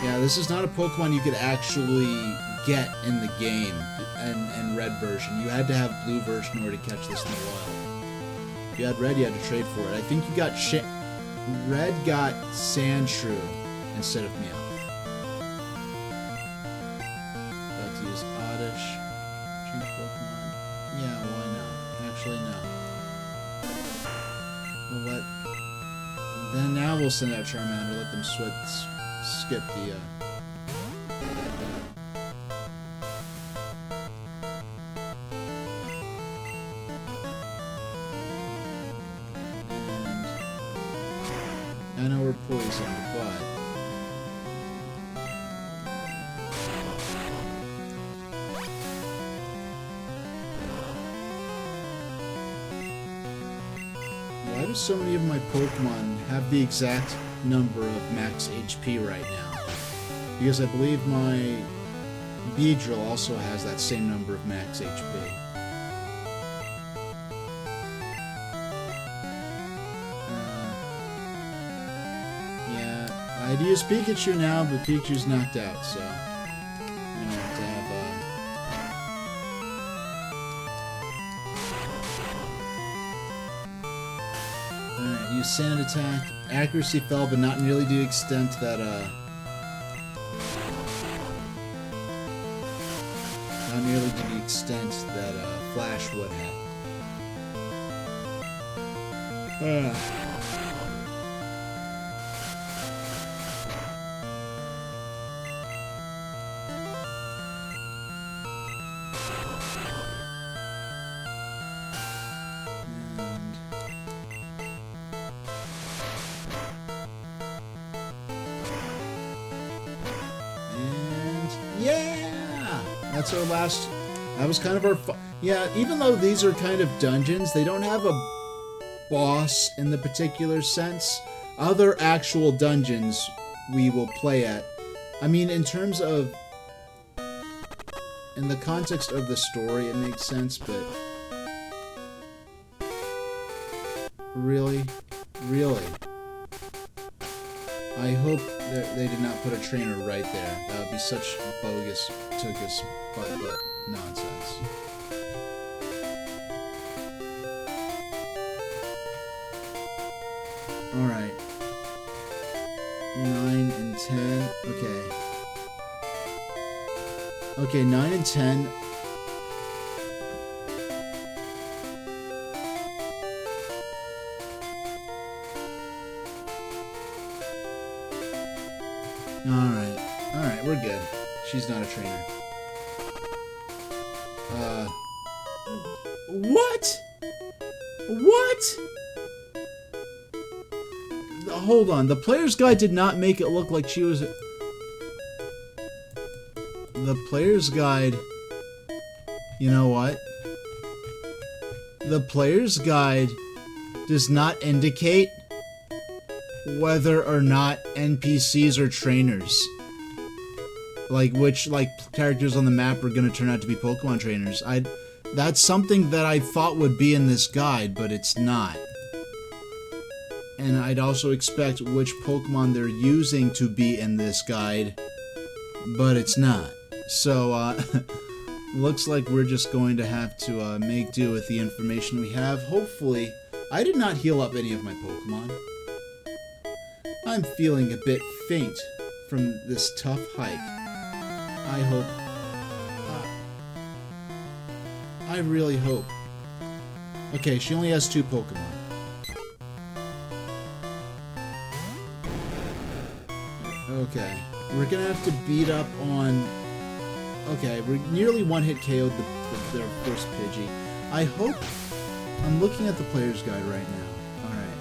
Yeah, this is not a Pokemon you could actually get in the game in Red version. You had to have Blue version in order to catch this in the wild. If you had Red, you had to trade for it. I think you got Red got Sandshrew instead of Meow. About to use Oddish. Change Pokemon. Yeah, why not? Actually, no. Then now we'll send out Charmander, let them skip the, And I know we're poisoned, but... Why do so many of my Pokemon have the exact number of max HP right now? Because I believe my Beedrill also has that same number of max HP. Yeah, I'd use Pikachu now, but Pikachu's knocked out, so... I'm gonna have to have, Alright, use Sand Attack. Accuracy fell, but not nearly to the extent that, not nearly to the extent that, Flash would have. Yeah! That's our last... That was kind of our... Yeah, even though these are kind of dungeons, they don't have a boss in the particular sense. Other actual dungeons we will play at. I mean, in terms of... In the context of the story, it makes sense, but... Really? Really? I hope that they did not put a trainer right there. That would be such bogus, togus, butt nonsense. Alright. 9 and 10. Okay. Okay, 9 and 10. Alright, we're good. She's not a trainer. What? What? Hold on, the player's guide did not make it look like she was... The player's guide... You know what? the player's guide does not indicate whether or not NPCs are trainers. Like, which, like, characters on the map are going to turn out to be Pokemon trainers. That's something that I thought would be in this guide, but it's not. And I'd also expect which Pokemon they're using to be in this guide, but it's not. So, looks like we're just going to have to make do with the information we have. Hopefully, I did not heal up any of my Pokemon. I'm feeling a bit faint from this tough hike. I hope... I really hope. Okay, she only has 2 Pokemon. Okay, we're gonna have to beat up on... Okay, we're nearly one-hit KO'd their first Pidgey. I hope... I'm looking at the player's guide right now. Alright.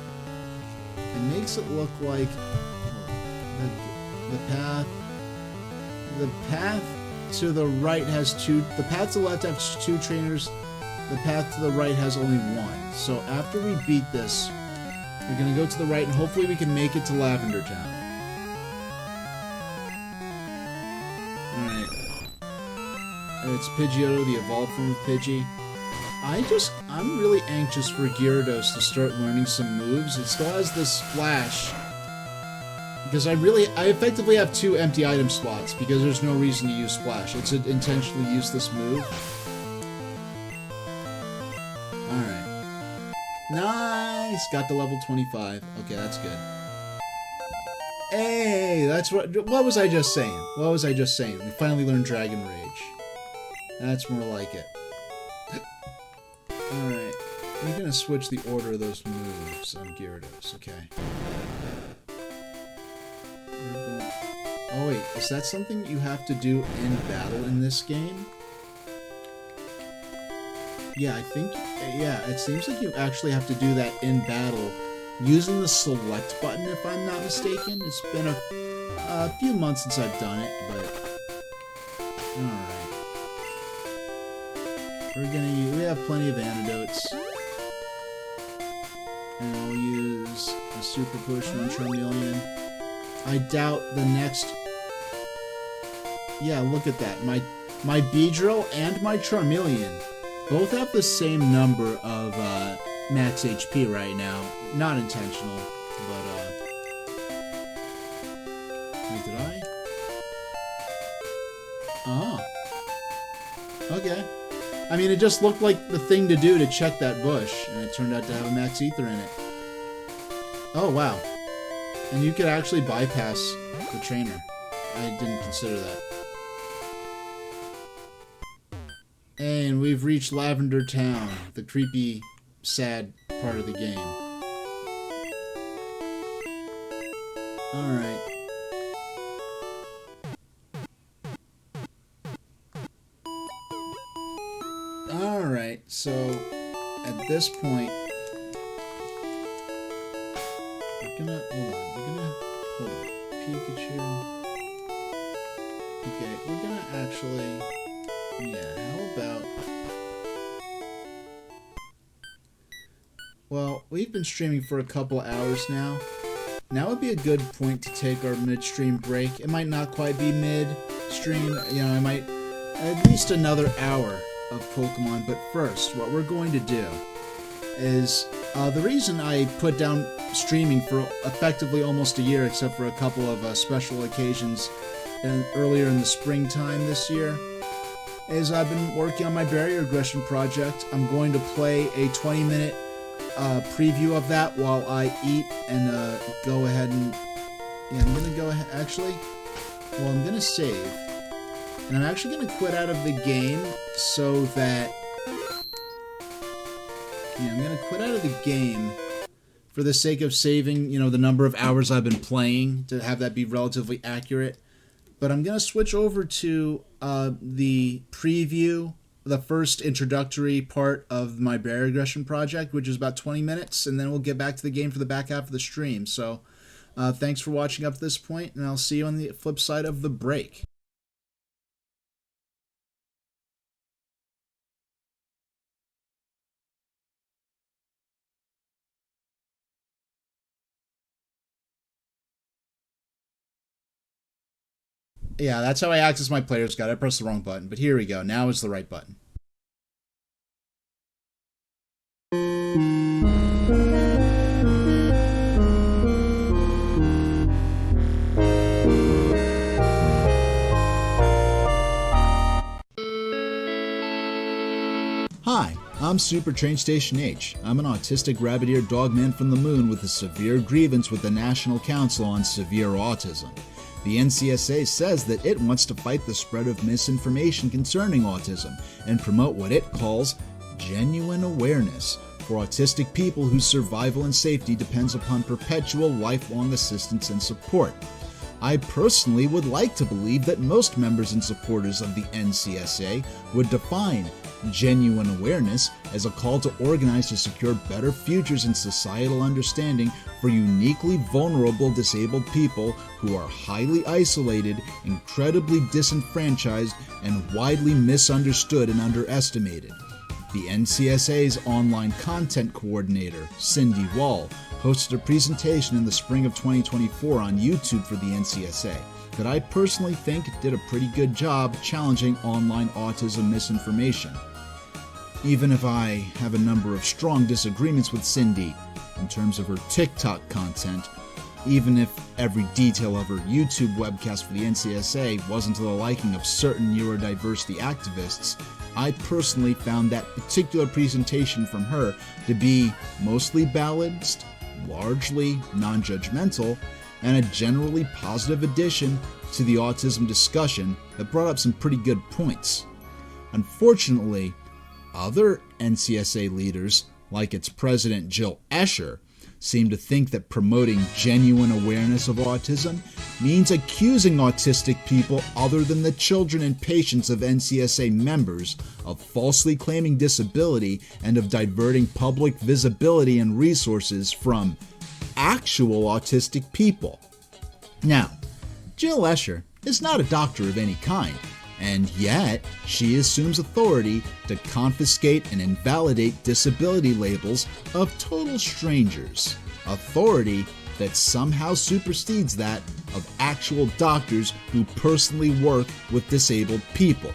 It makes it look like... The path to the right has 2... The path to the left has 2 trainers. The path to the right has only 1. So after we beat this, we're gonna go to the right and hopefully we can make it to Lavender Town. It's Pidgeotto, the evolved form of Pidgey. I'm really anxious for Gyarados to start learning some moves. It still has this Splash. Because I effectively have 2 empty item slots, because there's no reason to use Splash. It's an intentionally useless move. Alright. Nice! Got to level 25. Okay, that's good. Hey! That's what was I just saying? What was I just saying? We finally learned Dragon Rage. That's more like it. Alright. I'm gonna switch the order of those moves on Gyarados, okay. Oh wait, is that something you have to do in battle in this game? Yeah, I think... Yeah, it seems like you actually have to do that in battle using the select button, if I'm not mistaken. It's been a few months since I've done it, but... Alright. We have plenty of antidotes. And we'll use a super potion on Charmeleon. I doubt the next... Yeah, look at that. My Beedrill and my Charmeleon both have the same number of max HP right now. Not intentional, but wait, did I? Oh. Okay. I mean, it just looked like the thing to do to check that bush, and it turned out to have a max ether in it. Oh, wow. And you could actually bypass the trainer. I didn't consider that. And we've reached Lavender Town, the creepy, sad part of the game. Alright. Alright, so at this point, we're gonna, hold on, Pikachu. Okay, we're gonna actually, yeah, how about, well, we've been streaming for a couple hours now. Now would be a good point to take our mid-stream break. It might not quite be mid-stream, you know, I might, at least another hour of Pokemon, but first, what we're going to do is, the reason I put down streaming for effectively almost a year, except for a couple of special occasions earlier in the springtime this year, is I've been working on my barrier aggression project. I'm going to play a 20-minute preview of that while I eat and go ahead and... Yeah, I'm going to go ahead... Actually, well, I'm going to save. And I'm actually going to quit out of the game so that... Yeah, I'm going to quit out of the game for the sake of saving, you know, the number of hours I've been playing to have that be relatively accurate. But I'm going to switch over to the preview, the first introductory part of my barrier aggression project, which is about 20 minutes, and then we'll get back to the game for the back half of the stream. So thanks for watching up to this point, and I'll see you on the flip side of the break. Yeah, that's how I access my player's guide. I pressed the wrong button, but here we go. Now is the right button. Hi, I'm Super Train Station H. I'm an autistic rabbit-eared dogman from the moon with a severe grievance with the National Council on Severe Autism. The NCSA says that it wants to fight the spread of misinformation concerning autism and promote what it calls genuine awareness for autistic people whose survival and safety depends upon perpetual lifelong assistance and support. I personally would like to believe that most members and supporters of the NCSA would define genuine awareness as a call to organize to secure better futures and societal understanding for uniquely vulnerable disabled people who are highly isolated, incredibly disenfranchised, and widely misunderstood and underestimated. The NCSA's online content coordinator, Cindy Wall, hosted a presentation in the spring of 2024 on YouTube for the NCSA that I personally think did a pretty good job challenging online autism misinformation. Even if I have a number of strong disagreements with Cindy in terms of her TikTok content, even if every detail of her YouTube webcast for the NCSA wasn't to the liking of certain neurodiversity activists, I personally found that particular presentation from her to be mostly balanced, largely non-judgmental, and a generally positive addition to the autism discussion that brought up some pretty good points. Unfortunately, other NCSA leaders, like its president Jill Escher, seem to think that promoting genuine awareness of autism means accusing autistic people other than the children and patients of NCSA members of falsely claiming disability and of diverting public visibility and resources from actual autistic people. Now, Jill Escher is not a doctor of any kind, and yet she assumes authority to confiscate and invalidate disability labels of total strangers, authority that somehow supersedes that of actual doctors who personally work with disabled people.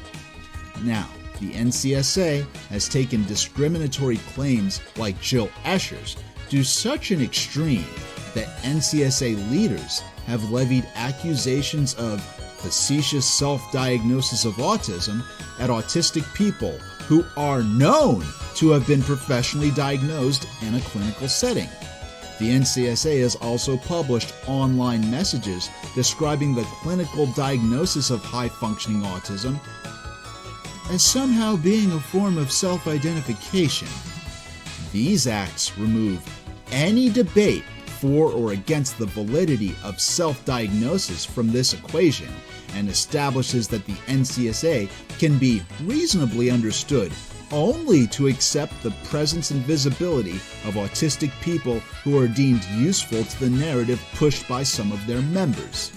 Now, the NCSA has taken discriminatory claims like Jill Escher's to such an extreme that NCSA leaders have levied accusations of facetious self-diagnosis of autism at autistic people who are known to have been professionally diagnosed in a clinical setting. The NCSA has also published online messages describing the clinical diagnosis of high-functioning autism as somehow being a form of self-identification. These acts remove any debate for or against the validity of self-diagnosis from this equation and establishes that the NCSA can be reasonably understood only to accept the presence and visibility of autistic people who are deemed useful to the narrative pushed by some of their members.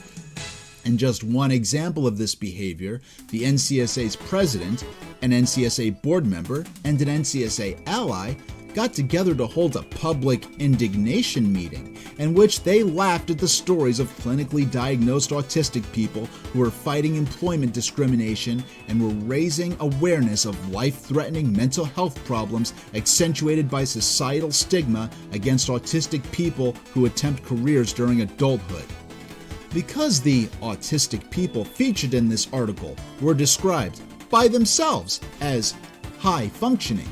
In just one example of this behavior, the NCSA's president, an NCSA board member, and an NCSA ally got together to hold a public indignation meeting in which they laughed at the stories of clinically diagnosed autistic people who were fighting employment discrimination and were raising awareness of life-threatening mental health problems accentuated by societal stigma against autistic people who attempt careers during adulthood. Because the autistic people featured in this article were described by themselves as high-functioning,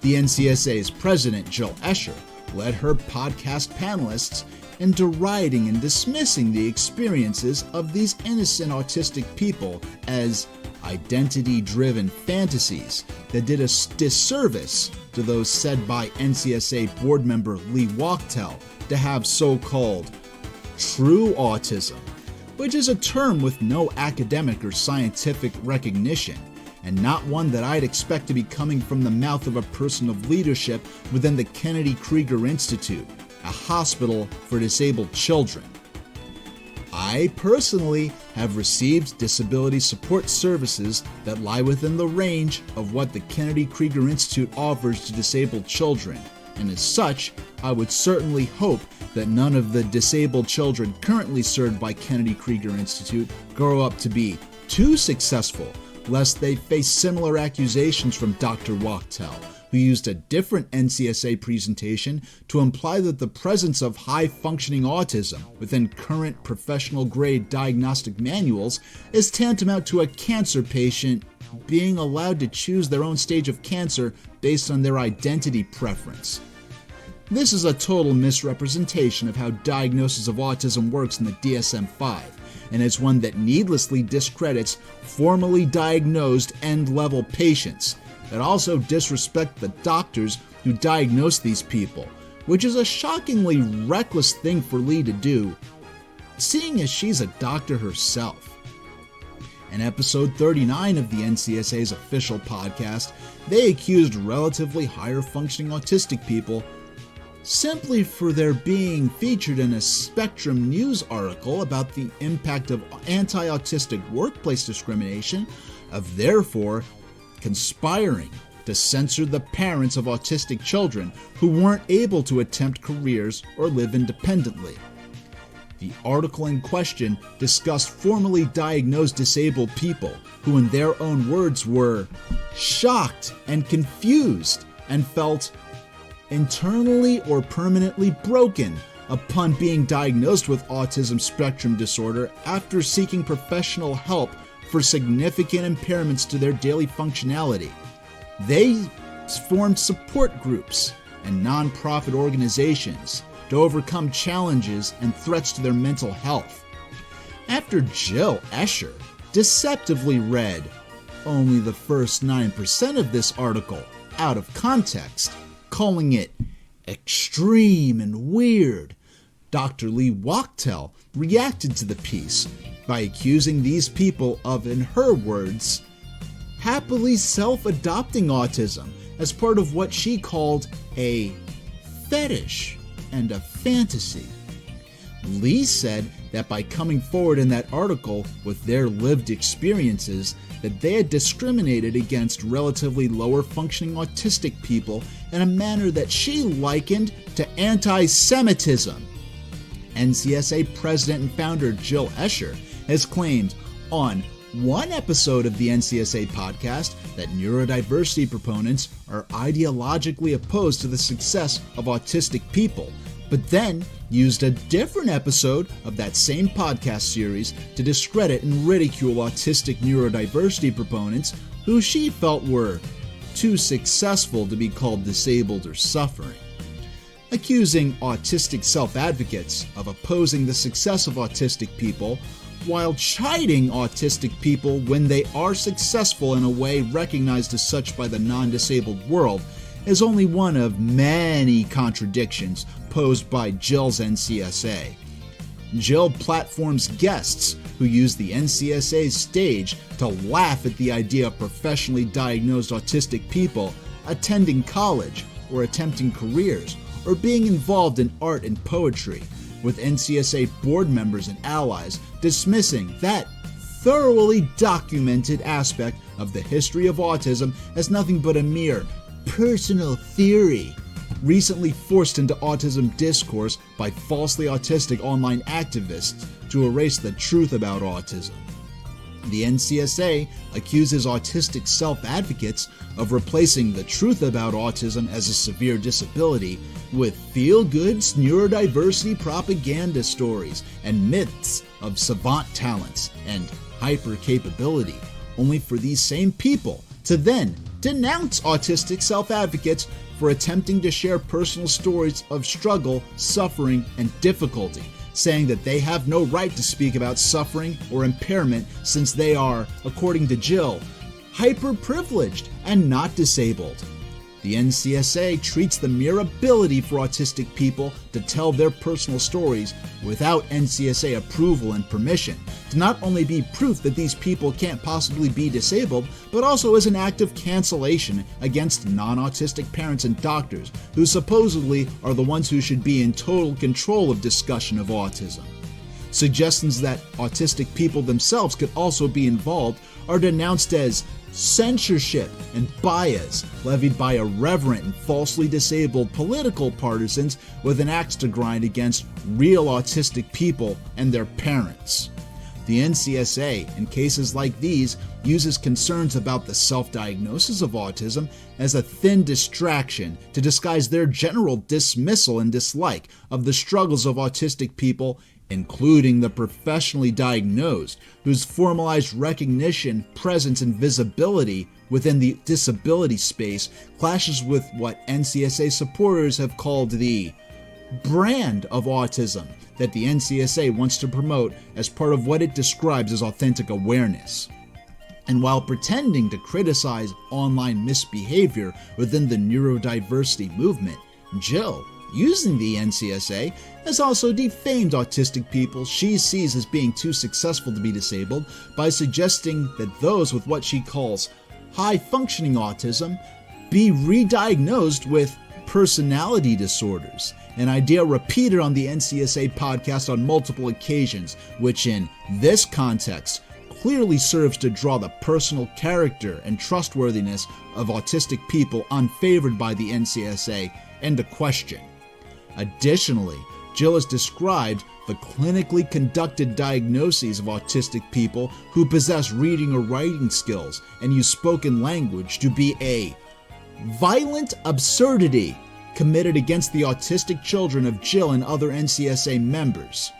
the NCSA's president, Jill Escher, led her podcast panelists in deriding and dismissing the experiences of these innocent autistic people as identity-driven fantasies that did a disservice to those said by NCSA board member Lee Wachtel to have so-called true autism, which is a term with no academic or scientific recognition, and not one that I'd expect to be coming from the mouth of a person of leadership within the Kennedy Krieger Institute, a hospital for disabled children. I personally have received disability support services that lie within the range of what the Kennedy Krieger Institute offers to disabled children, and as such, I would certainly hope that none of the disabled children currently served by Kennedy Krieger Institute grow up to be too successful, lest they face similar accusations from Dr. Wachtel, who used a different NCSA presentation to imply that the presence of high-functioning autism within current professional-grade diagnostic manuals is tantamount to a cancer patient being allowed to choose their own stage of cancer based on their identity preference. This is a total misrepresentation of how diagnosis of autism works in the DSM-5, and it's one that needlessly discredits formally diagnosed end-level patients. It also disrespects the doctors who diagnose these people, which is a shockingly reckless thing for Lee to do, seeing as she's a doctor herself. In episode 39 of the NCSA's official podcast, they accused relatively higher functioning autistic people simply for their being featured in a Spectrum News article about the impact of anti-autistic workplace discrimination, of therefore conspiring to censor the parents of autistic children who weren't able to attempt careers or live independently. The article in question discussed formerly diagnosed disabled people who, in their own words, were shocked and confused and felt internally or permanently broken upon being diagnosed with autism spectrum disorder after seeking professional help for significant impairments to their daily functionality. They formed support groups and nonprofit organizations to overcome challenges and threats to their mental health. After Jill Escher deceptively read only the first 9% of this article out of context, calling it extreme and weird, Dr. Lee Wachtel reacted to the piece by accusing these people of, in her words, happily self-adopting autism as part of what she called a fetish and a fantasy. Lee said that by coming forward in that article with their lived experiences, that they had discriminated against relatively lower functioning autistic people in a manner that she likened to anti-Semitism. NCSA president and founder Jill Escher has claimed on one episode of the NCSA podcast that neurodiversity proponents are ideologically opposed to the success of autistic people, but then used a different episode of that same podcast series to discredit and ridicule autistic neurodiversity proponents who she felt were too successful to be called disabled or suffering. Accusing autistic self-advocates of opposing the success of autistic people while chiding autistic people when they are successful in a way recognized as such by the non-disabled world is only one of many contradictions posed by Jill's NCSA. Jill platforms guests who use the NCSA's stage to laugh at the idea of professionally diagnosed autistic people attending college or attempting careers or being involved in art and poetry, with NCSA board members and allies dismissing that thoroughly documented aspect of the history of autism as nothing but a mere personal theory, recently forced into autism discourse by falsely autistic online activists to erase the truth about autism. The NCSA accuses autistic self-advocates of replacing the truth about autism as a severe disability with feel-good neurodiversity propaganda stories and myths of savant talents and hyper-capability, only for these same people to then denounce autistic self-advocates for attempting to share personal stories of struggle, suffering, and difficulty, saying that they have no right to speak about suffering or impairment since they are, according to Jill, hyper-privileged and not disabled. The NCSA treats the mere ability for autistic people to tell their personal stories without NCSA approval and permission to not only be proof that these people can't possibly be disabled, but also as an act of cancellation against non-autistic parents and doctors who supposedly are the ones who should be in total control of discussion of autism. Suggestions that autistic people themselves could also be involved are denounced as censorship, and bias levied by irreverent and falsely disabled political partisans with an axe to grind against real autistic people and their parents. The NCSA, in cases like these, uses concerns about the self-diagnosis of autism as a thin distraction to disguise their general dismissal and dislike of the struggles of autistic people, including the professionally diagnosed, whose formalized recognition, presence, and visibility within the disability space clashes with what NCSA supporters have called the brand of autism that the NCSA wants to promote as part of what it describes as authentic awareness. And while pretending to criticize online misbehavior within the neurodiversity movement, Jill, using the NCSA, has also defamed autistic people she sees as being too successful to be disabled by suggesting that those with what she calls high-functioning autism be re-diagnosed with personality disorders, an idea repeated on the NCSA podcast on multiple occasions, which in this context clearly serves to draw the personal character and trustworthiness of autistic people unfavored by the NCSA into question. Additionally, Jill has described the clinically conducted diagnoses of autistic people who possess reading or writing skills and use spoken language to be a violent absurdity committed against the autistic children of Jill and other NCSA members.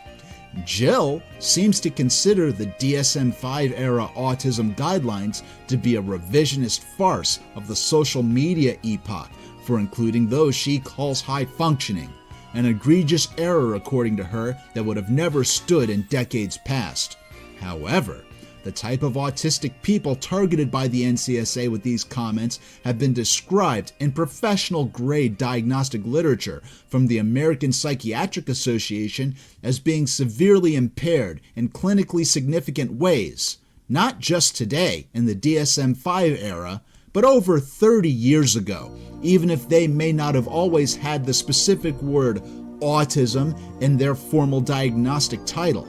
Jill seems to consider the DSM-5 era autism guidelines to be a revisionist farce of the social media epoch for including those she calls high-functioning, an egregious error according to her that would have never stood in decades past. However, the type of autistic people targeted by the NCSA with these comments have been described in professional-grade diagnostic literature from the American Psychiatric Association as being severely impaired in clinically significant ways, not just today in the DSM-5 era, but over 30 years ago, even if they may not have always had the specific word autism in their formal diagnostic title.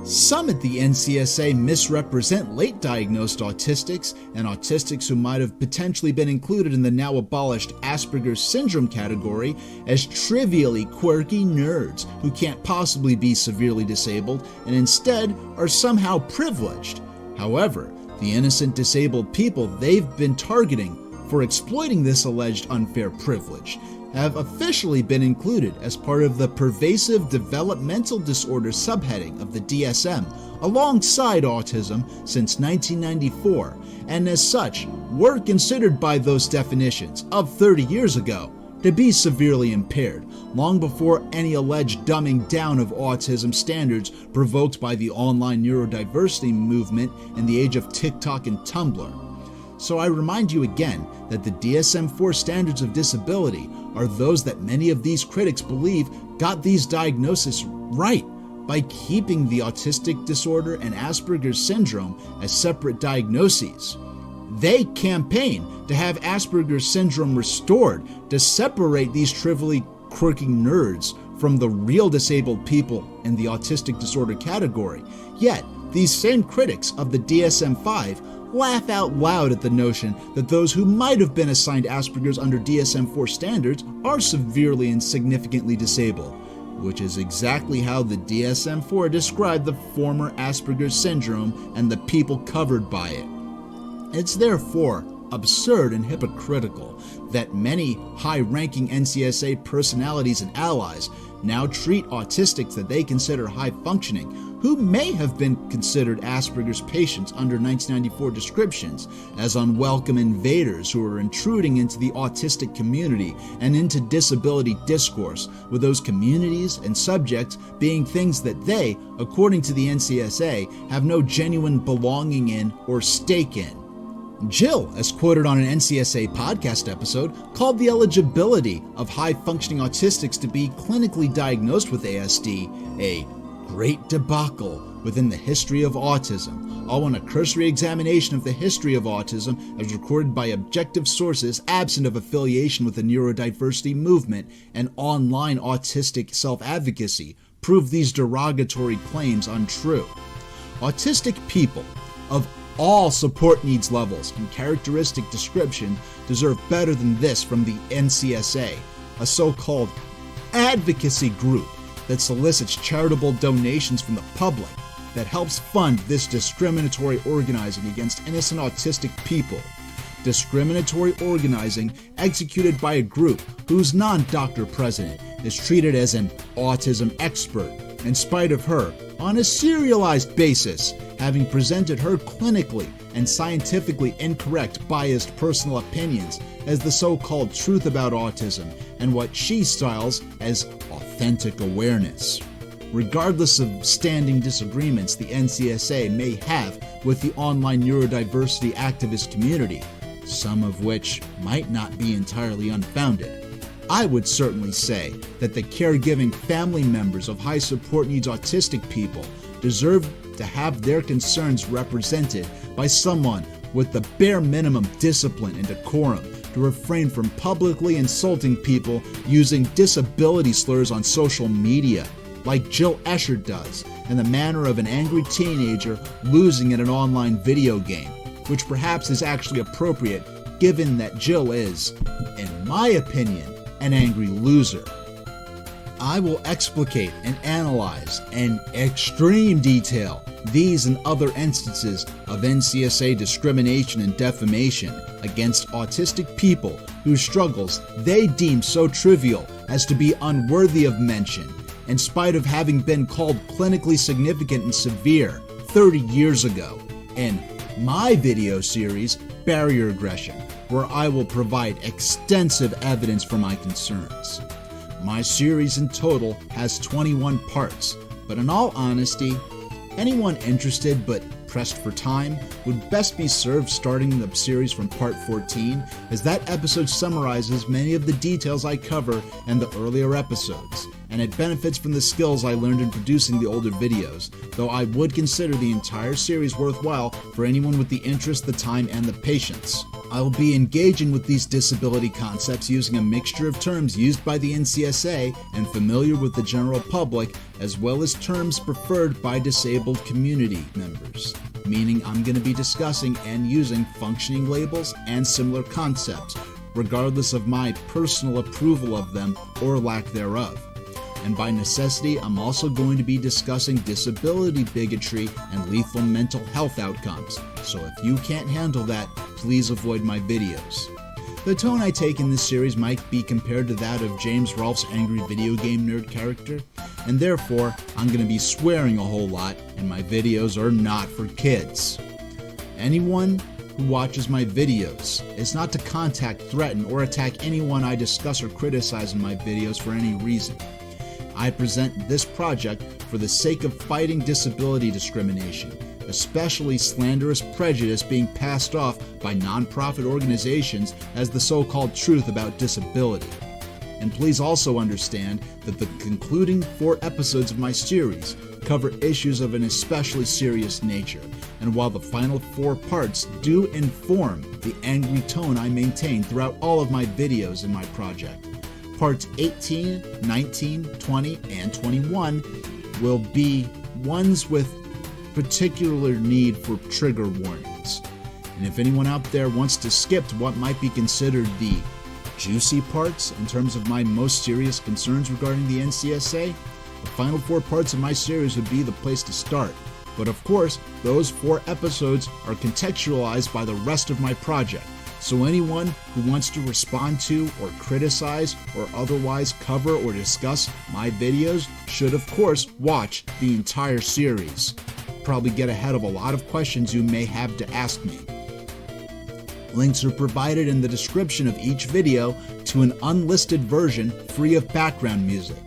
Some at the NCSA misrepresent late diagnosed autistics and autistics who might have potentially been included in the now abolished Asperger's syndrome category as trivially quirky nerds who can't possibly be severely disabled and instead are somehow privileged. However, the innocent disabled people they've been targeting for exploiting this alleged unfair privilege have officially been included as part of the pervasive developmental disorder subheading of the DSM alongside autism since 1994, and as such were considered by those definitions of 30 years ago to be severely impaired, long before any alleged dumbing down of autism standards provoked by the online neurodiversity movement in the age of TikTok and Tumblr. So I remind you again that the DSM-4 standards of disability are those that many of these critics believe got these diagnoses right by keeping the autistic disorder and Asperger's syndrome as separate diagnoses. They campaign to have Asperger's syndrome restored to separate these trivially quirky nerds from the real disabled people in the autistic disorder category. Yet, these same critics of the DSM-5 laugh out loud at the notion that those who might have been assigned Asperger's under DSM-4 standards are severely and significantly disabled, which is exactly how the DSM-4 described the former Asperger's syndrome and the people covered by it. It's therefore absurd and hypocritical that many high-ranking NCSA personalities and allies now treat autistics that they consider high-functioning, who may have been considered Asperger's patients under 1994 descriptions, as unwelcome invaders who are intruding into the autistic community and into disability discourse, with those communities and subjects being things that they, according to the NCSA, have no genuine belonging in or stake in. Jill, as quoted on an NCSA podcast episode, called the eligibility of high-functioning autistics to be clinically diagnosed with ASD a great debacle within the history of autism, all in a cursory examination of the history of autism as recorded by objective sources absent of affiliation with the neurodiversity movement and online autistic self-advocacy prove these derogatory claims untrue. Autistic people of All support needs levels and characteristic description deserve better than this from the NCSA, a so-called advocacy group that solicits charitable donations from the public that helps fund this discriminatory organizing against innocent autistic people. Discriminatory organizing executed by a group whose non-doctor president is treated as an autism expert, in spite of her, on a serialized basis, having presented her clinically and scientifically incorrect biased personal opinions as the so-called truth about autism and what she styles as authentic awareness. Regardless of standing disagreements the NCSA may have with the online neurodiversity activist community, some of which might not be entirely unfounded, I would certainly say that the caregiving family members of high support needs autistic people deserve to have their concerns represented by someone with the bare minimum discipline and decorum to refrain from publicly insulting people using disability slurs on social media, like Jill Escher does, in the manner of an angry teenager losing in an online video game, which perhaps is actually appropriate given that Jill is, in my opinion, an angry loser. I will explicate and analyze in extreme detail these and other instances of NCSA discrimination and defamation against autistic people whose struggles they deem so trivial as to be unworthy of mention, in spite of having been called clinically significant and severe 30 years ago in my video series, Barrier Aggression, where I will provide extensive evidence for my concerns. My series in total has 21 parts, but in all honesty, anyone interested but pressed for time would best be served starting the series from part 14, as that episode summarizes many of the details I cover in the earlier episodes, and it benefits from the skills I learned in producing the older videos, though I would consider the entire series worthwhile for anyone with the interest, the time, and the patience. I will be engaging with these disability concepts using a mixture of terms used by the NCSA and familiar with the general public, as well as terms preferred by disabled community members, meaning I'm going to be discussing and using functioning labels and similar concepts, regardless of my personal approval of them or lack thereof. And by necessity, I'm also going to be discussing disability bigotry and lethal mental health outcomes, so if you can't handle that, please avoid my videos. The tone I take in this series might be compared to that of James Rolfe's angry video game nerd character, and therefore, I'm going to be swearing a whole lot, and my videos are not for kids. Anyone who watches my videos is not to contact, threaten, or attack anyone I discuss or criticize in my videos for any reason. I present this project for the sake of fighting disability discrimination, especially slanderous prejudice being passed off by nonprofit organizations as the so-called truth about disability. And please also understand that the concluding 4 episodes of my series cover issues of an especially serious nature, and while the final 4 parts do inform the angry tone I maintain throughout all of my videos in my project, Parts 18, 19, 20, and 21 will be ones with particular need for trigger warnings. And if anyone out there wants to skip to what might be considered the juicy parts in terms of my most serious concerns regarding the NCSA, the final 4 parts of my series would be the place to start. But of course, those 4 episodes are contextualized by the rest of my project. So anyone who wants to respond to or criticize or otherwise cover or discuss my videos should of course watch the entire series. Probably get ahead of a lot of questions you may have to ask me. Links are provided in the description of each video to an unlisted version free of background music,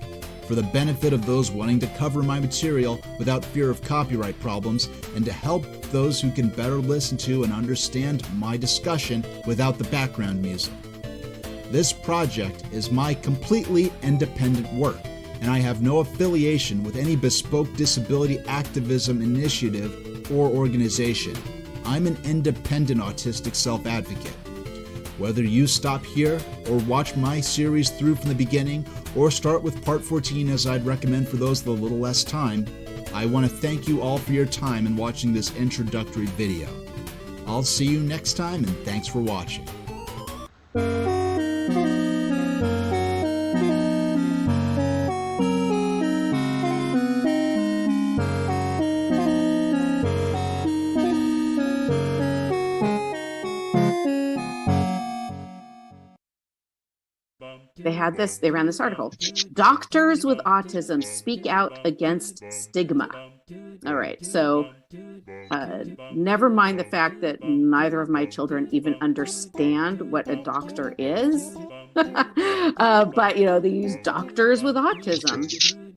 for the benefit of those wanting to cover my material without fear of copyright problems, and to help those who can better listen to and understand my discussion without the background music. This project is my completely independent work, and I have no affiliation with any bespoke disability activism initiative or organization. I'm an independent autistic self-advocate. Whether you stop here or watch my series through from the beginning, or start with part 14 as I'd recommend for those with a little less time, I want to thank you all for your time in watching this introductory video. I'll see you next time, and thanks for watching. They ran this article. Doctors with autism speak out against stigma. All right, so never mind the fact that neither of my children even understand what a doctor is. But, they use doctors with autism.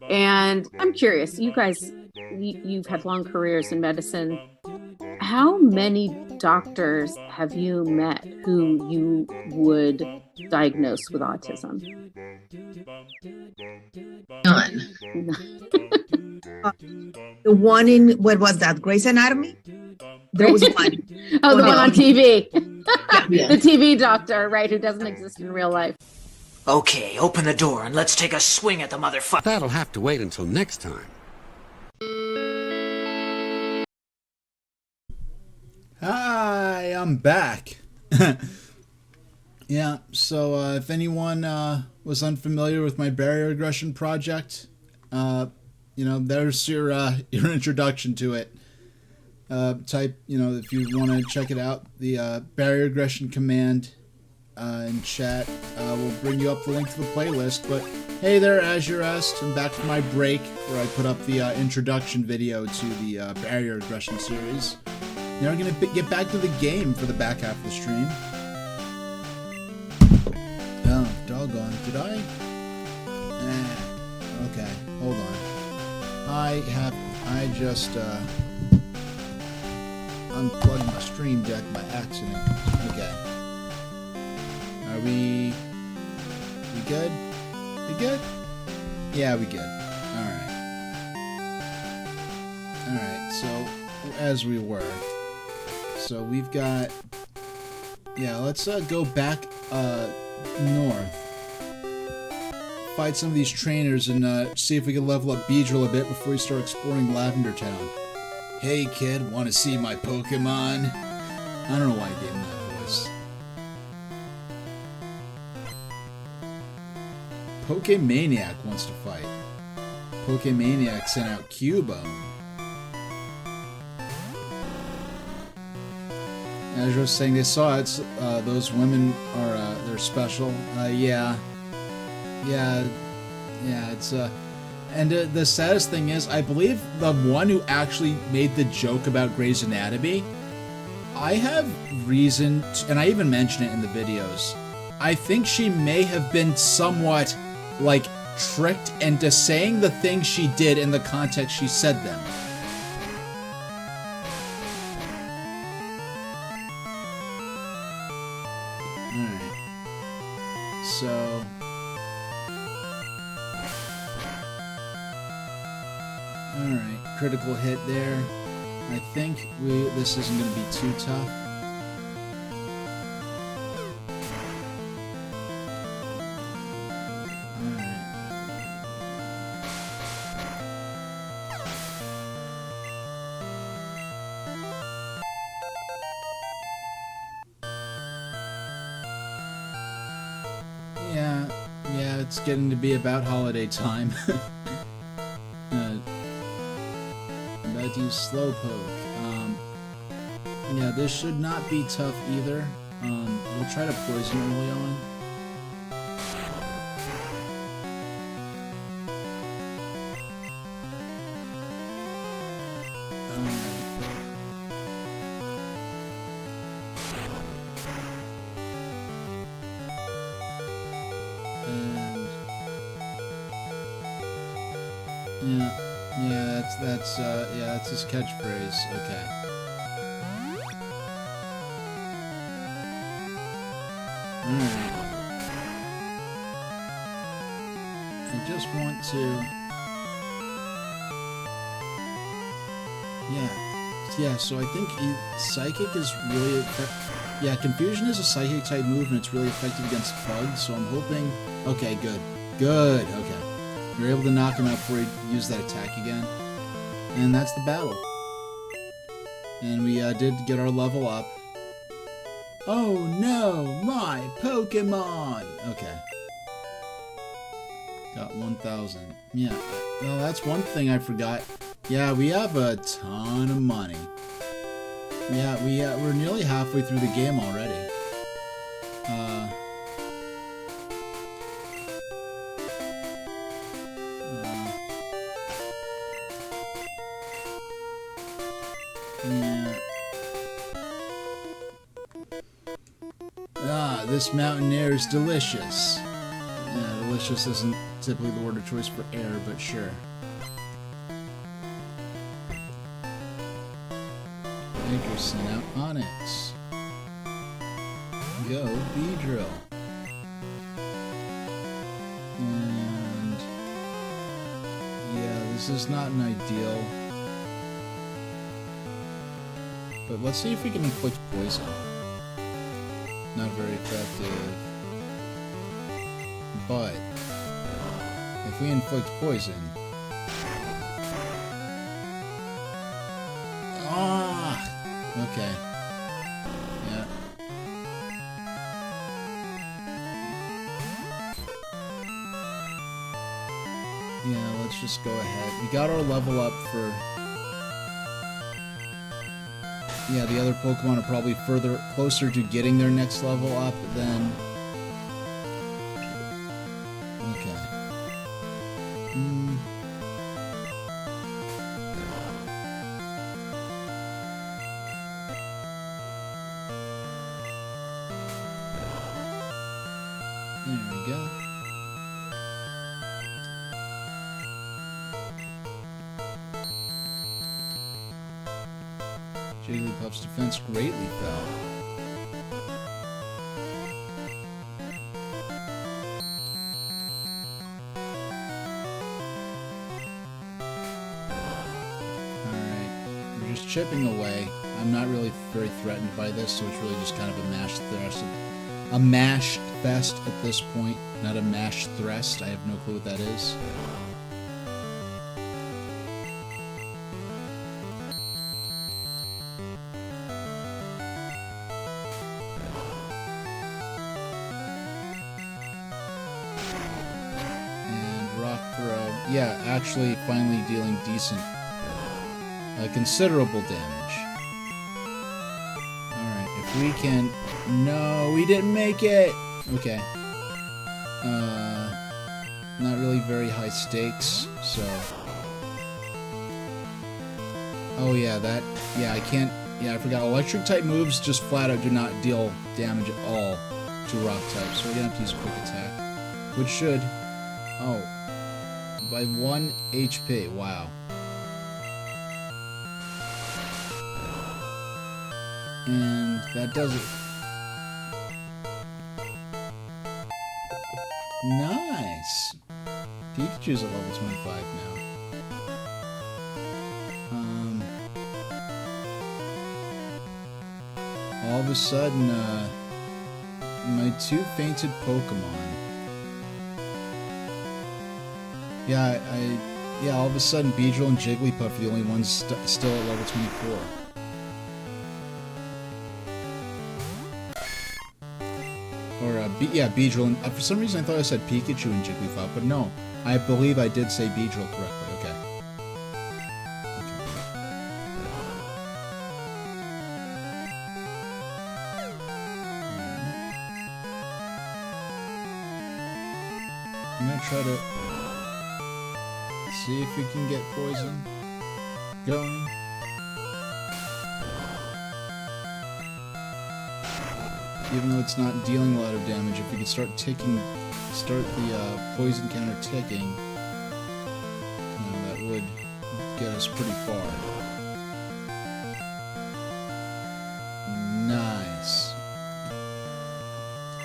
And I'm curious, you guys, you've had long careers in medicine. How many doctors have you met who you would diagnose with autism? None. The one in, what was that, Grey's Anatomy? There was one. Oh, the one on TV. Yeah. The TV doctor, right, who doesn't exist in real life. Okay, open the door and let's take a swing at the motherfucker. That'll have to wait until next time. Hi, I'm back. Yeah, so if anyone was unfamiliar with my barrier aggression project, there's your introduction to it. Type, if you want to check it out, the barrier aggression command in chat will bring you up the link to the playlist. But hey there, as you're asked, I'm back from my break where I put up the introduction video to the barrier aggression series. Now we're going to get back to the game for the back half of the stream. Oh, doggone. Did I? Okay, hold on. I just unplugged my stream deck by accident. Okay. Are we good? We good? Yeah, we good. Alright, so as we were. So we've got, let's go back north. Fight some of these trainers and see if we can level up Beedrill a bit before we start exploring Lavender Town. Hey kid, want to see my Pokemon? I don't know why I gave him that voice. Pokemaniac wants to fight. Pokemaniac sent out Cubone. As I was saying, they saw it. Those women are they're special. Yeah. It's and the saddest thing is, I believe the one who actually made the joke about Grey's Anatomy. I have reason, and I even mention it in the videos. I think she may have been somewhat tricked into saying the things she did in the context she said them. So, alright, critical hit there. I think this isn't going to be too tough. Yeah, it's getting to be about holiday time. About to use Slowpoke. Yeah, this should not be tough either. We'll try to poison early on. That's his catchphrase. Okay. Alright. I just want to... Yeah, so I think Psychic is really... Confusion is a Psychic type move and it's really effective against bugs, so I'm hoping... Okay, good. Good, okay. We're able to knock him out before he used that attack again. And that's the battle. And we did get our level up. Oh no, my Pokemon! Okay. Got 1,000. Yeah. Well, that's one thing I forgot. Yeah, we have a ton of money. Yeah, we're nearly halfway through the game already. Yeah. Ah, this mountain air is delicious. Yeah, delicious isn't typically the word of choice for air, but sure. Anchor sent out Onyx. Go Beedrill. And yeah, this is not an ideal. But let's see if we can inflict poison. Not very effective. But if we inflict poison. Ah! Okay. Yeah. Yeah, let's just go ahead. We got our level up for... Yeah, the other Pokemon are probably closer to getting their next level up than... Okay. There we go. Jigglypuff's defense greatly fell. Alright, we're just chipping away. I'm not really very threatened by this, so it's really just kind of a mash fest at this point, not a mash thrust. I have no clue what that is. Yeah, actually finally dealing decent, considerable damage. Alright, if we can... No, we didn't make it! Okay. Not really very high stakes, so... Oh yeah, that... Yeah, I can't... Yeah, I forgot. Electric type moves just flat out do not deal damage at all to rock type, so we're gonna have to use quick attack. Which should... Oh. By 1 HP. Wow. And that does it. Nice. Pikachu's at level 25 now. All of a sudden, my two fainted Pokemon. Yeah, all of a sudden, Beedrill and Jigglypuff are the only ones still at level 24. Or, yeah, Beedrill and... for some reason, I thought I said Pikachu and Jigglypuff, but no. I believe I did say Beedrill correctly. Okay. I'm gonna try to... see if we can get poison going. Even though it's not dealing a lot of damage, if we can start the poison counter ticking, that would get us pretty far. Nice.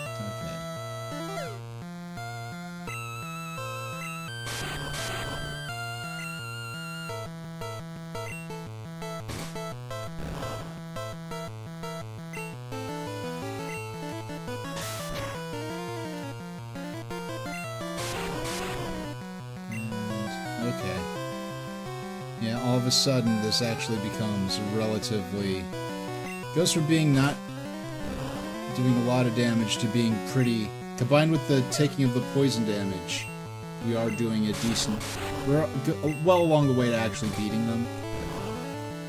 Okay. Okay. Yeah, all of a sudden, this actually becomes relatively... goes from being not doing a lot of damage to being pretty. Combined with the taking of the poison damage, we are doing a decent. We're well along the way to actually beating them.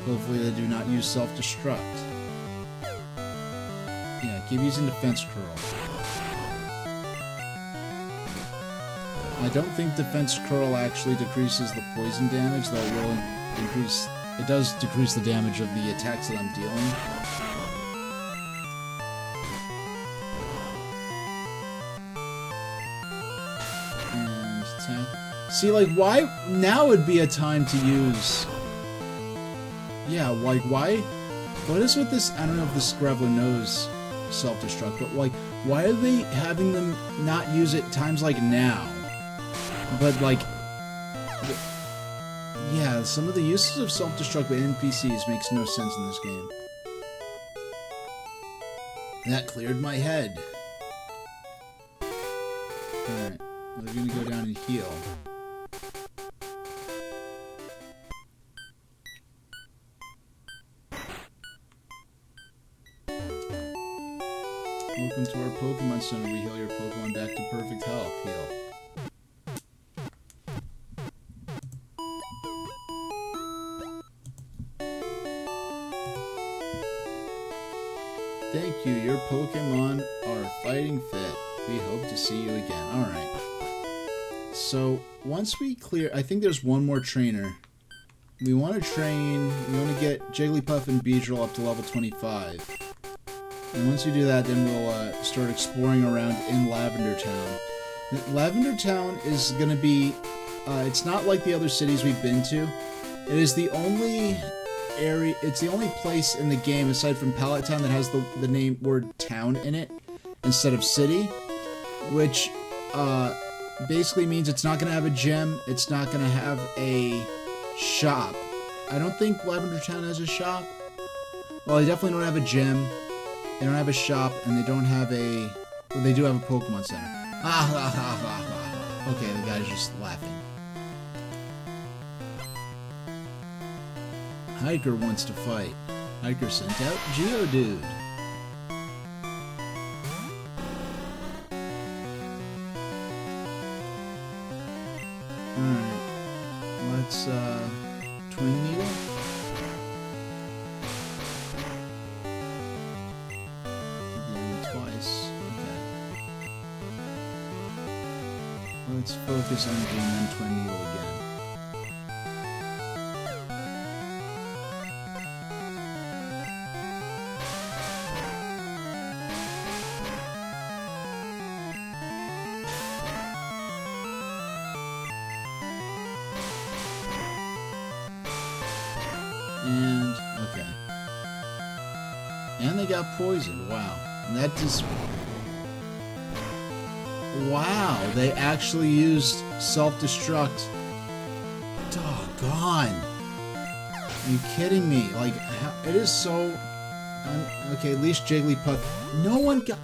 Hopefully they do not use self-destruct. Yeah, keep using defense curl. I don't think defense curl actually decreases the poison damage, though it will increase. It does decrease the damage of the attacks that I'm dealing. And attack. See, like, why now would be a time to use? Yeah, like, why? What is with this? I don't know if this Graveler knows self-destruct, but like, why are they having them not use it times like now? But like, yeah, some of the uses of self-destruct by NPCs makes no sense in this game. That cleared my head. Alright, we're gonna go down and heal. Welcome to our Pokemon Center. We heal your Pokemon back to perfect health. Heal. Thank you, your Pokemon are fighting fit. We hope to see you again. Alright. So, once we clear... I think there's one more trainer. We want to train... We want to get Jigglypuff and Beedrill up to level 25. And once we do that, then we'll start exploring around in Lavender Town. Lavender Town is going to be... it's not like the other cities we've been to. It is the only... area. It's the only place in the game aside from Pallet Town that has the name word town in it instead of city, which basically means it's not going to have a gym, it's not going to have a shop. I don't think Lavender Town has a shop. Well, they definitely don't have a gym, they don't have a shop, and they don't have a... Well, they do have a Pokemon Center. Okay, the guy's just laughing. Hiker wants to fight. Hiker sent out Geodude. Alright. Let's, Twin Needle? Then twice. Okay. Let's focus on Game and Twin Needle again. And, okay. And they got poisoned, wow. And that just... Wow, they actually used self-destruct. Doggone. Are you kidding me? Like, it is so... okay, at least Jigglypuff... No one got...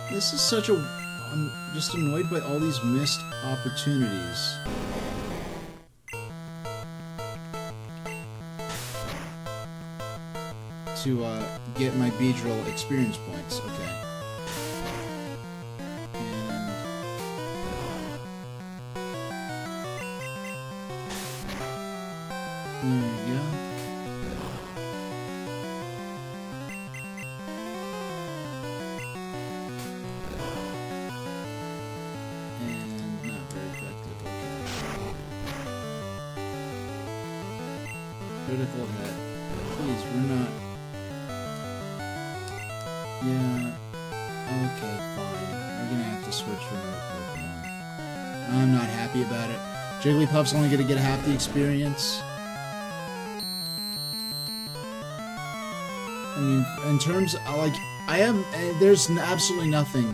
This is such a... I'm just annoyed by all these missed opportunities. To get my Beedrill experience points. Okay. And there we go. And not very effective. Okay. Critical hit. Please, we're not. Yeah, okay, fine. We're gonna have to switch from another Pokemon. I'm not happy about it. Jigglypuff's only gonna get half the experience. I mean, in terms of, like, there's absolutely nothing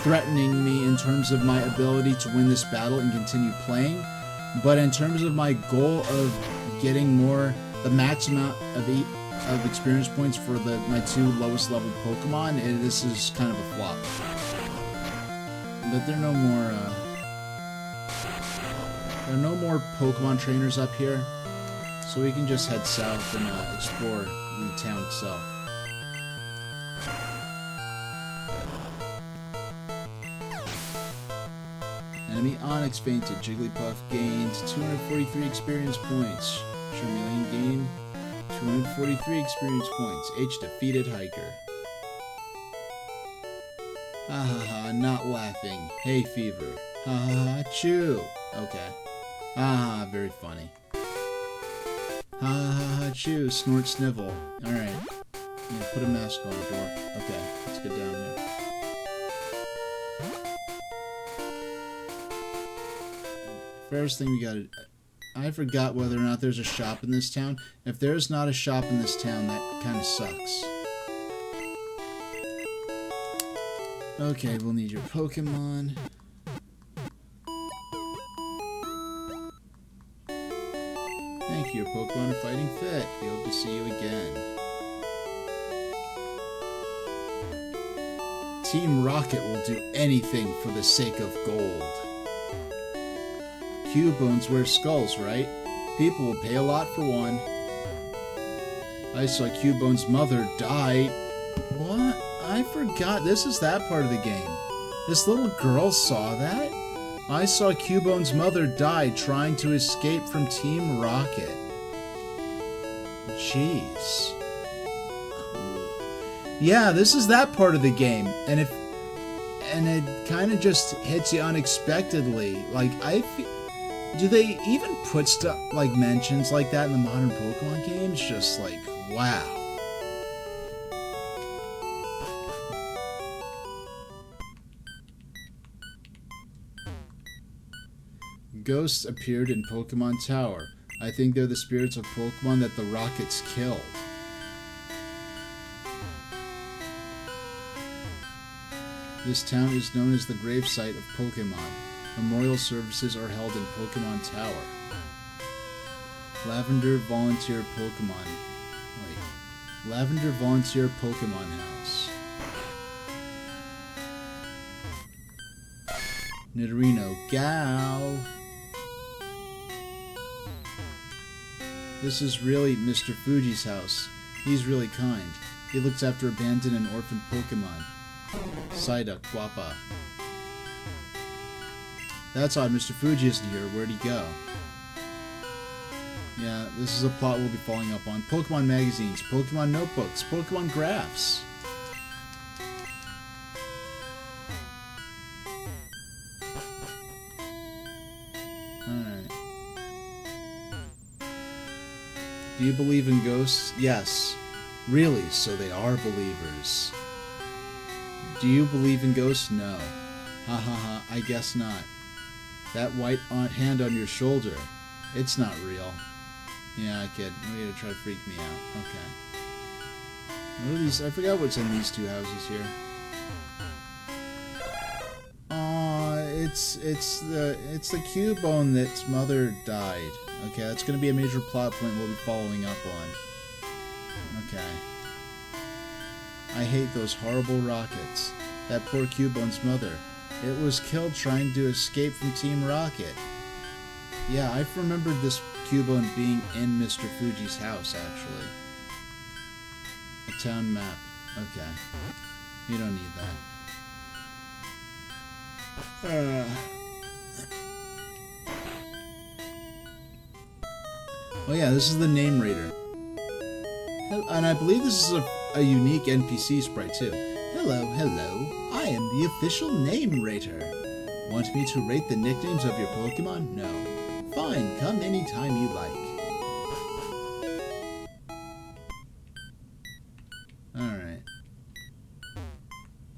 threatening me in terms of my ability to win this battle and continue playing. But in terms of my goal of getting the max amount of experience points for my two lowest level Pokemon, this is kind of a flop. But there are no more Pokemon trainers up here, so we can just head south and explore the town itself. Enemy Onyx fainted. Jigglypuff gained 243 experience points. Charmeleon gained 243 experience points. H defeated Hiker. Ha ha ha, not laughing. Hay fever. Ha ha ha, chew. Okay. Ha ha, very funny. Ha ha ha, chew, snort, snivel. Alright. Yeah, put a mask on the door. Okay, let's get down here. First thing we gotta... I forgot whether or not there's a shop in this town. If there's not a shop in this town, that kind of sucks. Okay, we'll need your Pokemon. Thank you, your Pokemon are fighting fit. We hope to see you again. Team Rocket will do anything for the sake of gold. Cubones wear skulls, right? People will pay a lot for one. I saw Cubone's mother die. What? I forgot. This is that part of the game. This little girl saw that? I saw Cubone's mother die trying to escape from Team Rocket. Jeez. Yeah, this is that part of the game. And it kind of just hits you unexpectedly. Like, do they even put stuff like mentions like that in the modern Pokemon games? Just like, wow. Ghosts appeared in Pokemon Tower. I think they're the spirits of Pokemon that the Rockets killed. This town is known as the gravesite of Pokemon. Memorial services are held in Pokemon Tower. Lavender Volunteer Pokemon. Wait. Lavender Volunteer Pokemon House. Nidorino Gal. This is really Mr. Fuji's house. He's really kind. He looks after abandoned and orphaned Pokemon. Psyduck, Guapa. That's odd, Mr. Fuji isn't here. Where'd he go? Yeah, this is a plot we'll be following up on. Pokemon magazines, Pokemon notebooks, Pokemon graphs. Alright. Do you believe in ghosts? Yes. Really, so they are believers. Do you believe in ghosts? No. Ha ha ha, I guess not. That white hand on your shoulder, it's not real. Yeah, kid, you're gonna try to freak me out. Okay. What are these? I forgot what's in these two houses here. It's the Cubone that's mother died. Okay, that's gonna be a major plot point we'll be following up on. Okay. I hate those horrible Rockets. That poor Cubone's mother. It was killed trying to escape from Team Rocket. Yeah, I remembered this Cubone being in Mr. Fuji's house, actually. A town map. Okay. You don't need that. Oh yeah, this is the Name Raider. And I believe this is a unique NPC sprite, too. Hello, hello. I am the official Name Rater. Want me to rate the nicknames of your Pokemon? No. Fine, come anytime you like. Alright.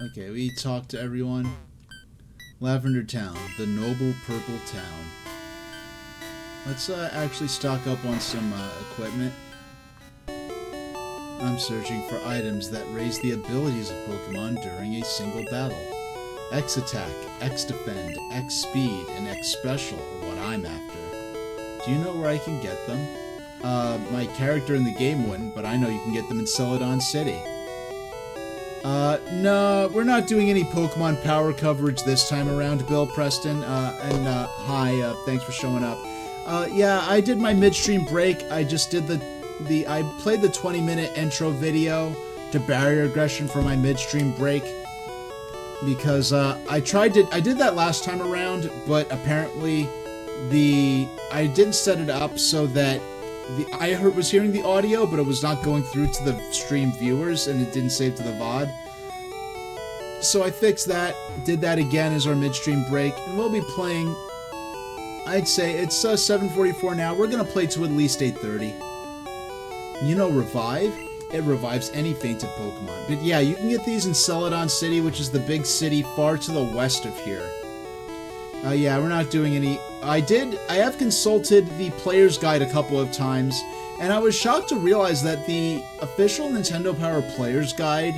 Okay, we talked to everyone. Lavender Town, the noble purple town. Let's actually stock up on some equipment. I'm searching for items that raise the abilities of Pokemon during a single battle. X Attack, X Defend, X Speed, and X Special are what I'm after. Do you know where I can get them? My character in the game wouldn't, but I know you can get them in Celadon City. No, we're not doing any Pokemon power coverage this time around, Bill Preston. Hi, thanks for showing up. Yeah, I did my midstream break. I just did I played the 20-minute intro video to Barrier Aggression for my midstream break. because I did that last time around, but apparently I didn't set it up so that I was hearing the audio, but it was not going through to the stream viewers, and it didn't save to the VOD. So I fixed that, did that again as our midstream break, and we'll be playing. I'd say it's 7:44 now. We're gonna play to at least 8:30. You know, Revive? It revives any fainted Pokemon. But yeah, you can get these in Celadon City, which is the big city far to the west of here. Yeah, we're not doing any... I have consulted the player's guide a couple of times, and I was shocked to realize that the official Nintendo Power player's guide,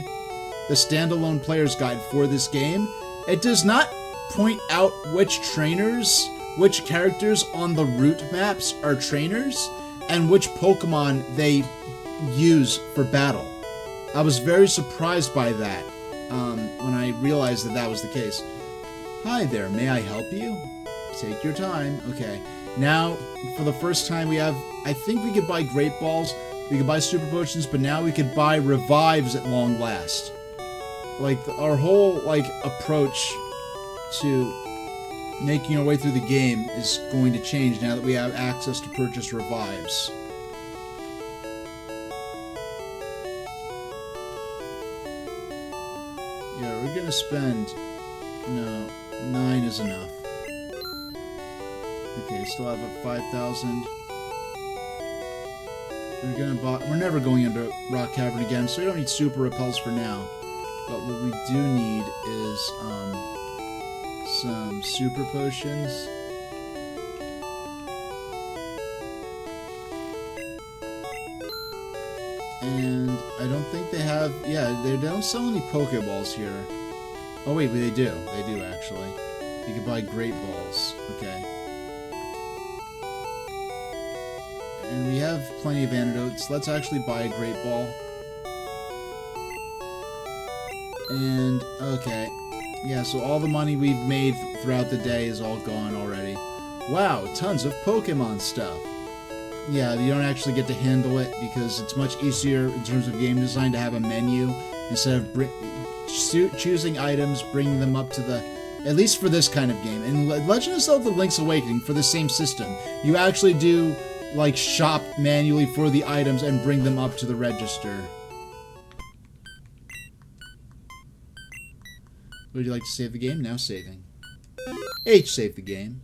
the standalone player's guide for this game, it does not point out which characters on the route maps are trainers, and which Pokemon they use for battle. I was very surprised by that when I realized that was the case. Hi there, may I help you? Take your time. Okay, now for the first time I think we could buy Great Balls, we could buy Super Potions, but now we could buy Revives at long last. Like, our whole, approach to making our way through the game is going to change now that we have access to purchase Revives. Yeah, we're gonna spend... No, 9 is enough. Okay, still have a 5,000. We're never going into Rock Cavern again, so we don't need Super Repels for now. But what we do need is, some Super Potions. And I don't think they have... Yeah, they don't sell any Pokeballs here. Oh wait, they do. They do, actually. You can buy Great Balls. Okay. And we have plenty of antidotes. Let's actually buy a Great Ball. And, okay. Yeah, so all the money we've made throughout the day is all gone already. Wow, tons of Pokemon stuff. Yeah, you don't actually get to handle it because it's much easier in terms of game design to have a menu instead of choosing items, bringing them up to the... At least for this kind of game. In Legend of Zelda Link's Awakening, for the same system, you actually do, shop manually for the items and bring them up to the register. Would you like to save the game? Now saving. H, save the game.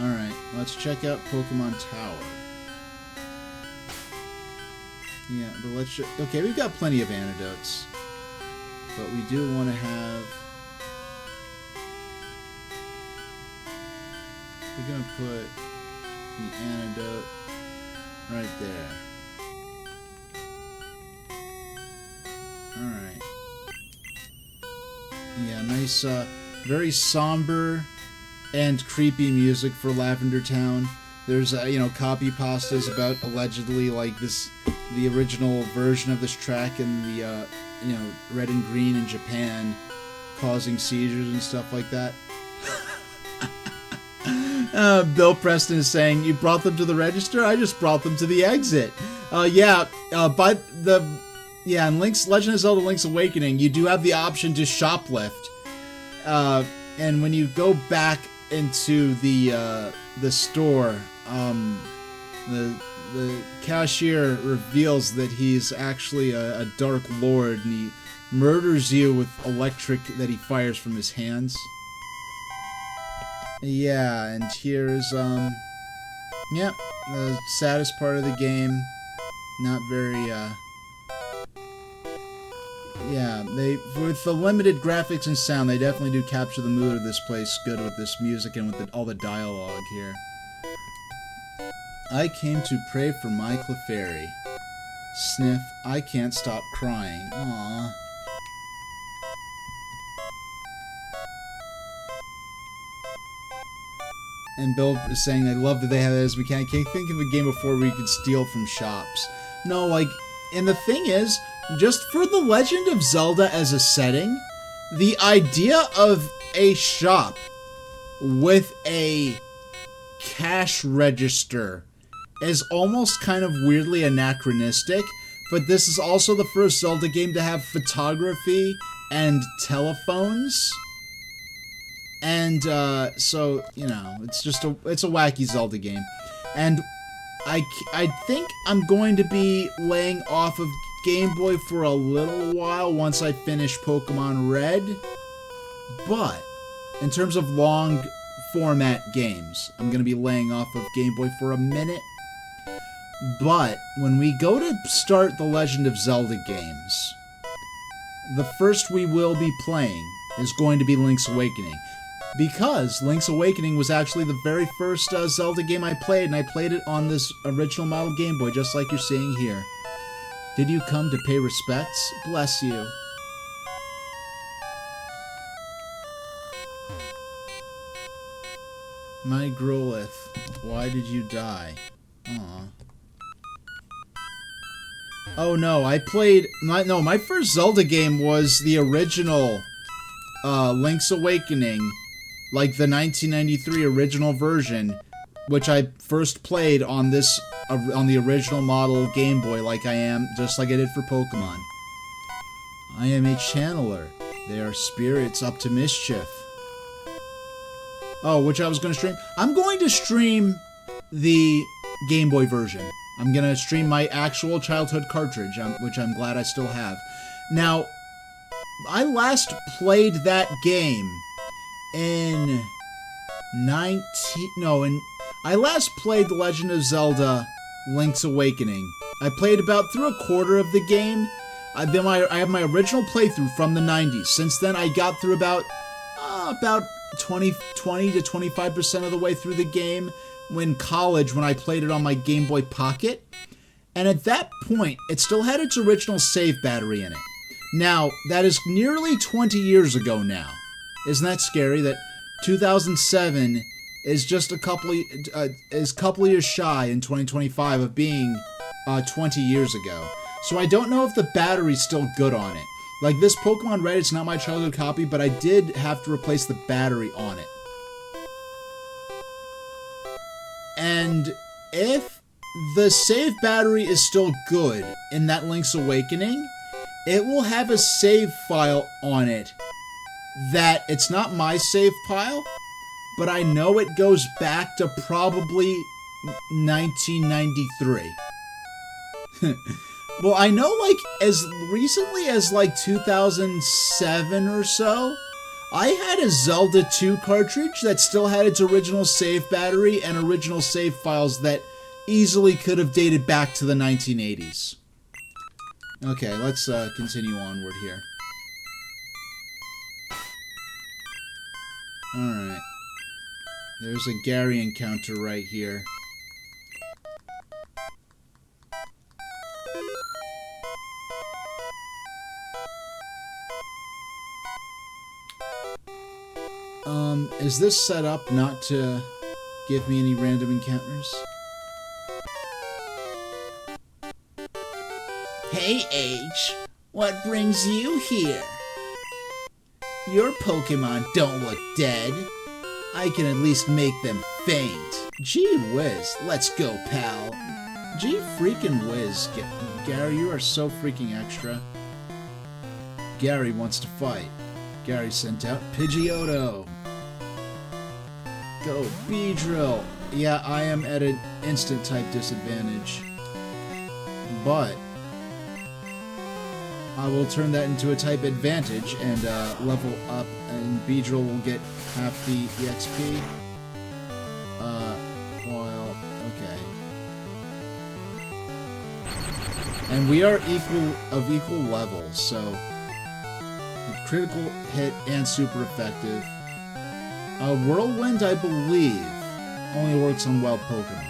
Alright, let's check out Pokemon Tower. Yeah, but let's... Okay, we've got plenty of antidotes. But we do want to have... We're going to put the antidote right there. Alright. Yeah, nice, very somber and creepy music for Lavender Town. There's, copy pastas about allegedly, the original version of this track in the, Red and Green in Japan causing seizures and stuff like that. Bill Preston is saying, you brought them to the register? I just brought them to the exit. In Legend of Zelda Link's Awakening, you do have the option to shoplift. And when you go back into the store, the cashier reveals that he's actually a Dark Lord, and he murders you with electric that he fires from his hands. Yeah, and here's, the saddest part of the game. Not very, yeah, with the limited graphics and sound, they definitely do capture the mood of this place good with this music and with all the dialogue here. I came to pray for my Clefairy. Sniff, I can't stop crying. Aww. And Bill is saying, I love that they have that as a mechanic. Can't think of a game before where you could steal from shops. No, and the thing is, just for the Legend of Zelda as a setting, the idea of a shop with a cash register is almost kind of weirdly anachronistic, but this is also the first Zelda game to have photography and telephones. And, so, you know, it's a wacky Zelda game. And I think I'm going to be laying off of Game Boy for a little while once I finish Pokémon Red. But, in terms of long format games, I'm going to be laying off of Game Boy for a minute. But, when we go to start the Legend of Zelda games, the first we will be playing is going to be Link's Awakening. Because Link's Awakening was actually the very first Zelda game I played, and I played it on this original model Game Boy, just like you're seeing here. Did you come to pay respects? Bless you. My Growlithe, why did you die? Aw. Oh no, my first Zelda game was the original Link's Awakening, like the 1993 original version, which I first played on on the original model Game Boy, just like I did for Pokemon. I am a channeler. They are spirits up to mischief. Oh, which I was going to stream? I'm going to stream the Game Boy version. I'm going to stream my actual childhood cartridge, which I'm glad I still have. Now, I last played that game I last played The Legend of Zelda Link's Awakening. I played about through a quarter of the game. I have my original playthrough from the 90s. Since then, I got through about 20 to 25% of the way through the game when I played it on my Game Boy Pocket. And at that point, it still had its original save battery in it. Now, that is nearly 20 years ago now. Isn't that scary that 2007 is just a couple of years shy in 2025 of being 20 years ago. So I don't know if the battery's still good on it. Like this Pokemon Red, it's not my childhood copy, but I did have to replace the battery on it. And if the save battery is still good in that Link's Awakening, it will have a save file on it that it's not my save file, but I know it goes back to probably 1993. Well, I know, as recently as, 2007 or so, I had a Zelda 2 cartridge that still had its original save battery and original save files that easily could have dated back to the 1980s. Okay, let's continue onward here. Alright. There's a Gary encounter right here. Is this set up not to give me any random encounters? Hey, H, what brings you here? Your Pokemon don't look dead. I can at least make them faint. Gee whiz, let's go, pal. Gee freaking whiz, Gary, you are so freaking extra. Gary wants to fight. Gary sent out Pidgeotto. Go, Beedrill. Yeah, I am at an instant type disadvantage. But I will turn that into a type advantage and level up, and Beedrill will get half the EXP. Okay. And we are of equal levels, so critical hit and super effective. Whirlwind, I believe, only works on wild Pokemon.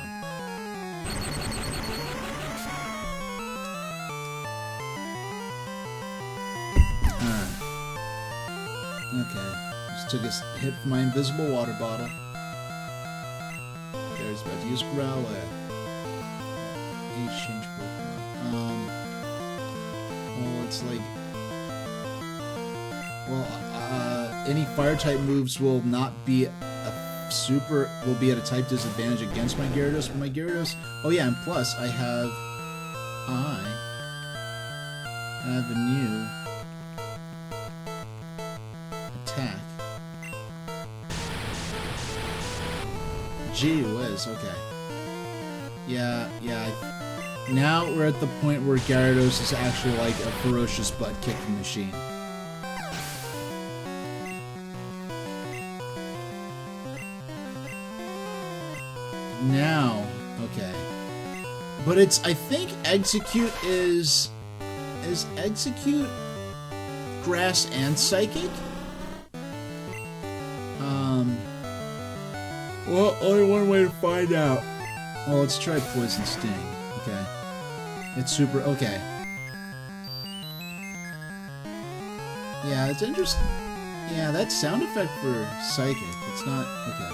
Okay. Just took a hit from my invisible water bottle. Gary's about to use Growlithe. Exchange Pokemon. Well, it's like... any fire type moves will not be will be at a type disadvantage against my Gyarados, but my Gyarados... Oh yeah, and plus, I have... Avenue. Attack. Gee whiz, okay. Yeah. Now we're at the point where Gyarados is actually like a ferocious butt-kicking machine. Now, okay. But it's, I think Execute is Execute Grass and Psychic? Well, only one way to find out. Well, let's try Poison Sting. Okay. It's super, okay. Yeah, it's interesting. Yeah, that sound effect for Psychic, it's not, okay.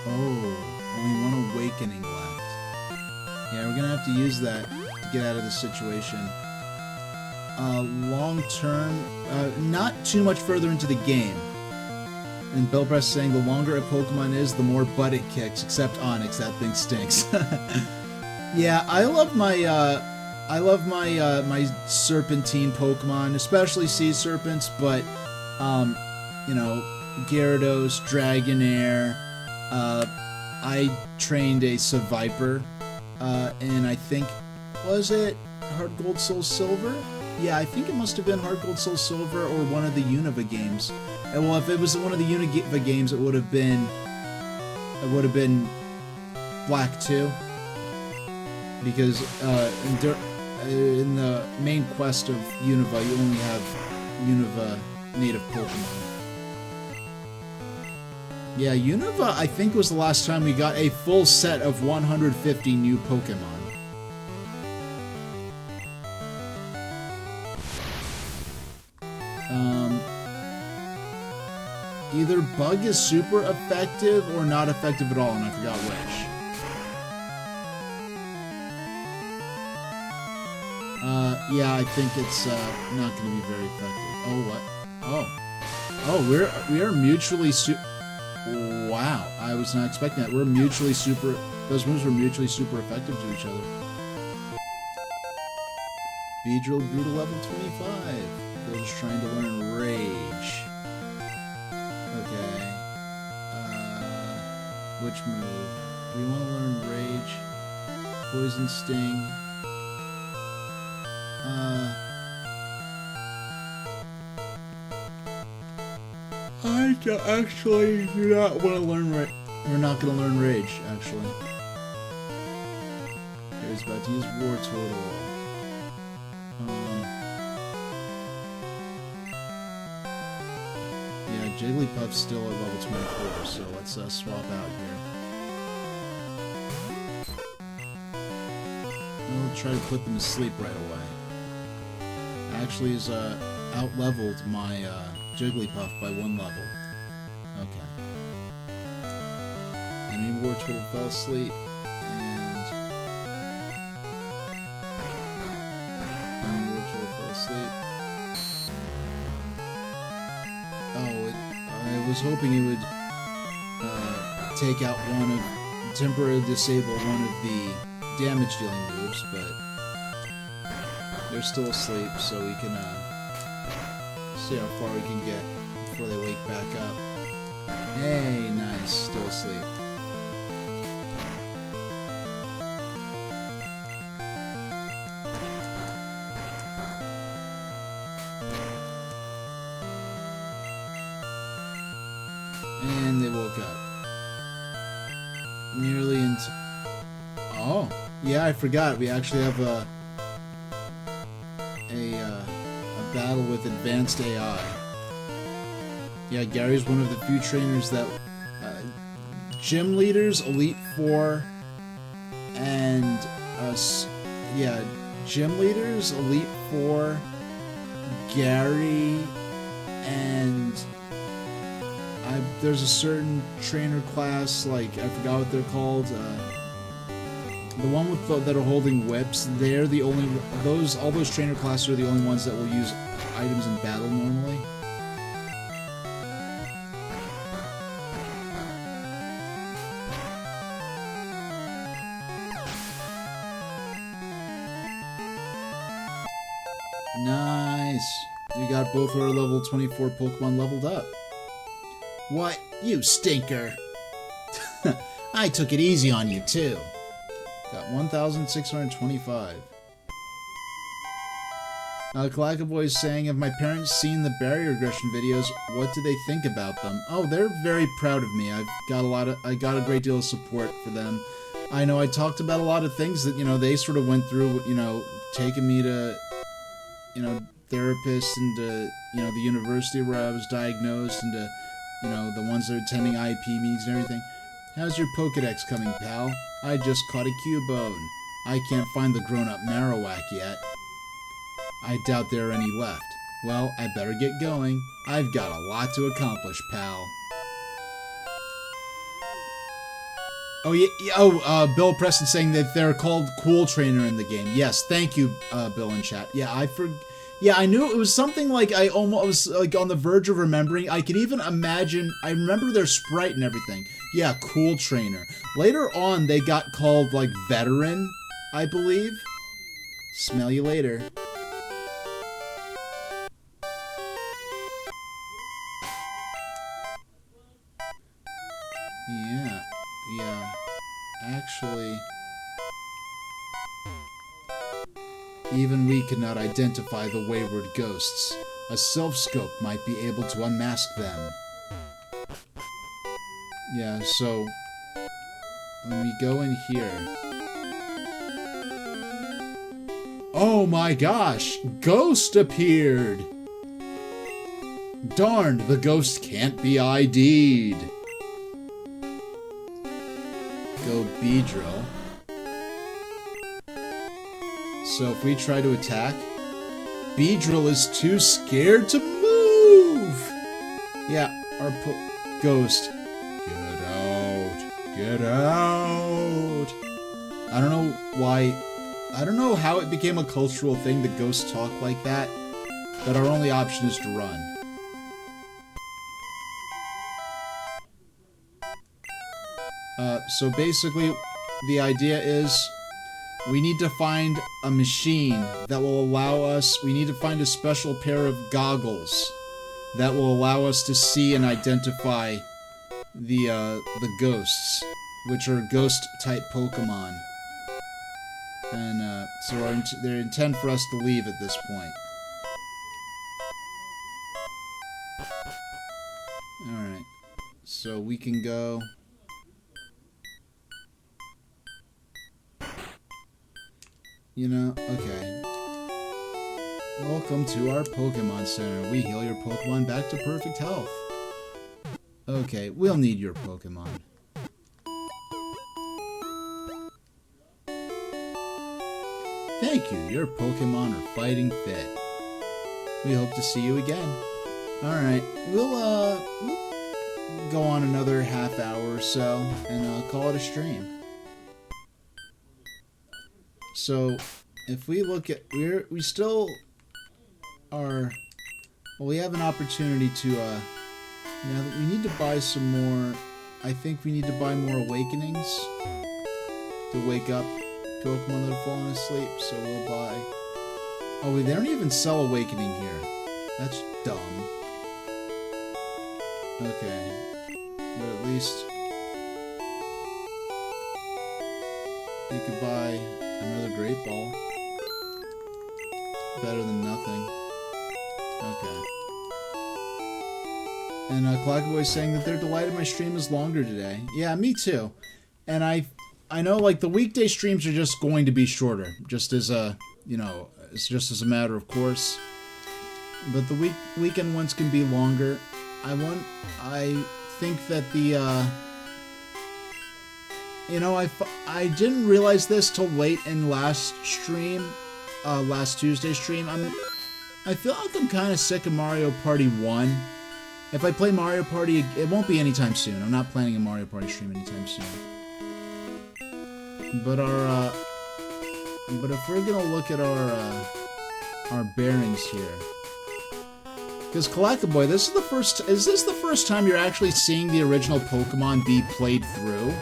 Oh, only one Awakening left. Yeah, we're gonna have to use that to get out of this situation. Long term, not too much further into the game. And Bellpress saying the longer a Pokemon is, the more butt it kicks, except Onix, that thing stinks. Yeah, I love my my Serpentine Pokemon, especially Sea Serpents, but, you know, Gyarados, Dragonair, I trained a Seviper, and I think, was it Heart Gold Soul Silver? Yeah, I think it must have been Heart Gold Soul Silver or one of the Unova games. And well, if it was one of the Unova games, it would have been Black 2. Because in the main quest of Unova, you only have Unova native Pokemon. Yeah, Unova, I think, was the last time we got a full set of 150 new Pokemon. Either Bug is super effective or not effective at all, and I forgot which. Yeah, I think it's not going to be very effective. Oh, what? Oh, we are mutually Wow, I was not expecting that. We're mutually super. Those moves were mutually super effective to each other. Beedrill grew to level 25. Bill's trying to learn Rage. Okay. Which move? We want to learn Rage. Poison Sting. I actually do not want to learn Rage. We're not going to learn Rage, actually. He's about to use War Total. Yeah, Jigglypuff's still at level 24, so let's swap out here. We'll try to put them to sleep right away. Actually, he's out-leveled my Jigglypuff by 1 level. Okay. Enemy War Turtle fell asleep, and enemy War Turtle fell asleep. Oh, I was hoping it would take out temporarily disable one of the damage-dealing moves, but they're still asleep, so we can see how far we can get before they wake back up. Hey, nice, still asleep. And they woke up. Nearly into... Oh, yeah, I forgot. We actually have a battle with advanced AI. Yeah, Gary's one of the few trainers that gym leaders, Elite Four, and gym leaders, Elite Four, Gary, and there's a certain trainer class, like I forgot what they're called. The one with that are holding whips, they're the only all those trainer classes are the only ones that will use items in battle normally. Nice. We got both our level 24 Pokemon leveled up. What? You stinker. I took it easy on you, too. Got 1,625. Clackaboy is saying, have my parents seen the barrier regression videos? What do they think about them? Oh, they're very proud of me. I got a great deal of support for them. I know I talked about a lot of things that, they sort of went through, taking me to, therapists and to, the university where I was diagnosed and to, the ones that are attending IEP meetings and everything. How's your Pokedex coming, pal? I just caught a Cubone. I can't find the grown-up Marowak yet. I doubt there are any left. Well, I better get going. I've got a lot to accomplish, pal. Oh, yeah. Bill Preston saying that they're called Cool Trainer in the game. Yes, thank you, Bill in chat. Yeah, I knew it was something like I almost was like on the verge of remembering. I could even imagine. I remember their sprite and everything. Yeah, Cool Trainer. Later on, they got called like Veteran, I believe. Smell you later. Yeah. Actually, even we could not identify the wayward ghosts. A self-scope might be able to unmask them. Yeah, so when we go in here... Oh my gosh! Ghost appeared! Darn, the ghost can't be ID'd. Go Beedrill. So if we try to attack, Beedrill is too scared to move! Yeah, our ghost. Get out! Get out! I don't know why... I don't know how it became a cultural thing that ghosts talk like that, but our only option is to run. So basically, the idea is we need to find a machine that will allow us... We need to find a special pair of goggles that will allow us to see and identify the ghosts, which are ghost-type Pokemon. And so they intend for us to leave at this point. Alright. So we can go... Okay. Welcome to our Pokemon Center. We heal your Pokemon back to perfect health. Okay, we'll need your Pokemon. Thank you, your Pokemon are fighting fit. We hope to see you again. Alright, we'll go on another half hour or so and call it a stream. So, if we look at... We still are... Well, we have an opportunity to, we need to buy some more... I think we need to buy more Awakenings to wake up Pokemon that have fallen asleep, so we'll buy... Oh, they don't even sell Awakening here. That's dumb. Okay. But at least... You could buy... Another Great Ball. Better than nothing. Okay. And Clockboy's saying that they're delighted my stream is longer today. Yeah, me too. And I know like the weekday streams are just going to be shorter, just as a it's just as a matter of course. But the weekend ones can be longer. I think that the I didn't realize this till late in last Tuesday's stream. I feel like I'm kind of sick of Mario Party 1. If I play Mario Party, it won't be anytime soon. I'm not planning a Mario Party stream anytime soon. But if we're gonna look at our bearings here, because Kalakaboy, is this the first time you're actually seeing the original Pokemon be played through?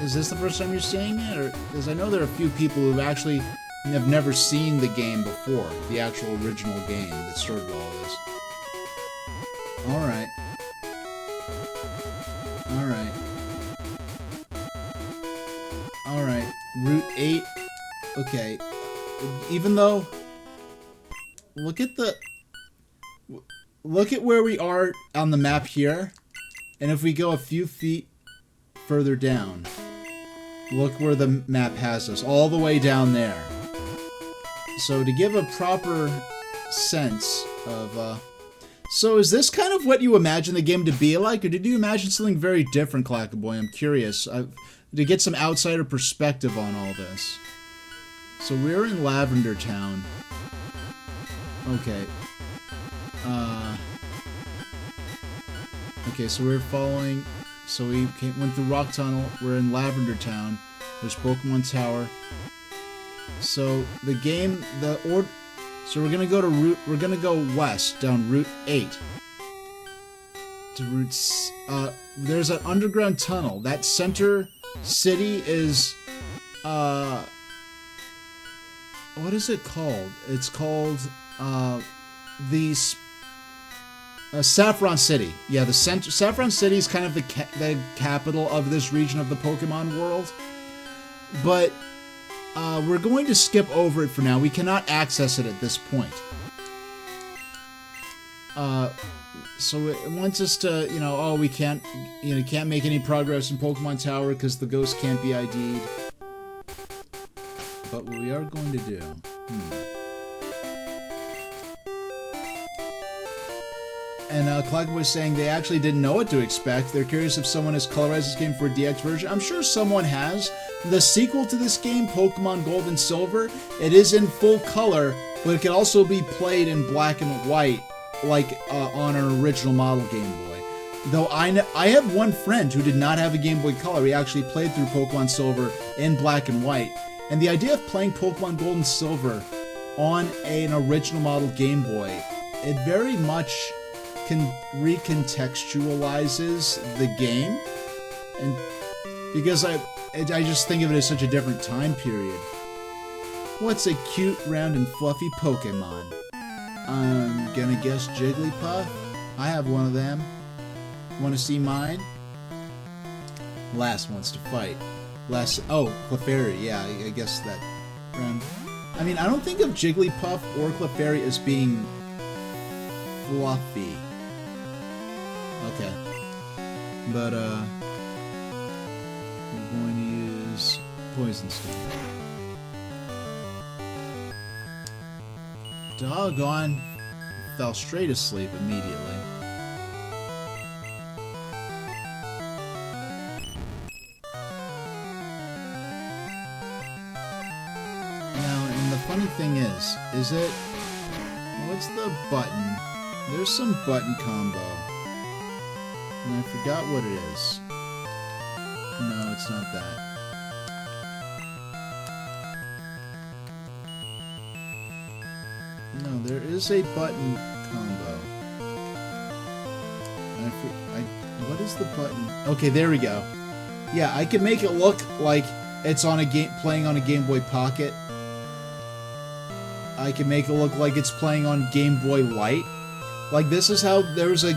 Is this the first time you're seeing it? Or because I know there are a few people who've actually have never seen the game before, the actual original game that started all this. Alright. Alright. Alright. Route 8. Okay. Even though... Look at where we are on the map here. And if we go a few feet further down, look where the map has us. All the way down there. So to give a proper sense of... So is this kind of what you imagine the game to be like? Or did you imagine something very different, Clackaboy? I'm curious. To get some outsider perspective on all this. So we're in Lavender Town. Okay. Okay, so we're following... So we went through Rock Tunnel. We're in Lavender Town. There's Pokémon Tower. So the game... So we're gonna go to route... We're gonna go west, down Route 8. To Route... there's an underground tunnel. That center city is... What is it called? It's called... Saffron City. Yeah, the center... Saffron City is kind of the capital of this region of the Pokemon world. But... we're going to skip over it for now. We cannot access it at this point. So it wants us to, you know, oh, we can't, you know, can't make any progress in Pokemon Tower because the ghost can't be ID'd. But what we are going to do... And Clark was saying they actually didn't know what to expect. They're curious if someone has colorized this game for a DX version. I'm sure someone has. The sequel to this game, Pokemon Gold and Silver, it is in full color, but it can also be played in black and white, like on an original model Game Boy. Though I have one friend who did not have a Game Boy Color. He actually played through Pokemon Silver in black and white. And the idea of playing Pokemon Gold and Silver on an original model Game Boy, it very much recontextualizes the game, and because I just think of it as such a different time period. What's a cute, round, and fluffy Pokemon? I'm gonna guess Jigglypuff. I have one of them. Want to see mine? Last wants to fight. Oh, Clefairy. Yeah, I guess that round. I mean, I don't think of Jigglypuff or Clefairy as being fluffy. Okay. But, we're going to use Poison Stone. Doggone. Fell straight asleep immediately. Now, and the funny thing is it... What's the button? There's some button combo. And I forgot what it is. No, it's not that. No, there is a button combo. What is the button? Okay, there we go. Yeah, I can make it look like it's on a playing on a Game Boy Pocket. I can make it look like it's playing on Game Boy Light. Like, this is how there was a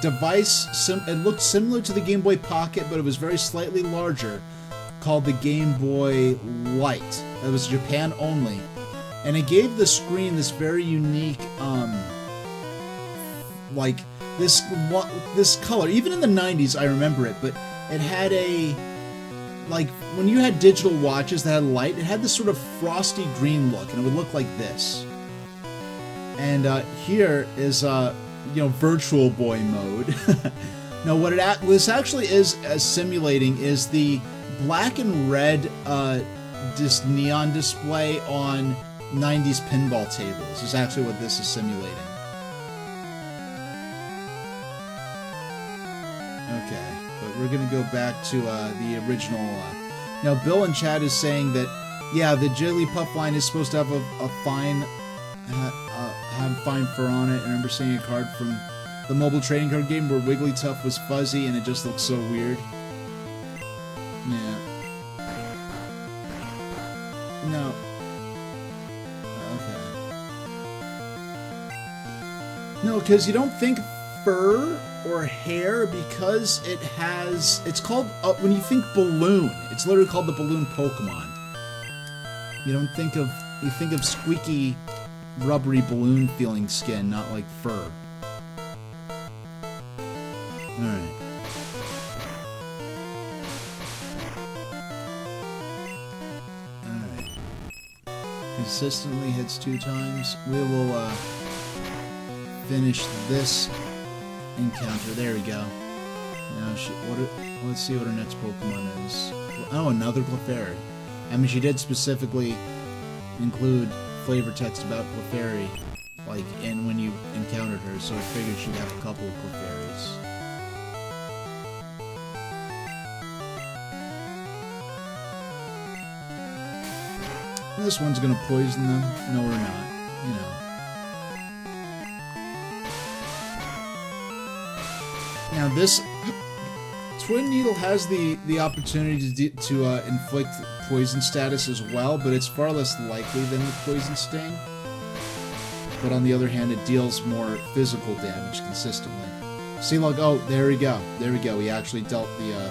device, it looked similar to the Game Boy Pocket, but it was very slightly larger, called the Game Boy Light. It was Japan only. And it gave the screen this very unique, like, this color. Even in the 90s, I remember it, but it had a, like, when you had digital watches that had light, it had this sort of frosty green look, and it would look like this. And here is, Virtual Boy mode. Now, what this actually is simulating is the black and red this neon display on 90s pinball tables. Is actually what this is simulating. Okay, but we're going to go back to the original. Now, Bill in chat is saying that, yeah, the Jigglypuff line is supposed to have a fine... have fine fur on it. I remember seeing a card from the mobile trading card game where Wigglytuff was fuzzy and it just looked so weird. Yeah. No. No, because you don't think fur or hair because it's called, when you think balloon, it's literally called the balloon Pokemon. You think of squeaky, rubbery balloon feeling skin, not like fur. Alright. Alright. Consistently hits 2 times. We will, finish this encounter. There we go. Now, let's see what our next Pokemon is. Oh, another Clefairy. I mean, she did specifically include flavor text about Clefairy, like, in when you encountered her, so I figured she'd have a couple of Clefairies. This one's gonna poison them. No, we're not. You know. Now this Twin Needle has the opportunity to inflict poison status as well, but it's far less likely than the Poison Sting. But on the other hand, it deals more physical damage consistently. See, look, oh, there we go. There we go. We actually dealt the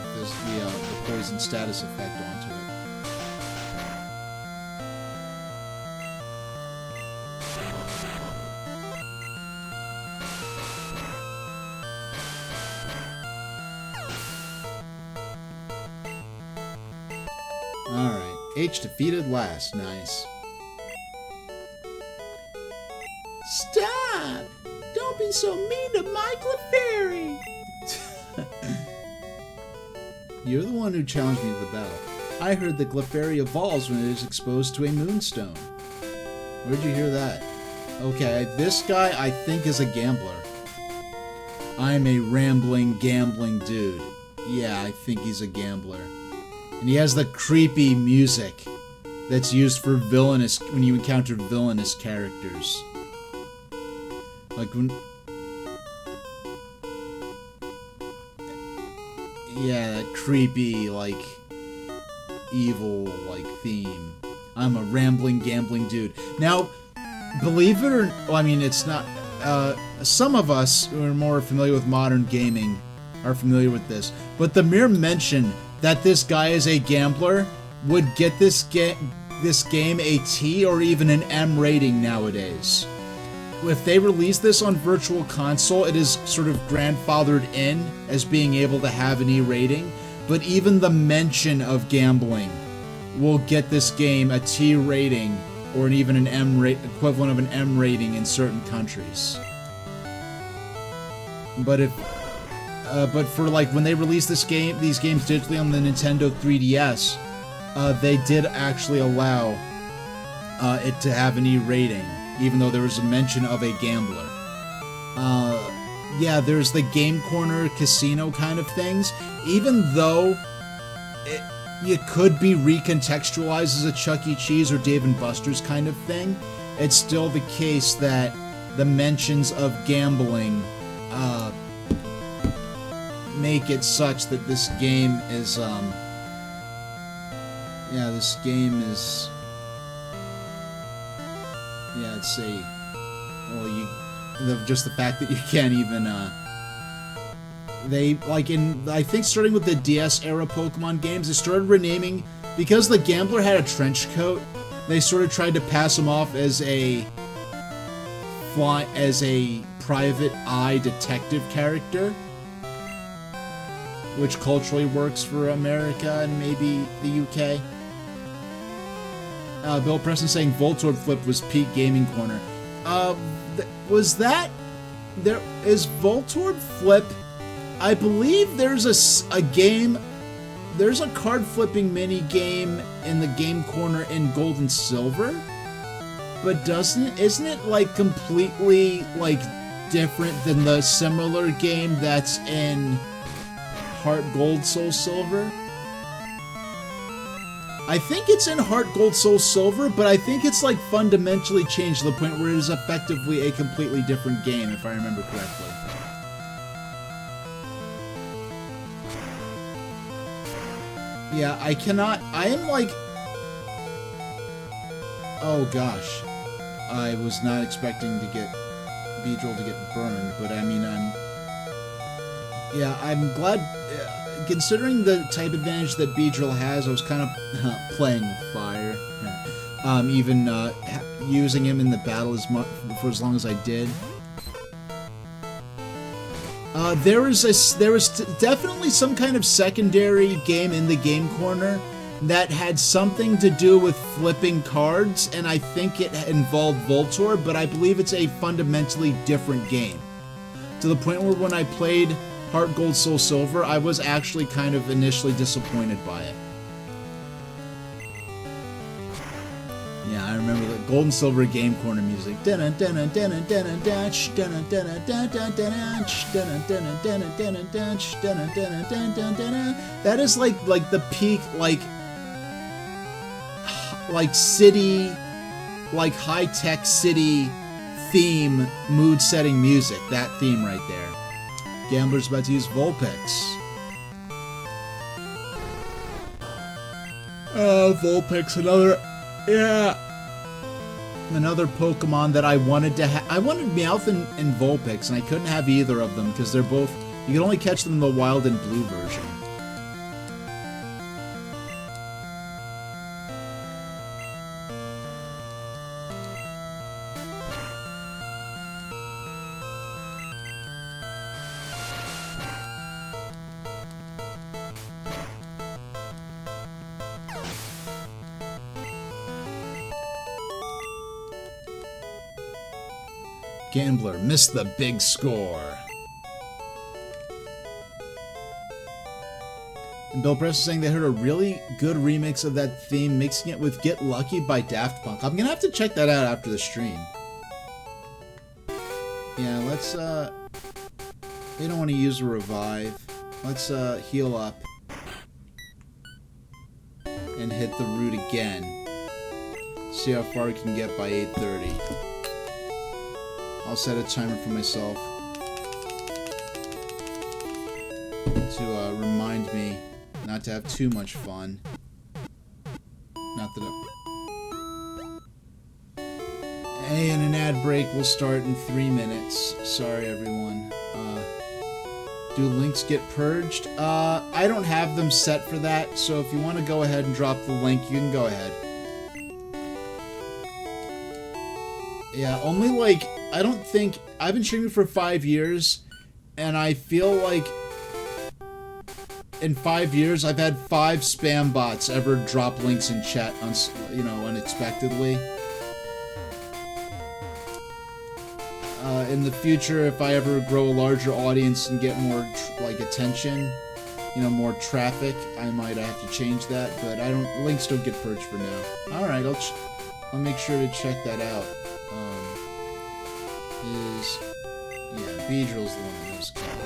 poison status effect onto it. Alright, H defeated last. Nice. Stop! Don't be so mean to my Clefairy! You're the one who challenged me to the battle. I heard that Clefairy evolves when it is exposed to a moonstone. Where'd you hear that? Okay, this guy I think is a gambler. I'm a rambling, gambling dude. Yeah, I think he's a gambler. And he has the creepy music that's used for villainous, when you encounter villainous characters. Like when... Yeah, that creepy, like, evil, like, theme. I'm a rambling, gambling dude. Now, believe it or... Well, I mean, it's not... some of us who are more familiar with modern gaming are familiar with this. But the mere mention that this guy is a gambler would get this game a T or even an M rating nowadays. If they release this on Virtual Console, it is sort of grandfathered in as being able to have an E rating, but even the mention of gambling will get this game a T rating or even an M equivalent of an M rating in certain countries. But for like when they released these games digitally on the Nintendo 3DS, they did actually allow it to have an E rating, even though there was a mention of a gambler. Yeah, there's the Game Corner casino kind of things. Even though it could be recontextualized as a Chuck E. Cheese or Dave & Buster's kind of thing, it's still the case that the mentions of gambling make it such that this game is, this game is, it's just the fact that you can't even, they, like I think starting with the DS era Pokemon games, they started renaming, because the gambler had a trench coat, they sort of tried to pass him off as a private eye detective character, which culturally works for America and maybe the UK. Bill Preston saying Voltorb Flip was peak Gaming Corner. Was that... There is Voltorb Flip... I believe there's a game... There's a card flipping mini game in the Game Corner in Gold and Silver, but isn't it like completely like different than the similar game that's in Heart Gold Soul Silver? I think it's in Heart Gold Soul Silver, but I think it's like fundamentally changed to the point where it is effectively a completely different game, if I remember correctly. Yeah, I am like... Oh gosh. I was not expecting to get Beedrill to get burned, but I mean, I'm glad, considering the type advantage that Beedrill has, I was kind of playing with fire. Even using him in the battle for as long as I did. There was definitely some kind of secondary game in the game corner that had something to do with flipping cards, and I think it involved Voltor, but I believe it's a fundamentally different game. To the point where when I played Heart Gold Soul Silver, I was actually kind of initially disappointed by it. Yeah, I remember the Gold and Silver Game Corner music. That is like the peak, like city, like high-tech city theme, mood-setting music. That theme right there. Gambler's about to use Vulpix. Vulpix, another Pokemon that I wanted to have. I wanted Meowth and Vulpix, and I couldn't have either of them because they're both, you can only catch them in the Wild and Blue version. Gambler missed the big score. And Bill Press is saying they heard a really good remix of that theme, mixing it with Get Lucky by Daft Punk. I'm gonna have to check that out after the stream. Yeah, let's, we don't want to use a revive. Let's, heal up. And hit the route again. See how far we can get by 8:30. I'll set a timer for myself to remind me not to have too much fun. Not that Hey, and an ad break will start in 3 minutes. Sorry, everyone. Do links get purged? I don't have them set for that, so if you want to go ahead and drop the link, you can go ahead. Yeah, only like, I don't think, I've been streaming for 5 years, and I feel like in 5 years I've had 5 spam bots ever drop links in chat, unexpectedly. In the future, if I ever grow a larger audience and get more attention, more traffic, I might have to change that, but links don't get purged for now. All right, I'll make sure to check that out. Beedrill's the one that knows Cal.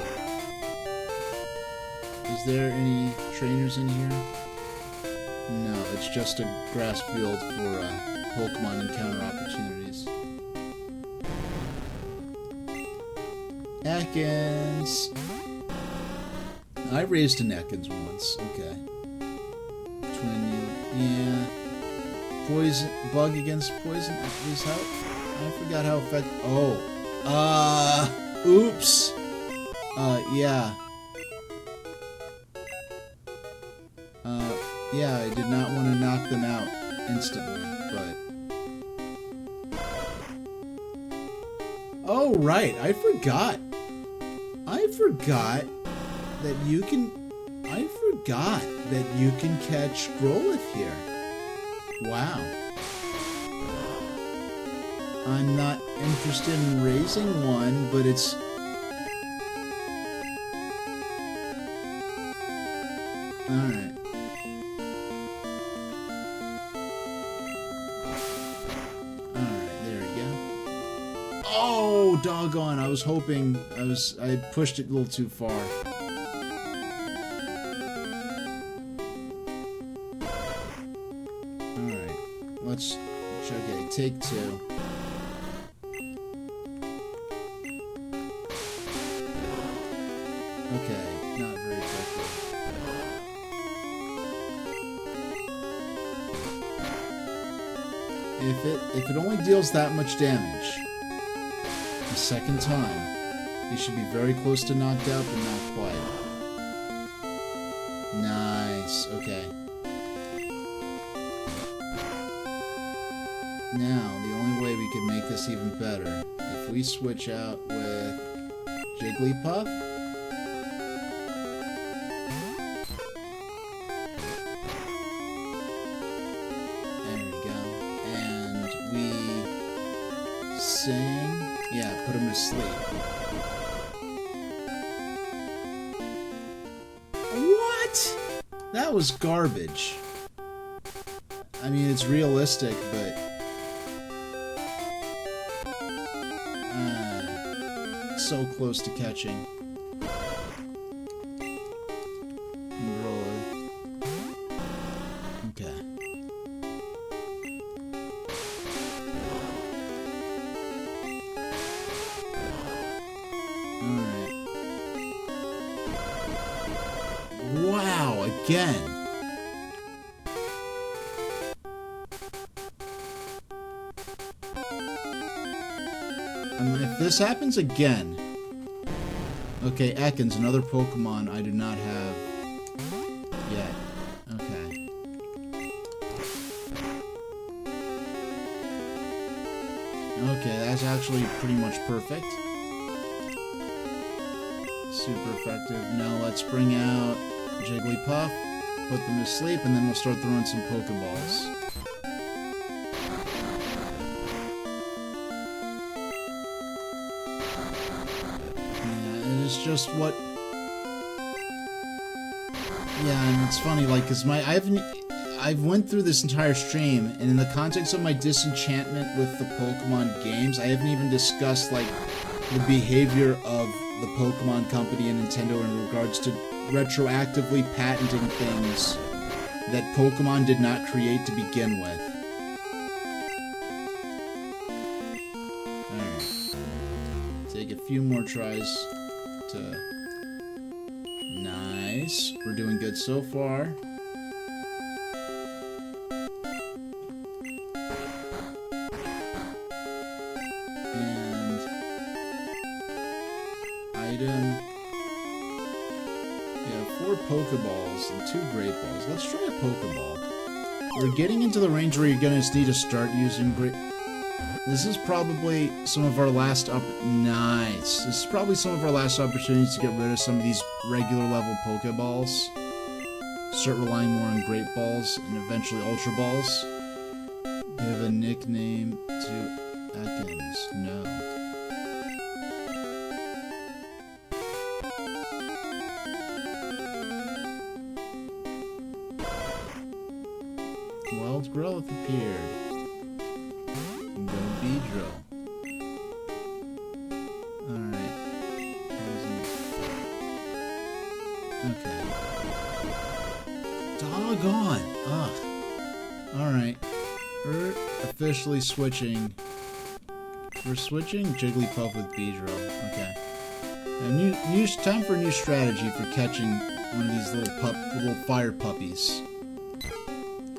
Is there any trainers in here? No, it's just a grass field for Pokemon encounter opportunities. Ekans! I raised an Ekans once, okay. Yeah. Poison, bug against poison, is how, I forgot how effective, oops. Yeah. Yeah, I did not want to knock them out instantly, but... Oh, right, I forgot that you can... catch Growlithe here. Wow. I'm not interested in raising one, but it's... Alright. Alright, there we go. Oh, doggone, I was hoping... I pushed it a little too far. Alright, let's... Okay, take 2. Okay, not very effective. If it only deals that much damage, A second time. He should be very close to knocked out, but not quite. Nice. Okay. Now, the only way we can make this even better, if we switch out with Jigglypuff. There we go. And we sing. Yeah, put him to sleep. What? That was garbage. I mean, it's realistic, but... so close to catching. Roll it. Okay. Alright. Wow, again. If this happens again... Okay, Ekans, another Pokemon I do not have yet. Okay. Okay, that's actually pretty much perfect. Super effective. Now let's bring out Jigglypuff, put them to sleep, and then we'll start throwing some Pokeballs. It's just what... Yeah, and it's funny, like, cause I've went through this entire stream, and in the context of my disenchantment with the Pokemon games, I haven't even discussed, like, the behavior of the Pokemon Company and Nintendo in regards to retroactively patenting things that Pokemon did not create to begin with. Alright. Take a few more tries. Nice. We're doing good so far. And item. We have 4 Pokeballs and 2 Great Balls. Let's try a Pokeball. We're getting into the range where you're gonna need to start using Great. This is probably some of our last Nice. This is probably some of our last opportunities to get rid of some of these regular level Pokeballs. Start relying more on Great Balls and eventually Ultra Balls. Give a nickname to Ekans. No. Wild Growth appeared. Beedrill. Alright. Okay. Doggone! Ugh. Alright. We're officially switching. We're switching Jigglypuff with Beedrill. Okay. Now, time for a new strategy for catching one of these little fire puppies.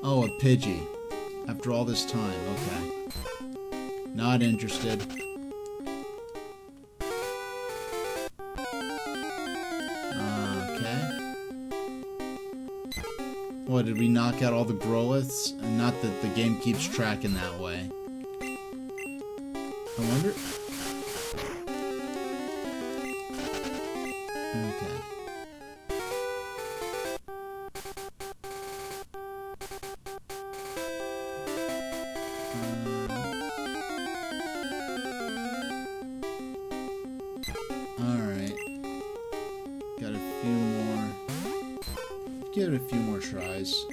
Oh, a Pidgey. After all this time, okay. Not interested. Okay. What, did we knock out all the Growliths? And not that the game keeps tracking that way. I wonder... Okay. Give it a few more tries.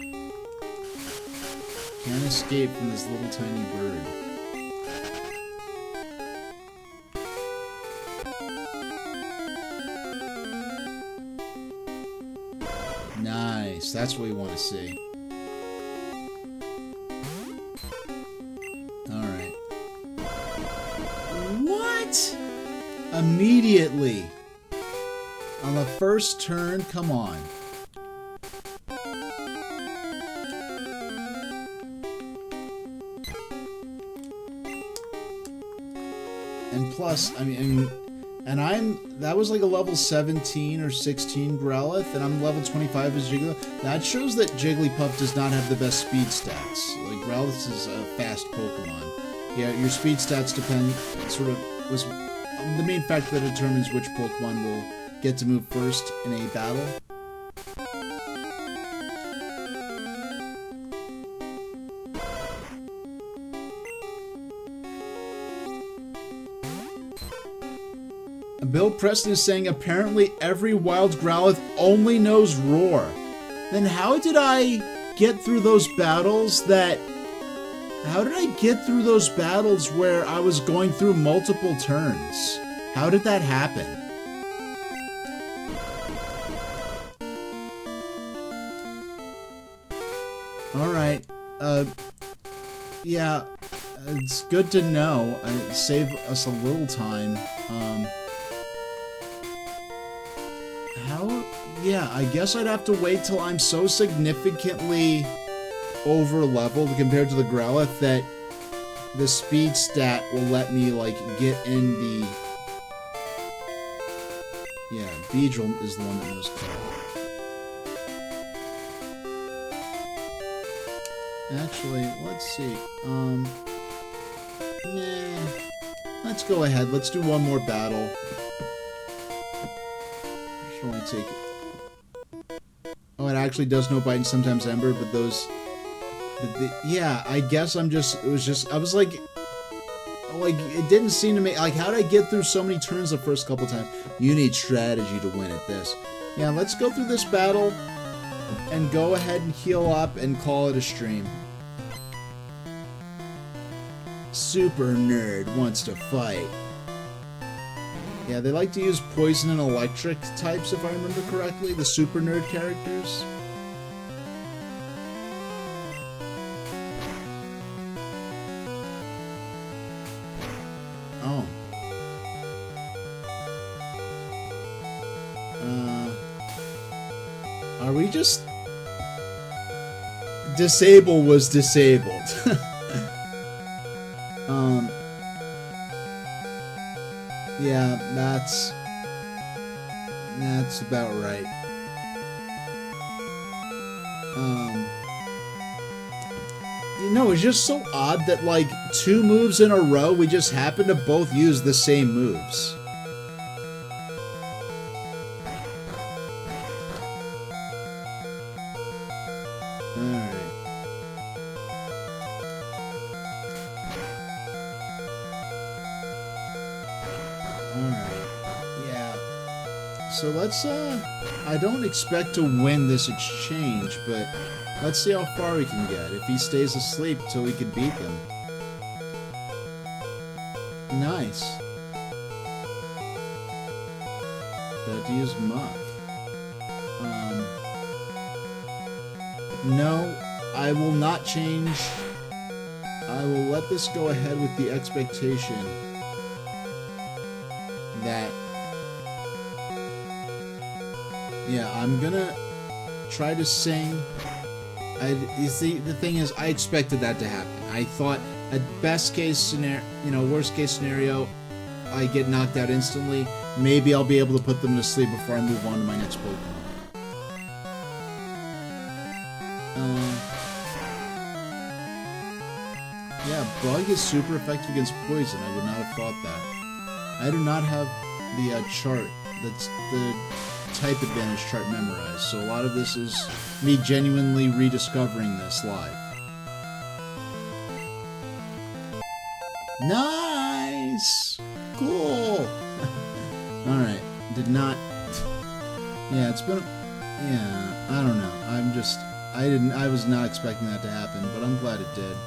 Can't escape from this little tiny bird. Nice, that's what we want to see. Alright. What? Immediately. On the first turn, come on. And plus, I mean, and that was like a level 17 or 16 Growlithe, and I'm level 25 as Jigglypuff. That shows that Jigglypuff does not have the best speed stats. Like, Growlithe is a fast Pokemon. Yeah, your speed stats depend, was the main factor that determines which Pokemon will get to move first in a battle. Bill Preston is saying apparently every wild Growlithe only knows Roar. Then how did I get through those battles where I was going through multiple turns? How did that happen? Alright, yeah, it's good to know. Save us a little time. Yeah, I guess I'd have to wait till I'm so significantly over-leveled compared to the Growlithe that the speed stat will let me, like, get in the... Yeah, Beedrill is the one that knows Cloud. Actually, let's see. Nah. Let's go ahead. Let's do one more battle. Should only take... Oh, it actually does know Bite and sometimes Ember, but those... yeah, I guess I was like, it didn't seem to me, like, how did I get through so many turns the first couple times? You need strategy to win at this. Yeah, let's go through this battle, and go ahead and heal up and call it a stream. Super Nerd wants to fight. Yeah, they like to use poison and electric types, if I remember correctly, the Super Nerd characters. Oh. Are we just... Disable was disabled. Yeah, that's about right. You know, it's just so odd that, like, 2 moves in a row, we just happen to both use the same moves. Alright. So let's, I don't expect to win this exchange, but let's see how far we can get. If he stays asleep till we can beat him. Nice. Got to use Muck. No, I will not change. I will let this go ahead with the expectation that... Yeah, I'm gonna try to sing. You see, the thing is, I expected that to happen. I thought, at best case scenario, worst case scenario, I get knocked out instantly. Maybe I'll be able to put them to sleep before I move on to my next Pokemon. Yeah, Bug is super effective against poison. I would not have thought that. I do not have the chart. That's the type advantage chart memorized, so a lot of this is me genuinely rediscovering this live. Nice! Cool! Alright, did not... Yeah, it's been... Yeah, I don't know. I was not expecting that to happen, but I'm glad it did.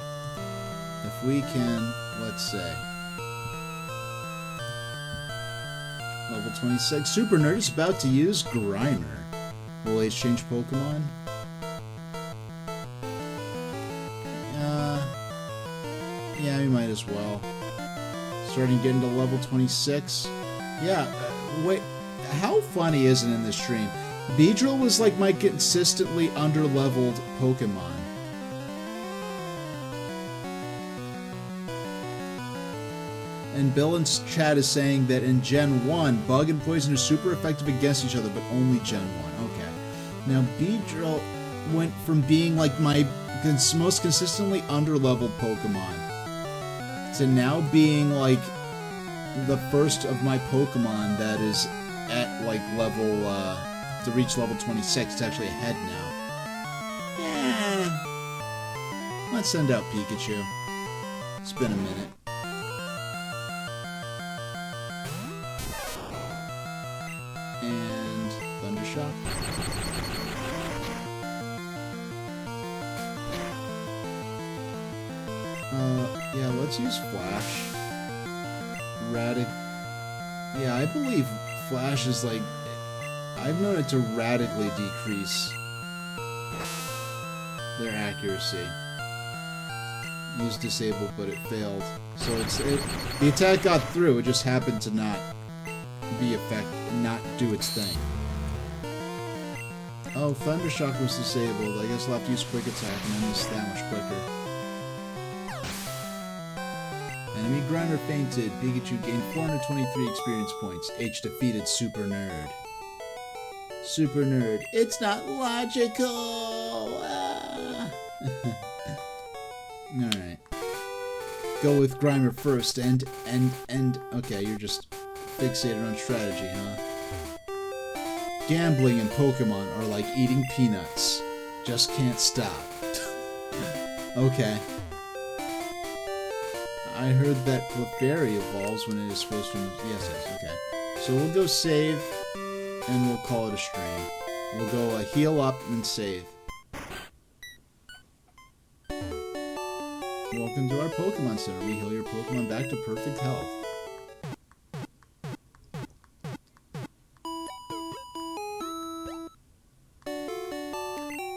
If we can, let's say... Level 26. Super Nerd is about to use Grimer. Will he exchange Pokemon? Yeah, we might as well. Starting getting to level 26. Yeah, wait. How funny is it in this stream? Beedrill was like my consistently under-leveled Pokemon. and Bill in chat is saying that in Gen 1, Bug and Poison are super effective against each other, but only Gen 1. Okay. Now, Beedrill went from being like my most consistently underleveled Pokemon to now being like the first of my Pokemon that is at like level, to reach level 26. It's actually ahead now. Let's send out Pikachu. It's been a minute. And Thundershock. Yeah, let's use Flash. Yeah, I believe Flash is like... I've known it to radically decrease their accuracy. Used Disable, but it failed. So the attack got through, it just happened to not do its thing. Oh, Thundershock was disabled. I guess I'll have to use Quick Attack and then it's that much quicker. Enemy Grinder fainted. Pikachu gained 423 experience points. H defeated Super Nerd. Super Nerd. It's not logical! Ah. Alright. Go with Grimer first and... Okay, you're just fixated on strategy, huh? Gambling and Pokemon are like eating peanuts. Just can't stop. Okay. I heard that Clefairy evolves when it is supposed to... Yes, okay. So we'll go save, and we'll call it a stream. We'll go heal up and save. Welcome to our Pokemon Center. We heal your Pokemon back to perfect health.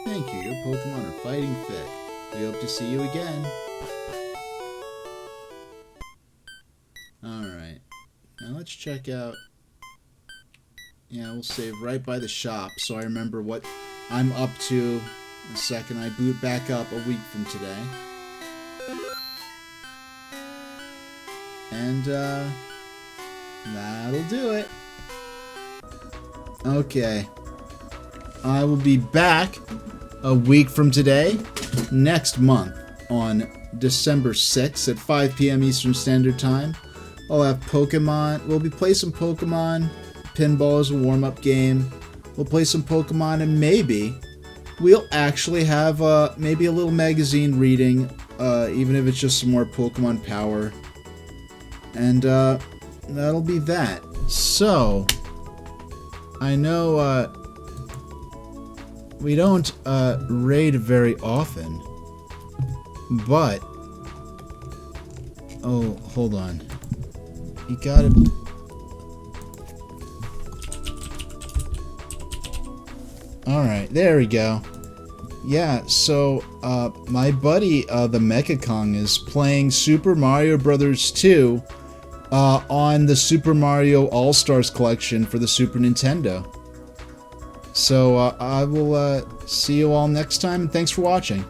Thank you. Your Pokemon are fighting fit. We hope to see you again. Alright. Now let's check out... Yeah, we'll save right by the shop so I remember what I'm up to the second I boot back up a week from today. And, that'll do it. Okay. I will be back a week from today, next month, on December 6th at 5 p.m. Eastern Standard Time. I'll have Pokemon. We'll be playing some Pokemon. Pinball is a warm-up game. We'll play some Pokemon, and maybe we'll actually have maybe a little magazine reading, even if it's just some more Pokemon Power. And that'll be that. So, I know we don't raid very often, but... Oh, hold on. You gotta... Alright, there we go. Yeah, so, my buddy, the Mecha Kong, is playing Super Mario Bros. 2 on the Super Mario All-Stars collection for the Super Nintendo. So, I will see you all next time, and thanks for watching.